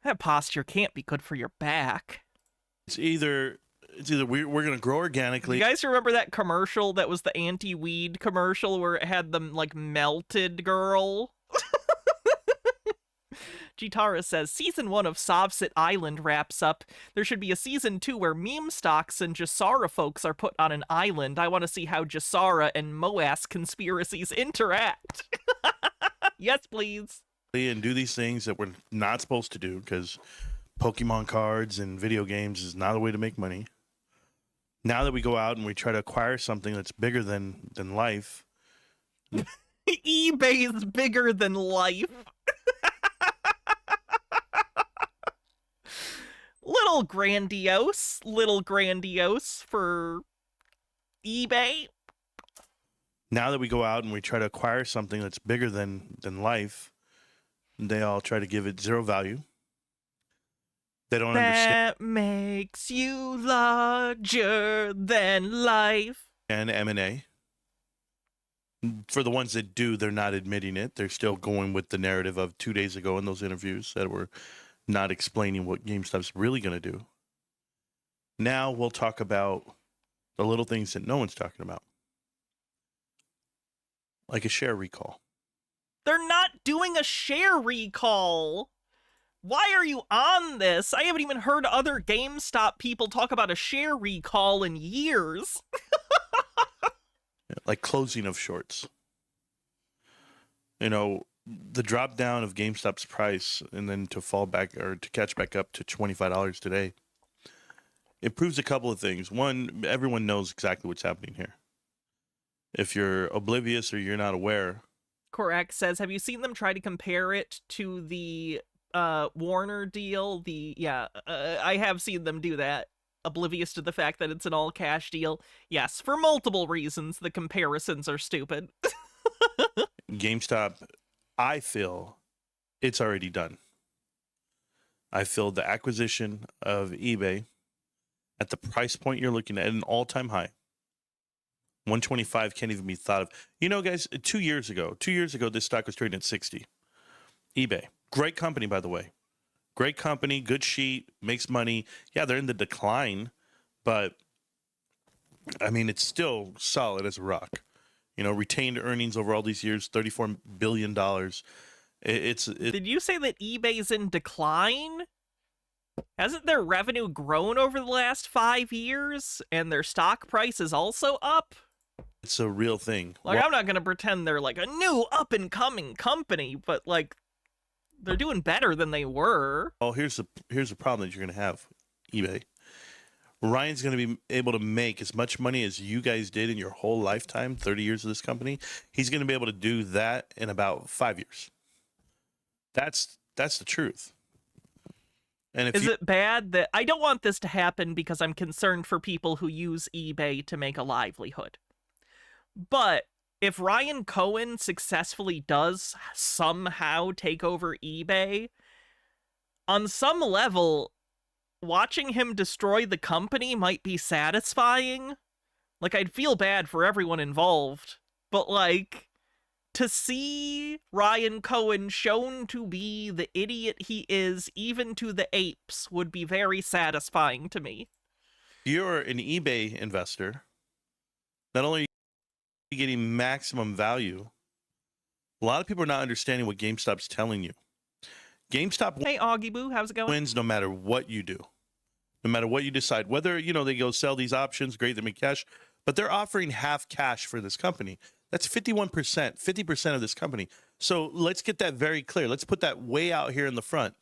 That posture can't be good for your back. It's either we're going to grow organically. You guys remember that commercial that was the anti-weed commercial where it had the like melted girl? Jitara says, Season 1 of Sovset Island wraps up. There should be a Season 2 where meme stocks and Jasara folks are put on an island. I want to see how Jasara and Moas conspiracies interact. Yes, please. And do these things that we're not supposed to do because Pokemon cards and video games is not a way to make money. Now that we go out and we try to acquire something that's bigger than life. eBay is bigger than life. Little grandiose for eBay. Now that we go out and we try to acquire something that's bigger than life, they all try to give it zero value. They don't understand. That makes you larger than life. And M&A. For the ones that do, they're not admitting it. They're still going with the narrative of 2 days ago in those interviews that were not explaining what GameStop's really going to do. Now we'll talk about the little things that no one's talking about. Like a share recall. They're not doing a share recall. Why are you on this? I haven't even heard other GameStop people talk about a share recall in years. Like closing of shorts. You know, the drop down of GameStop's price and then to fall back or to catch back up to $25 today. It proves a couple of things. One, everyone knows exactly what's happening here. If you're oblivious or you're not aware. Correct says, have you seen them try to compare it to the Warner deal? I have seen them do that. Oblivious to the fact that it's an all-cash deal. Yes, for multiple reasons, the comparisons are stupid. GameStop, I feel it's already done. I feel the acquisition of eBay at the price point you're looking at an all-time high. 125 can't even be thought of. You know, guys, 2 years ago, this stock was trading at 60. eBay, great company, by the way. Great company, good sheet, makes money. Yeah, they're in the decline, but I mean, it's still solid as a rock. You know, retained earnings over all these years, $34 billion. Did you say that eBay's in decline? Hasn't their revenue grown over the last 5 years? And their stock price is also up? It's a real thing. Like, I'm not going to pretend they're like a new up-and-coming company, but like, they're doing better than they were. Oh, here's the problem that you're going to have, eBay. Ryan's going to be able to make as much money as you guys did in your whole lifetime, 30 years of this company. He's going to be able to do that in about 5 years. That's the truth. And if Is it bad that I don't want this to happen because I'm concerned for people who use eBay to make a livelihood. But if Ryan Cohen successfully does somehow take over eBay, on some level, watching him destroy the company might be satisfying. Like, I'd feel bad for everyone involved, but like, to see Ryan Cohen shown to be the idiot he is, even to the apes, would be very satisfying to me. You're an eBay investor. Not only are you getting maximum value, a lot of people are not understanding what GameStop's telling you. GameStop Hey, Augie Boo, how's it going? wins no matter what you do. No matter what you decide. Whether, you know, they go sell these options, great, they make cash, but they're offering half cash for this company. That's 51%, 50% of this company. So let's get that very clear. Let's put that way out here in the front.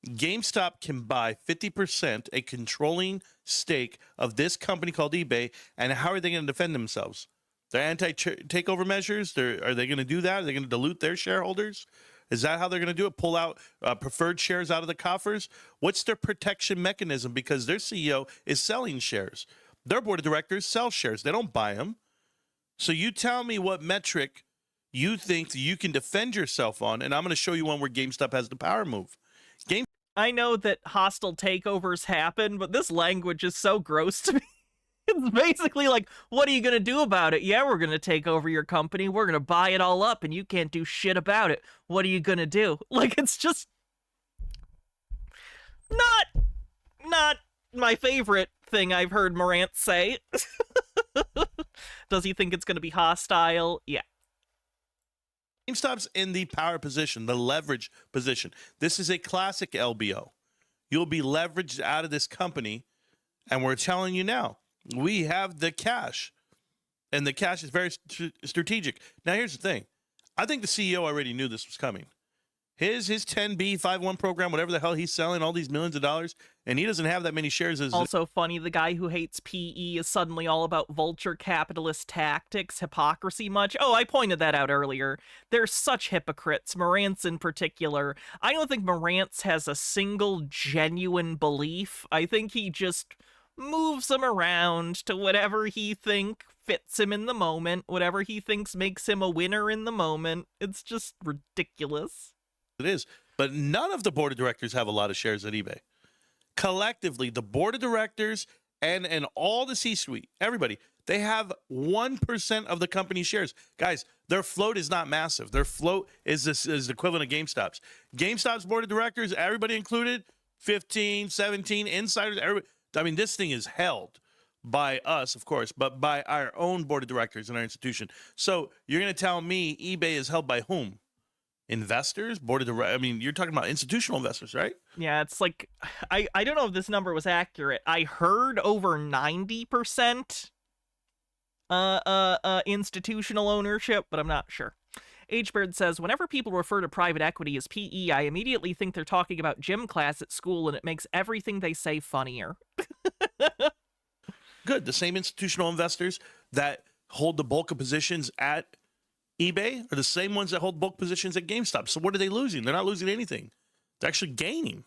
GameStop can buy 50%, a controlling stake of this company called eBay, and how are they going to defend themselves? Their anti-takeover measures, are they going to do that? Are they going to dilute their shareholders? Is that how they're going to do it? Pull out preferred shares out of the coffers? What's their protection mechanism? Because their CEO is selling shares. Their board of directors sell shares. They don't buy them. So you tell me what metric you think you can defend yourself on, and I'm going to show you one where GameStop has the power move. I know that hostile takeovers happen, but this language is so gross to me. It's basically like, what are you going to do about it? Yeah, we're going to take over your company. We're going to buy it all up, and you can't do shit about it. What are you going to do? Like, it's just not my favorite thing I've heard Marantz say. Does he think it's going to be hostile? Yeah. GameStop's in the power position, the leverage position. This is a classic LBO. You'll be leveraged out of this company, and we're telling you now, we have the cash, and the cash is very strategic. Now, here's the thing. I think the CEO already knew this was coming. His 10b5-1 program, whatever the hell he's selling, all these millions of dollars, and he doesn't have that many shares. Also funny, the guy who hates PE is suddenly all about vulture capitalist tactics, hypocrisy much. Oh, I pointed that out earlier. They're such hypocrites, Marantz in particular. I don't think Marantz has a single genuine belief. I think he just moves him around to whatever he think fits him in the moment, whatever he thinks makes him a winner in the moment. It's just ridiculous. It is. But none of the board of directors have a lot of shares at eBay. Collectively, the board of directors and all the C-suite, everybody, they have 1% of the company's shares. Guys, their float is not massive. Their float is the equivalent of GameStop's. GameStop's board of directors, everybody included, 15, 17 insiders. Everybody. I mean, this thing is held by us, of course, but by our own board of directors in our institution. So you're going to tell me eBay is held by whom? Investors, board of directors. I mean, you're talking about institutional investors, right? Yeah, it's like, I don't know if this number was accurate. I heard over 90% institutional ownership, but I'm not sure. H-Bird says, whenever people refer to private equity as PE, I immediately think they're talking about gym class at school, and it makes everything they say funnier. Good. The same institutional investors that hold the bulk of positions at eBay are the same ones that hold bulk positions at GameStop. So what are they losing? They're not losing anything. They're actually gaining.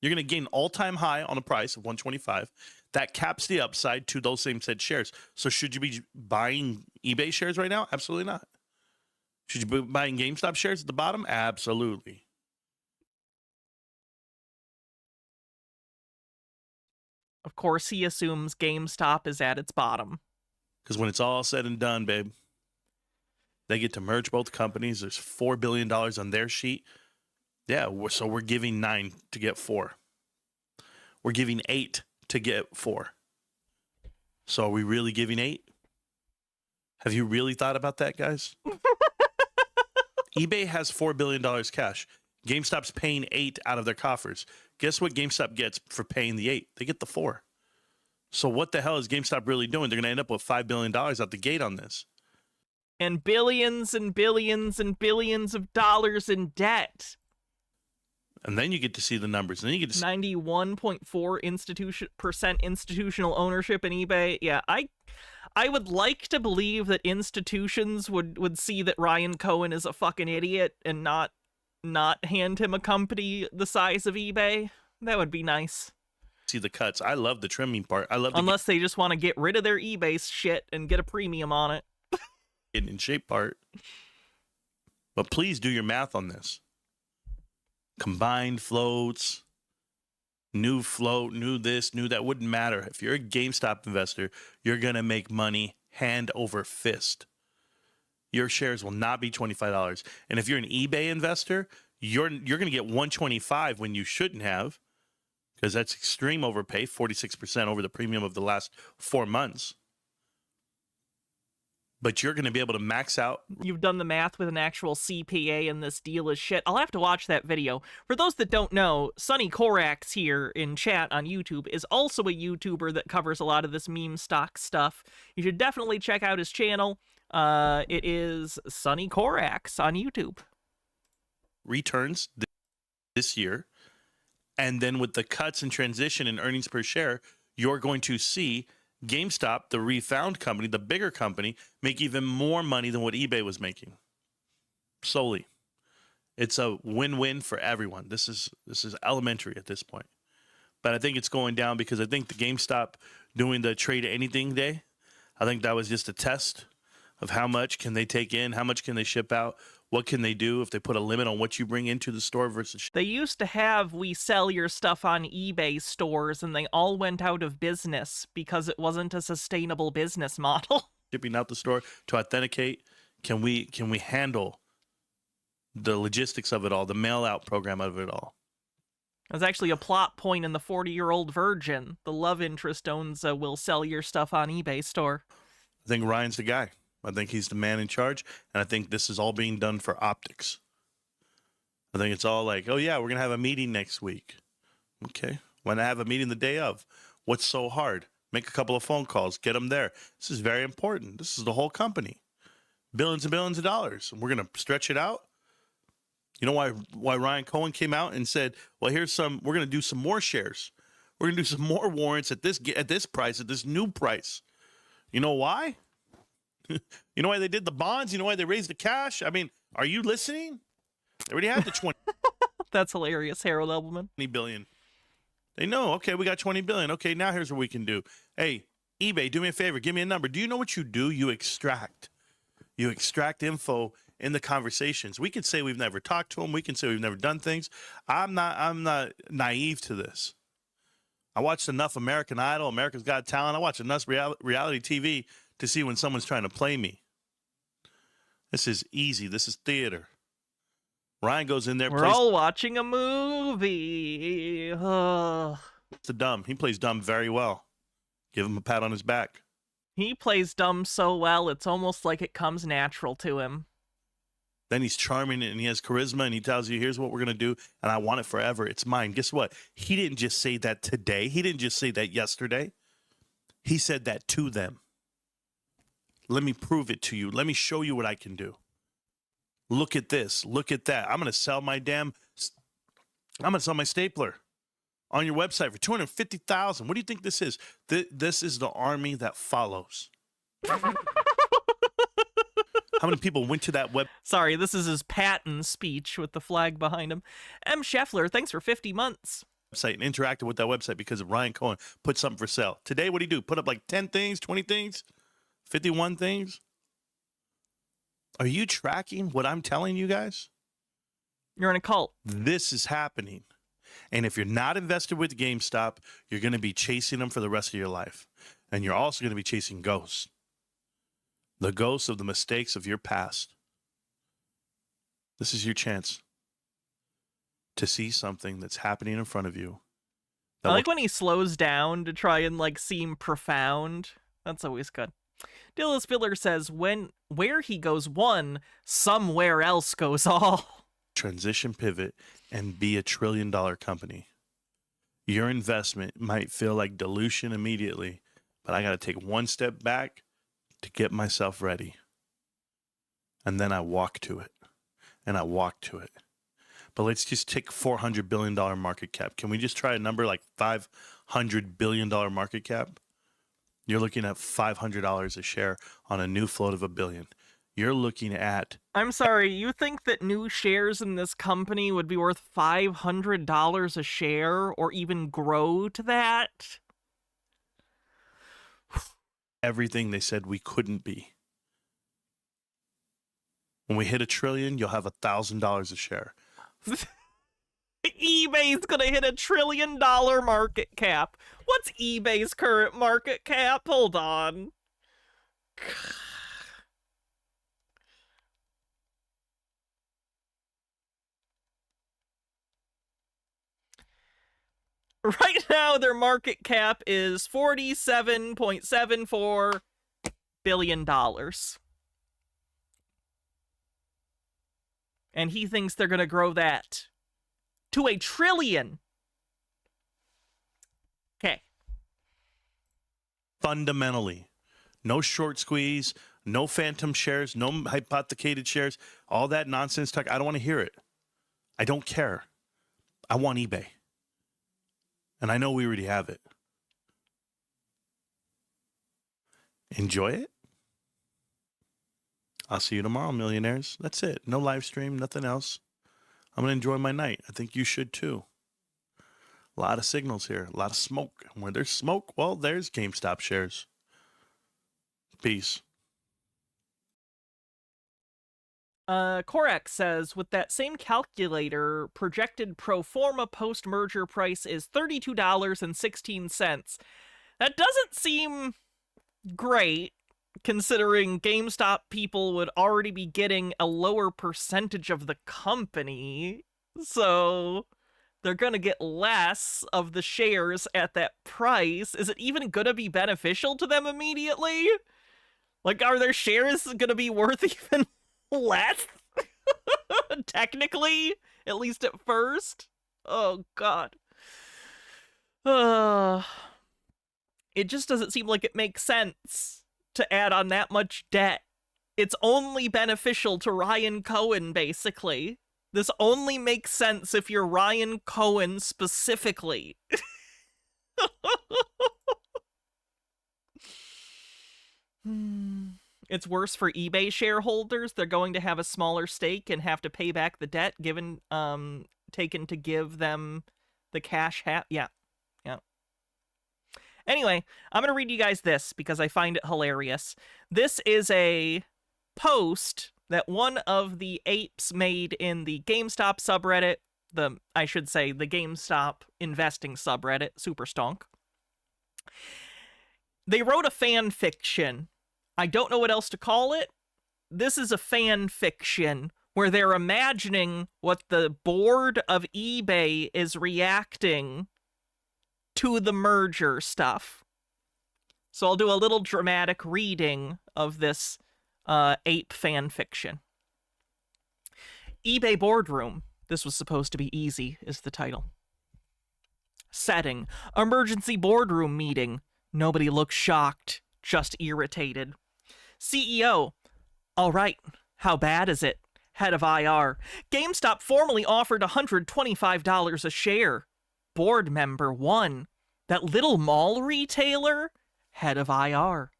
You're going to gain all-time high on a price of 125. That caps the upside to those same said shares. So should you be buying eBay shares right now? Absolutely not. Should you be buying GameStop shares at the bottom? Absolutely. Of course, he assumes GameStop is at its bottom. Because when it's all said and done, babe, they get to merge both companies. There's $4 billion on their sheet. Yeah, so we're giving 9 to get 4. We're giving 8 to get 4. So are we really giving 8? Have you really thought about that, guys? eBay has $4 billion cash. GameStop's paying 8 out of their coffers. Guess what GameStop gets for paying the 8? They get the 4. So what the hell is GameStop really doing? They're going to end up with $5 billion out the gate on this. And billions and billions and billions of dollars in debt. And then you get to see the numbers. And then you get to see 91.4% institutional ownership in eBay. Yeah, I would like to believe that institutions would see that Ryan Cohen is a fucking idiot and not hand him a company the size of eBay. That would be nice. See the cuts. I love the trimming part. I love unless they just want to get rid of their eBay shit and get a premium on it. Getting in shape part. But please do your math on this. Combined floats, new float, new this, new that, wouldn't matter. If you're a GameStop investor, you're going to make money hand over fist. Your shares will not be $25. And if you're an eBay investor, you're going to get $125 when you shouldn't have, because that's extreme overpay, 46% over the premium of the last 4 months. But you're going to be able to max out. You've done the math with an actual CPA, and this deal is shit. I'll have to watch that video. For those that don't know, Sonny Korax here in chat on YouTube is also a YouTuber that covers a lot of this meme stock stuff. You should definitely check out his channel. It is Sonny Korax on YouTube. Returns this year. And then with the cuts and transition in earnings per share, you're going to see GameStop, the refound company, the bigger company, make even more money than what eBay was making. Solely. It's a win-win for everyone. This is elementary at this point. But I think it's going down because I think the GameStop doing the trade anything day, I think that was just a test of how much can they take in, how much can they ship out, what can they do if they put a limit on what you bring into the store versus... They used to have we sell your stuff on eBay stores, and they all went out of business because it wasn't a sustainable business model. Shipping out the store to authenticate, can we handle the logistics of it all, the mail-out program of it all? There's actually a plot point in the 40-Year-Old Virgin. The love interest owns a we'll sell your stuff on eBay store. I think Ryan's the guy. I think he's the man in charge, and I think this is all being done for optics. I think it's all like, oh, yeah, we're going to have a meeting next week. Okay. Why not have a meeting the day of? What's so hard? Make a couple of phone calls. Get them there. This is very important. This is the whole company. Billions and billions of dollars. And we're going to stretch it out. You know why Ryan Cohen came out and said, well, we're going to do some more shares. We're going to do some more warrants at this price, at this new price. You know why? You know why they did the bonds? You know why they raised the cash? I mean, are you listening? They already had the 20. That's hilarious, Harold Elberman. $20 billion. They know, okay, we got 20 billion. Okay, now here's what we can do. Hey, eBay, do me a favor. Give me a number. Do you know what you do? You extract. You extract info in the conversations. We can say we've never talked to them. We can say we've never done things. I'm not naive to this. I watched enough American Idol, America's Got Talent. I watch enough reality TV to see when someone's trying to play me. This is easy. This is theater. Ryan goes in there. We're all watching a movie. The dumb. He plays dumb very well. Give him a pat on his back. He plays dumb so well, it's almost like it comes natural to him. Then he's charming and he has charisma and he tells you, here's what we're going to do, and I want it forever. It's mine. Guess what? He didn't just say that today. He didn't just say that yesterday. He said that to them. Let me prove it to you. Let me show you what I can do. Look at this. Look at that. I'm going to sell my stapler on your website for $250,000. What do you think this is? This is the army that follows. How many people went to that web? Sorry, this is his Patton speech with the flag behind him. M. Scheffler, thanks for 50 months. Website and interacted with that website because of Ryan Cohen put something for sale. Today, what do you do? Put up like 10 things, 20 things, 51 things? Are you tracking what I'm telling you guys? You're in a cult. This is happening. And if you're not invested with GameStop, you're going to be chasing them for the rest of your life. And you're also going to be chasing ghosts. The ghosts of the mistakes of your past. This is your chance to see something that's happening in front of you. I like when he slows down to try and like seem profound. That's always good. Dillis Filler says, where he goes one, somewhere else goes all. Transition, pivot, and be $1 trillion company. Your investment might feel like dilution immediately, but I got to take one step back to get myself ready. And then I walk to it. And I walk to it. But let's just take $400 billion market cap. Can we just try a number like $500 billion market cap? You're looking at $500 a share on a new float of $1 billion. You're looking at... I'm sorry, you think that new shares in this company would be worth $500 a share or even grow to that? Everything they said we couldn't be. When we hit $1 trillion, you'll have $1,000 a share. eBay's gonna hit $1 trillion market cap. What's eBay's current market cap? Hold on. Right now, their market cap is $47.74 billion. And he thinks they're going to grow that to $1 trillion. Okay. Fundamentally, no short squeeze, no phantom shares, no hypothecated shares, all that nonsense talk. I don't want to hear it. I don't care. I want eBay. And I know we already have it. Enjoy it. I'll see you tomorrow, millionaires. That's it. No live stream, nothing else. I'm going to enjoy my night. I think you should too. A lot of signals here, a lot of smoke. And where there's smoke, well, there's GameStop shares. Peace. Korak says, with that same calculator, projected pro forma post-merger price is $32.16. That doesn't seem great, considering GameStop people would already be getting a lower percentage of the company. So they're going to get less of the shares at that price. Is it even going to be beneficial to them immediately? Like, are their shares going to be worth even less? Technically, at least at first. Oh god. It just doesn't seem like it makes sense to add on that much debt. It's only beneficial to Ryan Cohen, basically. This only makes sense if you're Ryan Cohen specifically. It's worse for eBay shareholders. They're going to have a smaller stake and have to pay back the debt taken to give them the cash. Yeah. Anyway, I'm going to read you guys this because I find it hilarious. This is a post that one of the apes made in the GameStop subreddit, the GameStop investing subreddit, Super Stonk. They wrote a fan fiction. I don't know what else to call it. This is a fan fiction where they're imagining what the board of eBay is reacting to the merger stuff. So I'll do a little dramatic reading of this ape fan fiction. eBay boardroom. This was supposed to be easy, is the title. Setting. Emergency boardroom meeting. Nobody looks shocked, just irritated. CEO. All right, how bad is it? Head of IR. GameStop formally offered $125 a share. Board member 1. That little mall retailer? Head of IR.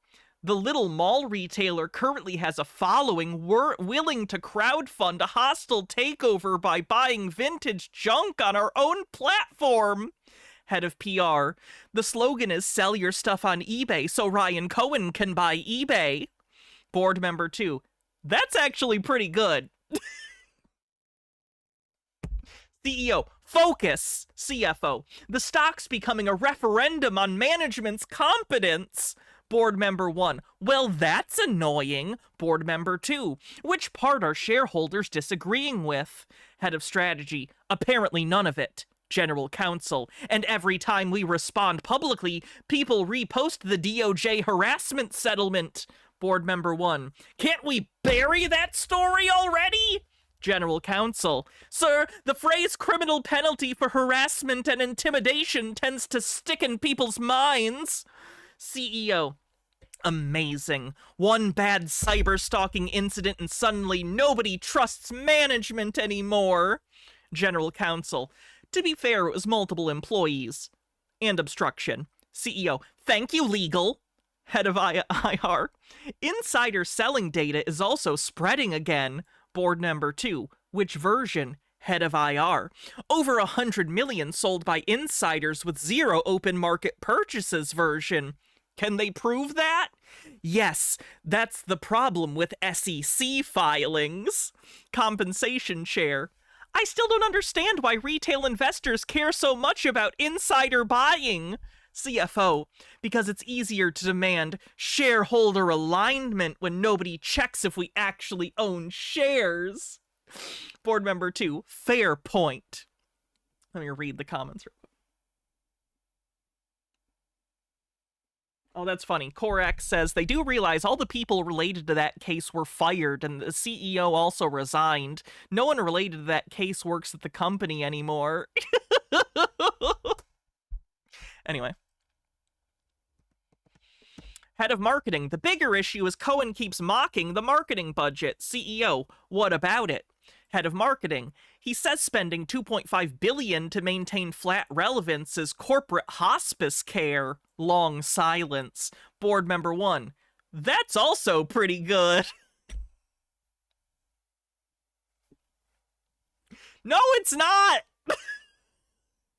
The little mall retailer currently has a following willing to crowdfund a hostile takeover by buying vintage junk on our own platform. Head of PR. The slogan is sell your stuff on eBay so Ryan Cohen can buy eBay. Board member 2. That's actually pretty good. CEO. Focus. CFO. The stock's becoming a referendum on management's competence. Board member 1. Well, that's annoying. Board member 2. Which part are shareholders disagreeing with? Head of strategy. Apparently none of it. General counsel. And every time we respond publicly, people repost the DOJ harassment settlement. Board member 1. Can't we bury that story already? General counsel. Sir, the phrase criminal penalty for harassment and intimidation tends to stick in people's minds. CEO. Amazing. One bad cyber-stalking incident and suddenly nobody trusts management anymore. General counsel. To be fair, it was multiple employees. And obstruction. CEO. Thank you, legal. Head of IR. Insider selling data is also spreading again. Board member 2. Which version? Head of IR. Over 100 million sold by insiders with zero open market purchases version. Can they prove that? Yes, that's the problem with SEC filings. Compensation chair. I still don't understand why retail investors care so much about insider buying. CFO. Because it's easier to demand shareholder alignment when nobody checks if we actually own shares. Board member 2. Fair point. Let me read the comments real quick. Oh, that's funny. Korak says they do realize all the people related to that case were fired and the CEO also resigned. No one related to that case works at the company anymore. Anyway. Head of marketing. The bigger issue is Cohen keeps mocking the marketing budget. CEO. What about it? Head of marketing. He says spending $2.5 billion to maintain flat relevance is corporate hospice care. Long silence. Board member 1. That's also pretty good. No, it's not.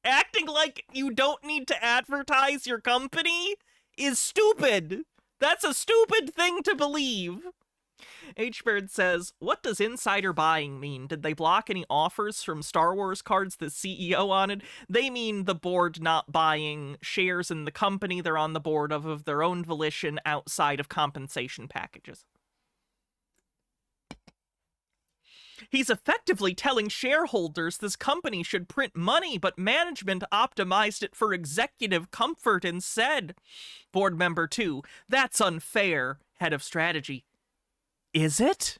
Acting like you don't need to advertise your company is stupid. That's a stupid thing to believe. H-Bird says, what does insider buying mean? Did they block any offers from Star Wars cards the CEO wanted? They mean the board not buying shares in the company they're on the board of their own volition outside of compensation packages. He's effectively telling shareholders this company should print money, but management optimized it for executive comfort instead. Board member 2. That's unfair. Head of strategy. Is it?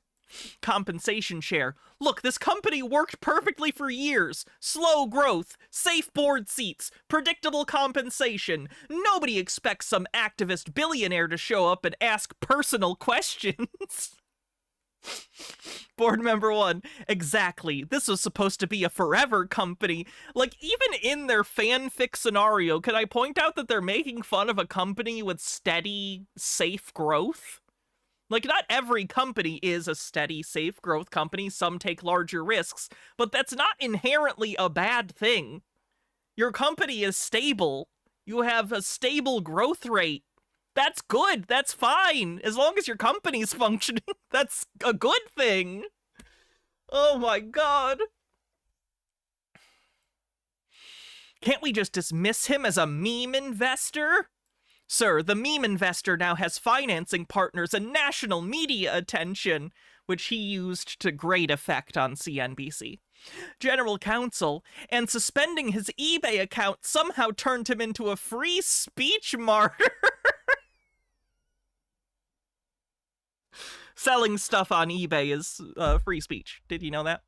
Compensation chair. Look, this company worked perfectly for years. Slow growth, safe board seats, predictable compensation. Nobody expects some activist billionaire to show up and ask personal questions. Board member 1. Exactly. This was supposed to be a forever company. Like, even in their fanfic scenario, can I point out that they're making fun of a company with steady, safe growth? Like, not every company is a steady, safe growth company. Some take larger risks, but that's not inherently a bad thing. Your company is stable. You have a stable growth rate. That's good. That's fine. As long as your company's functioning, that's a good thing. Oh my god. Can't we just dismiss him as a meme investor? Sir, the meme investor now has financing partners and national media attention, which he used to great effect on CNBC. General counsel, and suspending his eBay account somehow turned him into a free speech martyr. Selling stuff on eBay is free speech. Did you know that?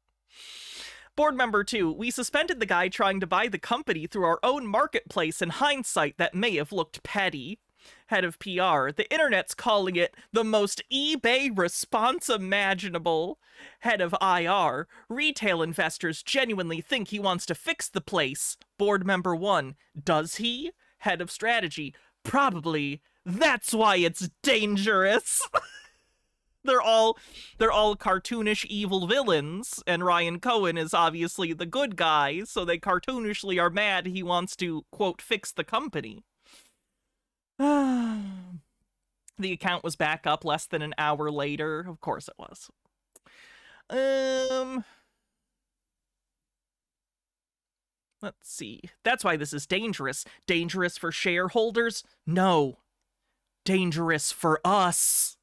Board member 2, we suspended the guy trying to buy the company through our own marketplace. In hindsight, that may have looked petty. Head of PR, the internet's calling it the most eBay response imaginable. Head of IR, retail investors genuinely think he wants to fix the place. Board member 1, does he? Head of strategy, probably. That's why it's dangerous. They're all cartoonish evil villains, and Ryan Cohen is obviously the good guy, so they cartoonishly are mad he wants to, quote, fix the company. The account was back up less than an hour later. Of course it was. Let's see. That's why this is dangerous. Dangerous for shareholders? No. Dangerous for us.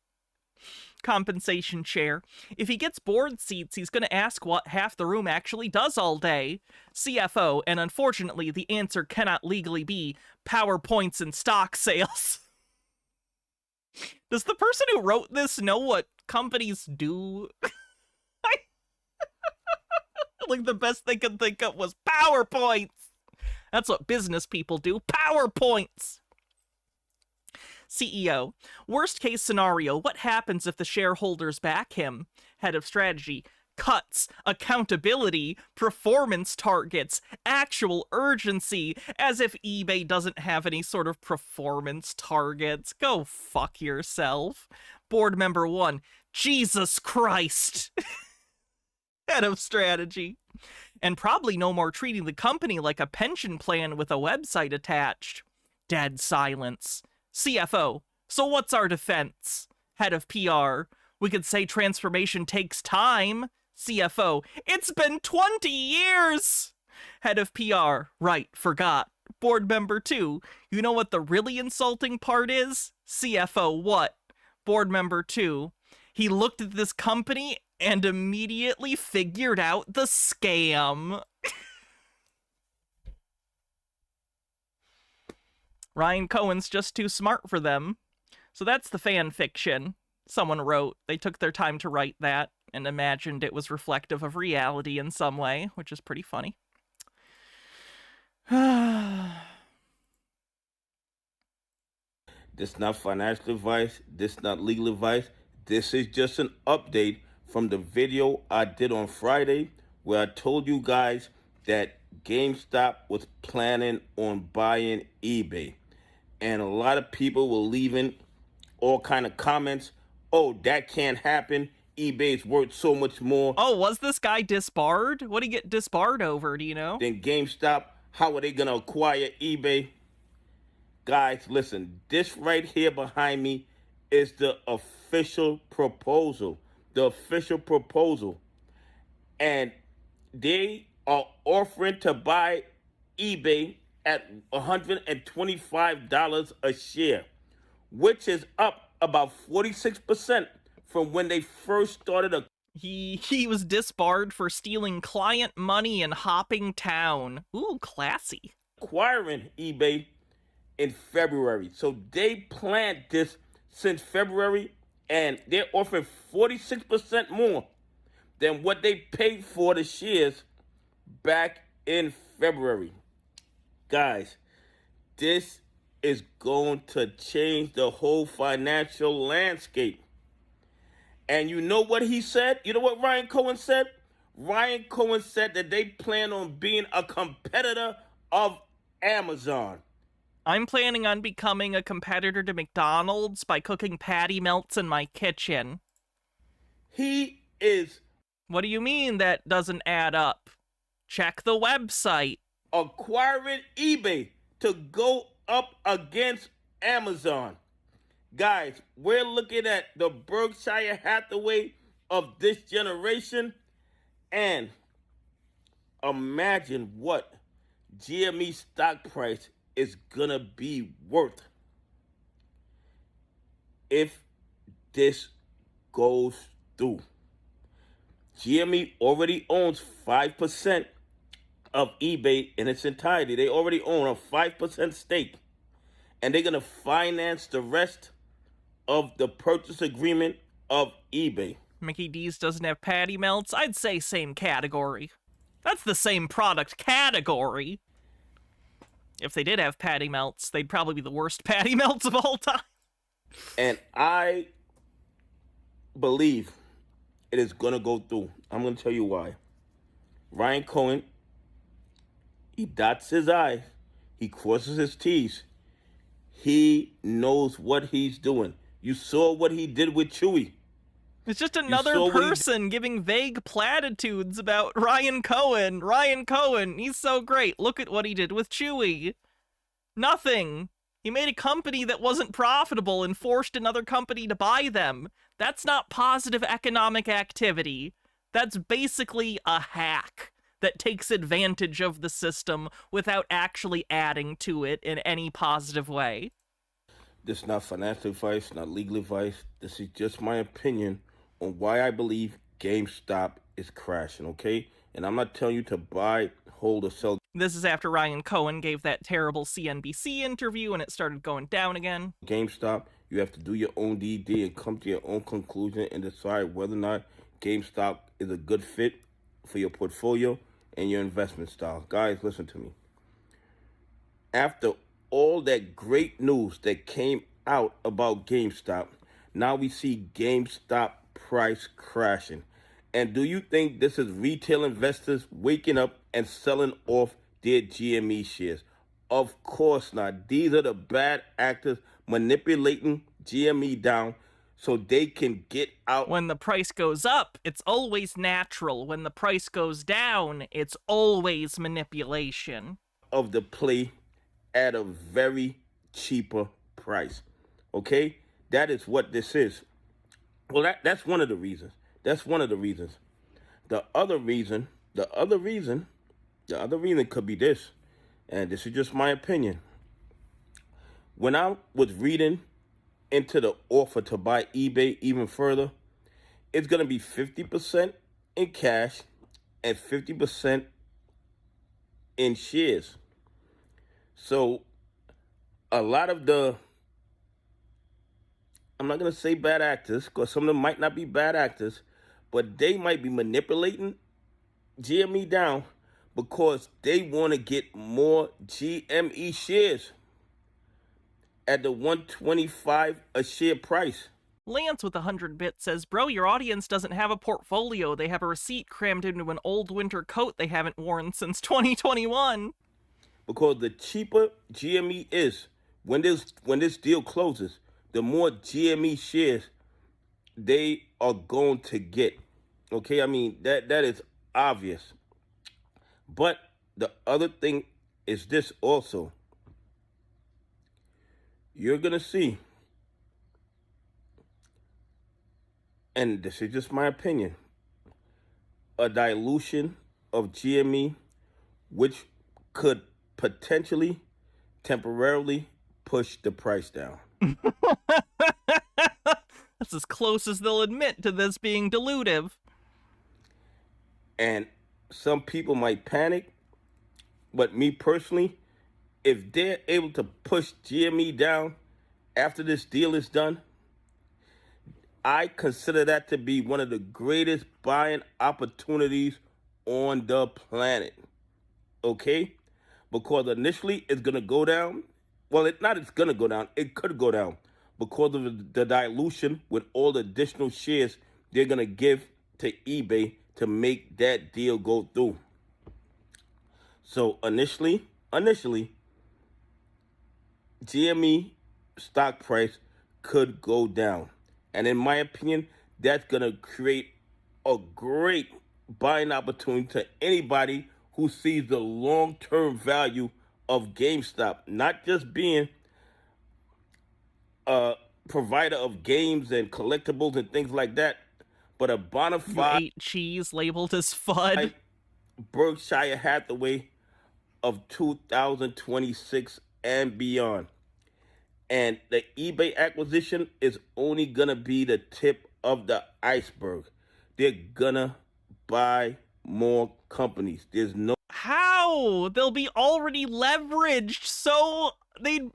Compensation chair. If he gets board seats, he's going to ask what half the room actually does all day. CFO, and unfortunately, the answer cannot legally be PowerPoints and stock sales. Does the person who wrote this know what companies do? Like, the best they could think of was PowerPoints. That's what business people do. PowerPoints. CEO, worst case scenario, what happens if the shareholders back him? Head of strategy, cuts, accountability, performance targets, actual urgency, as if eBay doesn't have any sort of performance targets. Go fuck yourself. Board member 1, Jesus Christ. Head of strategy. And probably no more treating the company like a pension plan with a website attached. Dead silence. CFO, so what's our defense? Head of PR, we could say transformation takes time. CFO, it's been 20 years. Head of PR, right, forgot. Board member 2, you know what the really insulting part is? CFO, what? Board member 2, he looked at this company and immediately figured out the scam. Ryan Cohen's just too smart for them. So that's the fan fiction someone wrote. They took their time to write that and imagined it was reflective of reality in some way, which is pretty funny. This not financial advice. This not legal advice. This is just an update from the video I did on Friday where I told you guys that GameStop was planning on buying eBay. And a lot of people were leaving all kind of comments. Oh, that can't happen. eBay's worth so much more. Oh, was this guy disbarred? What did he get disbarred over, do you know? Then GameStop, how are they going to acquire eBay? Guys, listen, this right here behind me is the official proposal. The official proposal. And they are offering to buy eBay at $125 a share, which is up about 46% from when they first started. He was disbarred for stealing client money and hopping town. Ooh, classy. Acquiring eBay in February. So they planned this since February, and they're offering 46% more than what they paid for the shares back in February. Guys, this is going to change the whole financial landscape. And you know what he said? You know what Ryan Cohen said? Ryan Cohen said that they plan on being a competitor of Amazon. I'm planning on becoming a competitor to McDonald's by cooking patty melts in my kitchen. He is... What do you mean that doesn't add up? Check the website. Acquiring eBay to go up against Amazon. Guys, we're looking at the Berkshire Hathaway of this generation, and imagine what GME stock price is gonna be worth if this goes through. GME already owns 5% of eBay in its entirety. They already own a 5% stake, and they're gonna finance the rest of the purchase agreement of eBay. Mickey D's doesn't have patty melts? I'd say same category. That's the same product category. If they did have patty melts, they'd probably be the worst patty melts of all time. And I believe it is going to go through. I'm going to tell you why. Ryan Cohen, he dots his I's, he crosses his T's. He knows what he's doing. You saw what he did with Chewy. It's just another person giving vague platitudes about Ryan Cohen. Ryan Cohen, he's so great. Look at what he did with Chewy. Nothing. He made a company that wasn't profitable and forced another company to buy them. That's not positive economic activity. That's basically a hack that takes advantage of the system without actually adding to it in any positive way. This is not financial advice, not legal advice. This is just my opinion on why I believe GameStop is crashing, okay? And I'm not telling you to buy, hold, or sell. This is after Ryan Cohen gave that terrible CNBC interview and it started going down again. GameStop, you have to do your own DD and come to your own conclusion and decide whether or not GameStop is a good fit for your portfolio and your investment style. Guys, listen to me. After all that great news that came out about GameStop, now we see GameStop price crashing. And do you think this is retail investors waking up and selling off their GME shares? Of course not. These are the bad actors manipulating GME down so they can get out. When the price goes up, it's always natural. When the price goes down, it's always manipulation. Of the play at a very cheaper price. Okay? That is what this is. Well, that's one of the reasons. That's one of the reasons. The other reason could be this, and this is just my opinion. When I was reading into the offer to buy eBay even further, it's going to be 50% in cash and 50% in shares. So a lot of the, I'm not going to say bad actors, because some of them might not be bad actors, but they might be manipulating GME down because they want to get more GME shares at the $125 a share price. Lance with 100 bits says, bro, your audience doesn't have a portfolio. They have a receipt crammed into an old winter coat they haven't worn since 2021. Because the cheaper GME is, when this deal closes, the more GME shares they are going to get. Okay, I mean, that is obvious. But the other thing is this also. You're going to see, and this is just my opinion, a dilution of GME, which could potentially, temporarily push the price down. That's as close as they'll admit to this being dilutive. And some people might panic, but me personally, if they're able to push GME down after this deal is done, I consider that to be one of the greatest buying opportunities on the planet. Okay? Because initially it's going to go down. Well, it's going to go down. It could go down because of the dilution with all the additional shares they're going to give to eBay to make that deal go through. So initially, GME stock price could go down. And in my opinion, that's going to create a great buying opportunity to anybody who sees the long-term value of GameStop, not just being a provider of games and collectibles and things like that, but a bona You fide ate cheese labeled as FUD. Berkshire Hathaway of 2026 and beyond. And the eBay acquisition is only gonna be the tip of the iceberg. They're gonna buy more companies. There's no How? They'll be already leveraged, so they...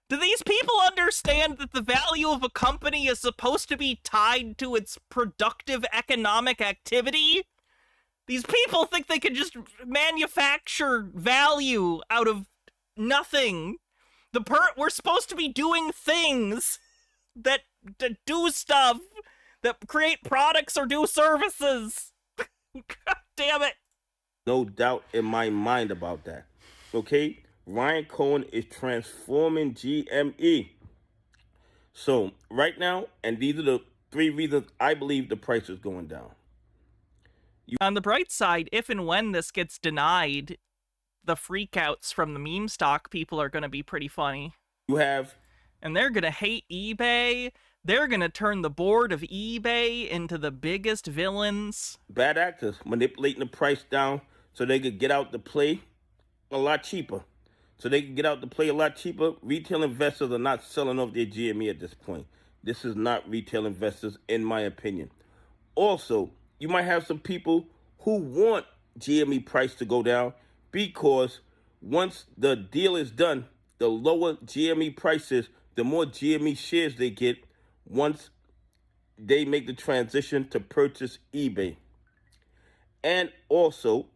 Do these people understand that the value of a company is supposed to be tied to its productive economic activity? These people think they can just manufacture value out of nothing. We're supposed to be doing things that do stuff, that create products or do services. God damn it. No doubt in my mind about that. Okay? Ryan Cohen is transforming GME. So right now, and these are the 3 reasons I believe the price is going down. On the bright side, if and when this gets denied, the freakouts from the meme stock people are going to be pretty funny. And they're going to hate eBay. They're going to turn the board of eBay into the biggest villains. Bad actors manipulating the price down so they could get out to play a lot cheaper. Retail investors are not selling off their GME at this point. This is not retail investors, in my opinion. Also, you might have some people who want GME price to go down because once the deal is done, the lower GME prices, the more GME shares they get once they make the transition to purchase eBay. And also,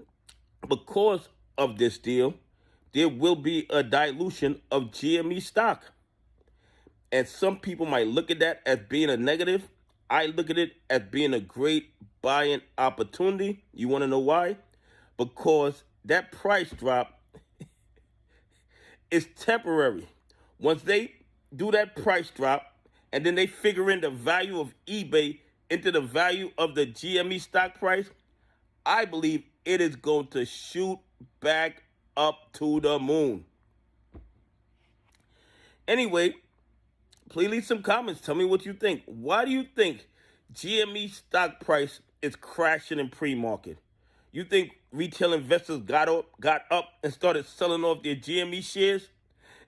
because of this deal, there will be a dilution of GME stock. And some people might look at that as being a negative. I look at it as being a great buying opportunity. You want to know why? Because that price drop is temporary. Once they do that price drop and then they figure in the value of eBay into the value of the GME stock price, I believe it is going to shoot back up to the moon. Anyway, please leave some comments. Tell me what you think. Why do you think GME stock price is crashing in pre-market? You think retail investors got up and started selling off their GME shares?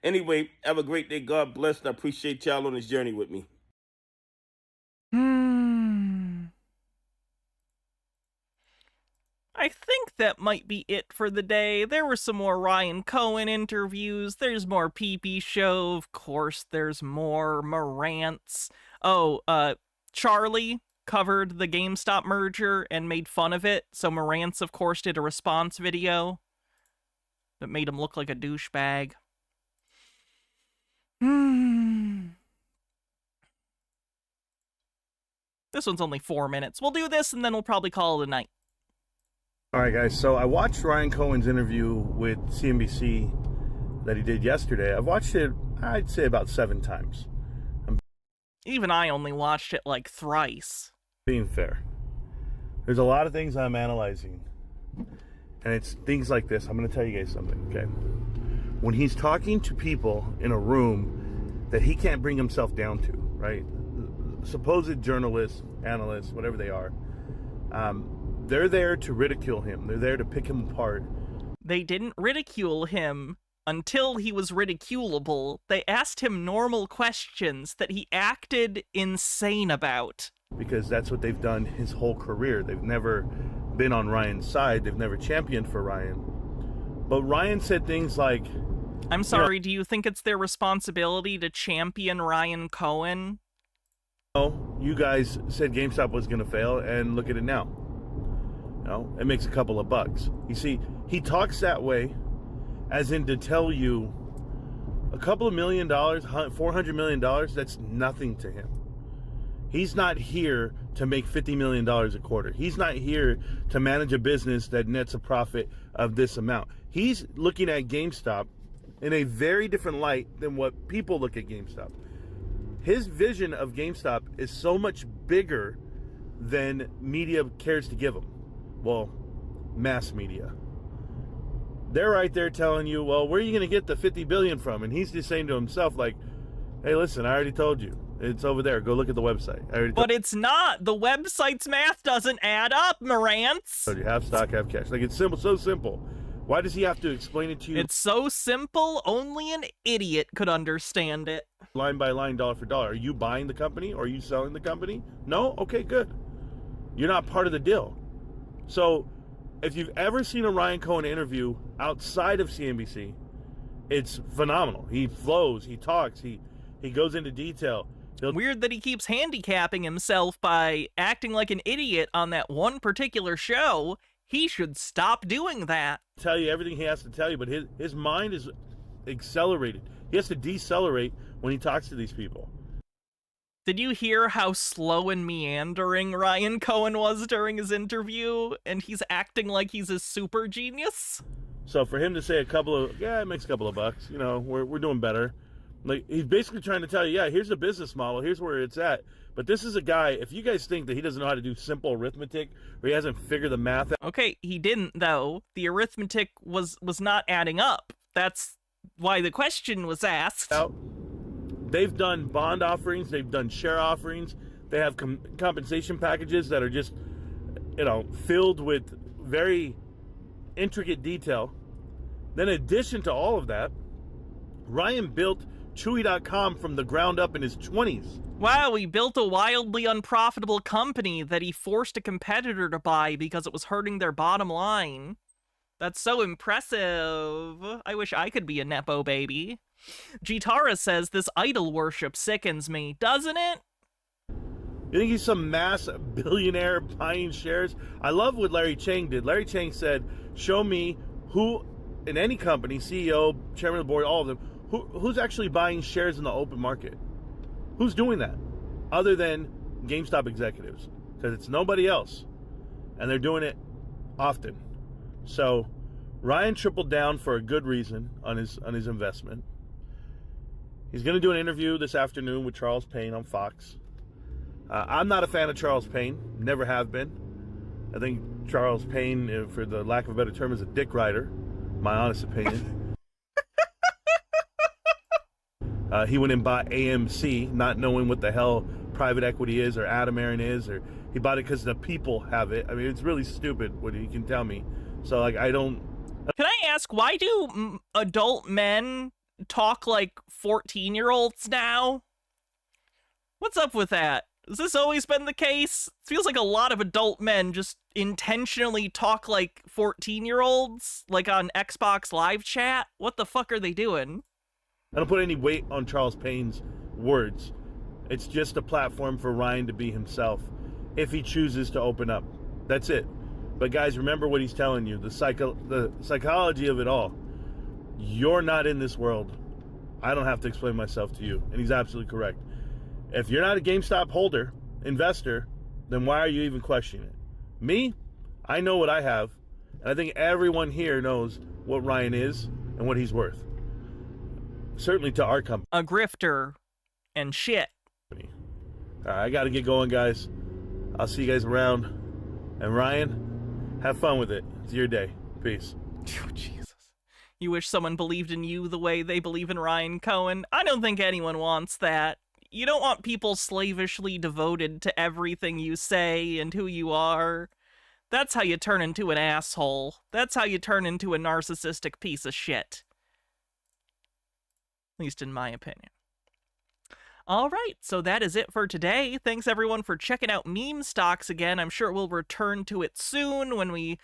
Anyway, have a great day. God bless, and I appreciate y'all on this journey with me. I think that might be it for the day. There were some more Ryan Cohen interviews. There's more PP show. Of course, there's more Marantz. Charlie covered the GameStop merger and made fun of it. So Marantz, of course, did a response video that made him look like a douchebag. This one's only 4 minutes. We'll do this and then we'll probably call it a night. All right, guys. So I watched Ryan Cohen's interview with CNBC that he did yesterday. I've watched it, I'd say, about 7 times. Even I only watched it like thrice. Being fair. There's a lot of things I'm analyzing. And it's things like this. I'm going to tell you guys something, okay? When he's talking to people in a room that he can't bring himself down to, right? Supposed journalists, analysts, whatever they are, they're there to ridicule him. They're there to pick him apart. They didn't ridicule him until he was ridiculable. They asked him normal questions that he acted insane about. Because that's what they've done his whole career. They've never been on Ryan's side. They've never championed for Ryan. But Ryan said things like... I'm sorry, do you think it's their responsibility to champion Ryan Cohen? No, you guys said GameStop was going to fail, and look at it now. It makes a couple of bucks. You see, he talks that way as in to tell you a couple of $1 million, $400 million, that's nothing to him. He's not here to make $50 million a quarter. He's not here to manage a business that nets a profit of this amount. He's looking at GameStop in a very different light than what people look at GameStop. His vision of GameStop is so much bigger than media cares to give him. Well, mass media. They're right there telling you, well, where are you going to get the $50 billion from? And he's just saying to himself, like, hey, listen, I already told you. It's over there. Go look at the website. But it's not. The website's math doesn't add up, Marantz. You have stock, have cash. Like, it's simple, so simple. Why does he have to explain it to you? It's so simple, only an idiot could understand it. Line by line, dollar for dollar. Are you buying the company or are you selling the company? No? Okay, good. You're not part of the deal. So, if you've ever seen a Ryan Cohen interview outside of CNBC, it's phenomenal. He flows, he talks, he goes into detail. Weird that he keeps handicapping himself by acting like an idiot on that one particular show. He should stop doing that. Tell you everything he has to tell you, but his mind is accelerated. He has to decelerate when he talks to these people. Did you hear how slow and meandering Ryan Cohen was during his interview? And he's acting like he's a super genius? So for him to say it makes a couple of bucks, you know, we're doing better. Like, he's basically trying to tell you, yeah, here's the business model, here's where it's at. But this is a guy, if you guys think that he doesn't know how to do simple arithmetic, or he hasn't figured the math out. Okay, he didn't, though. The arithmetic was not adding up. That's why the question was asked. They've done bond offerings, they've done share offerings, they have compensation packages that are just, you know, filled with very intricate detail. Then in addition to all of that, Ryan built Chewy.com from the ground up in his 20s. Wow, he built a wildly unprofitable company that he forced a competitor to buy because it was hurting their bottom line. That's so impressive. I wish I could be a Nepo baby. Gitara says this idol worship sickens me, doesn't it? You think he's some mass billionaire buying shares? I love what Larry Chang did. Larry Chang said, show me who, in any company, CEO, chairman of the board, all of them, who's actually buying shares in the open market? Who's doing that? Other than GameStop executives. Because it's nobody else. And they're doing it often. So Ryan tripled down for a good reason on his investment. He's going to do an interview this afternoon with Charles Payne on Fox. I'm not a fan of Charles Payne. Never have been. I think Charles Payne, for the lack of a better term, is a dick rider. My honest opinion. He went and bought AMC, not knowing what the hell private equity is or Adam Aaron is, or he bought it because the people have it. I mean, it's really stupid what he can tell me. So, like, I don't... Can I ask, why do adult men talk like 14-year-olds now? What's up with that? Has this always been the case? It feels like a lot of adult men just intentionally talk like 14-year-olds, like on Xbox Live Chat. What the fuck are they doing? I don't put any weight on Charles Payne's words. It's just a platform for Ryan to be himself if he chooses to open up. That's it. But guys, remember what he's telling you, the psychology of it all. You're not in this world. I don't have to explain myself to you. And he's absolutely correct. If you're not a GameStop holder, investor, then why are you even questioning it? Me, I know what I have. And I think everyone here knows what Ryan is and what he's worth. Certainly to our company. A grifter and shit. All right, I got to get going, guys. I'll see you guys around. And Ryan, have fun with it. It's your day. Peace. Oh, Jesus. You wish someone believed in you the way they believe in Ryan Cohen? I don't think anyone wants that. You don't want people slavishly devoted to everything you say and who you are. That's how you turn into an asshole. That's how you turn into a narcissistic piece of shit. At least in my opinion. All right, so that is it for today. Thanks everyone for checking out meme stocks again. I'm sure we'll return to it soon when we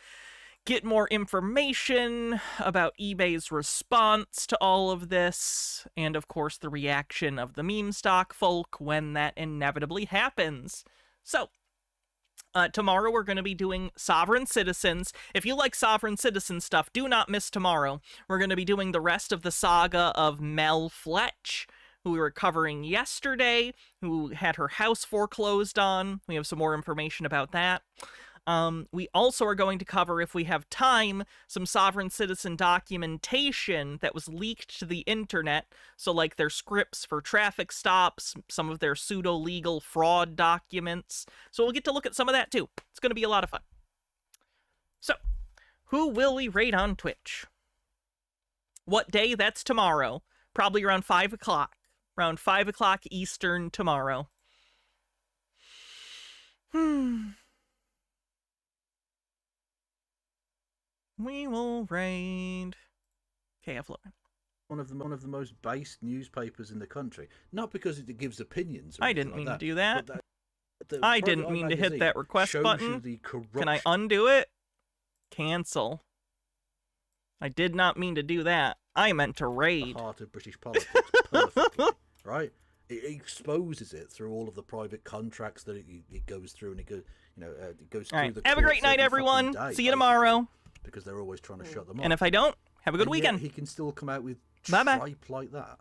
get more information about eBay's response to all of this, and of course the reaction of the meme stock folk when that inevitably happens. So, tomorrow we're going to be doing Sovereign Citizens. If you like Sovereign Citizen stuff, do not miss tomorrow. We're going to be doing the rest of the saga of Mel Fletch, who we were covering yesterday, who had her house foreclosed on. We have some more information about that. We also are going to cover, if we have time, some Sovereign Citizen documentation that was leaked to the internet. So like their scripts for traffic stops, some of their pseudo-legal fraud documents. So we'll get to look at some of that too. It's going to be a lot of fun. So, Who will we raid on Twitch? What day? That's tomorrow. Probably around 5 o'clock. Around 5 o'clock Eastern tomorrow. We will raid KF Logan. One of the most based newspapers in the country. Not because it gives opinions. I didn't mean to do that. I didn't mean to hit that request button. Can I undo it? Cancel. I did not mean to do that. I meant to raid. The heart of British politics, perfectly, right? It exposes it through all of the private contracts that it goes through, and it goes, it goes through the. Have a great night, everyone. See you tomorrow. Because they're always trying to shut them off. And if I don't, have a good weekend. He can still come out with Bye-bye. tripe like that.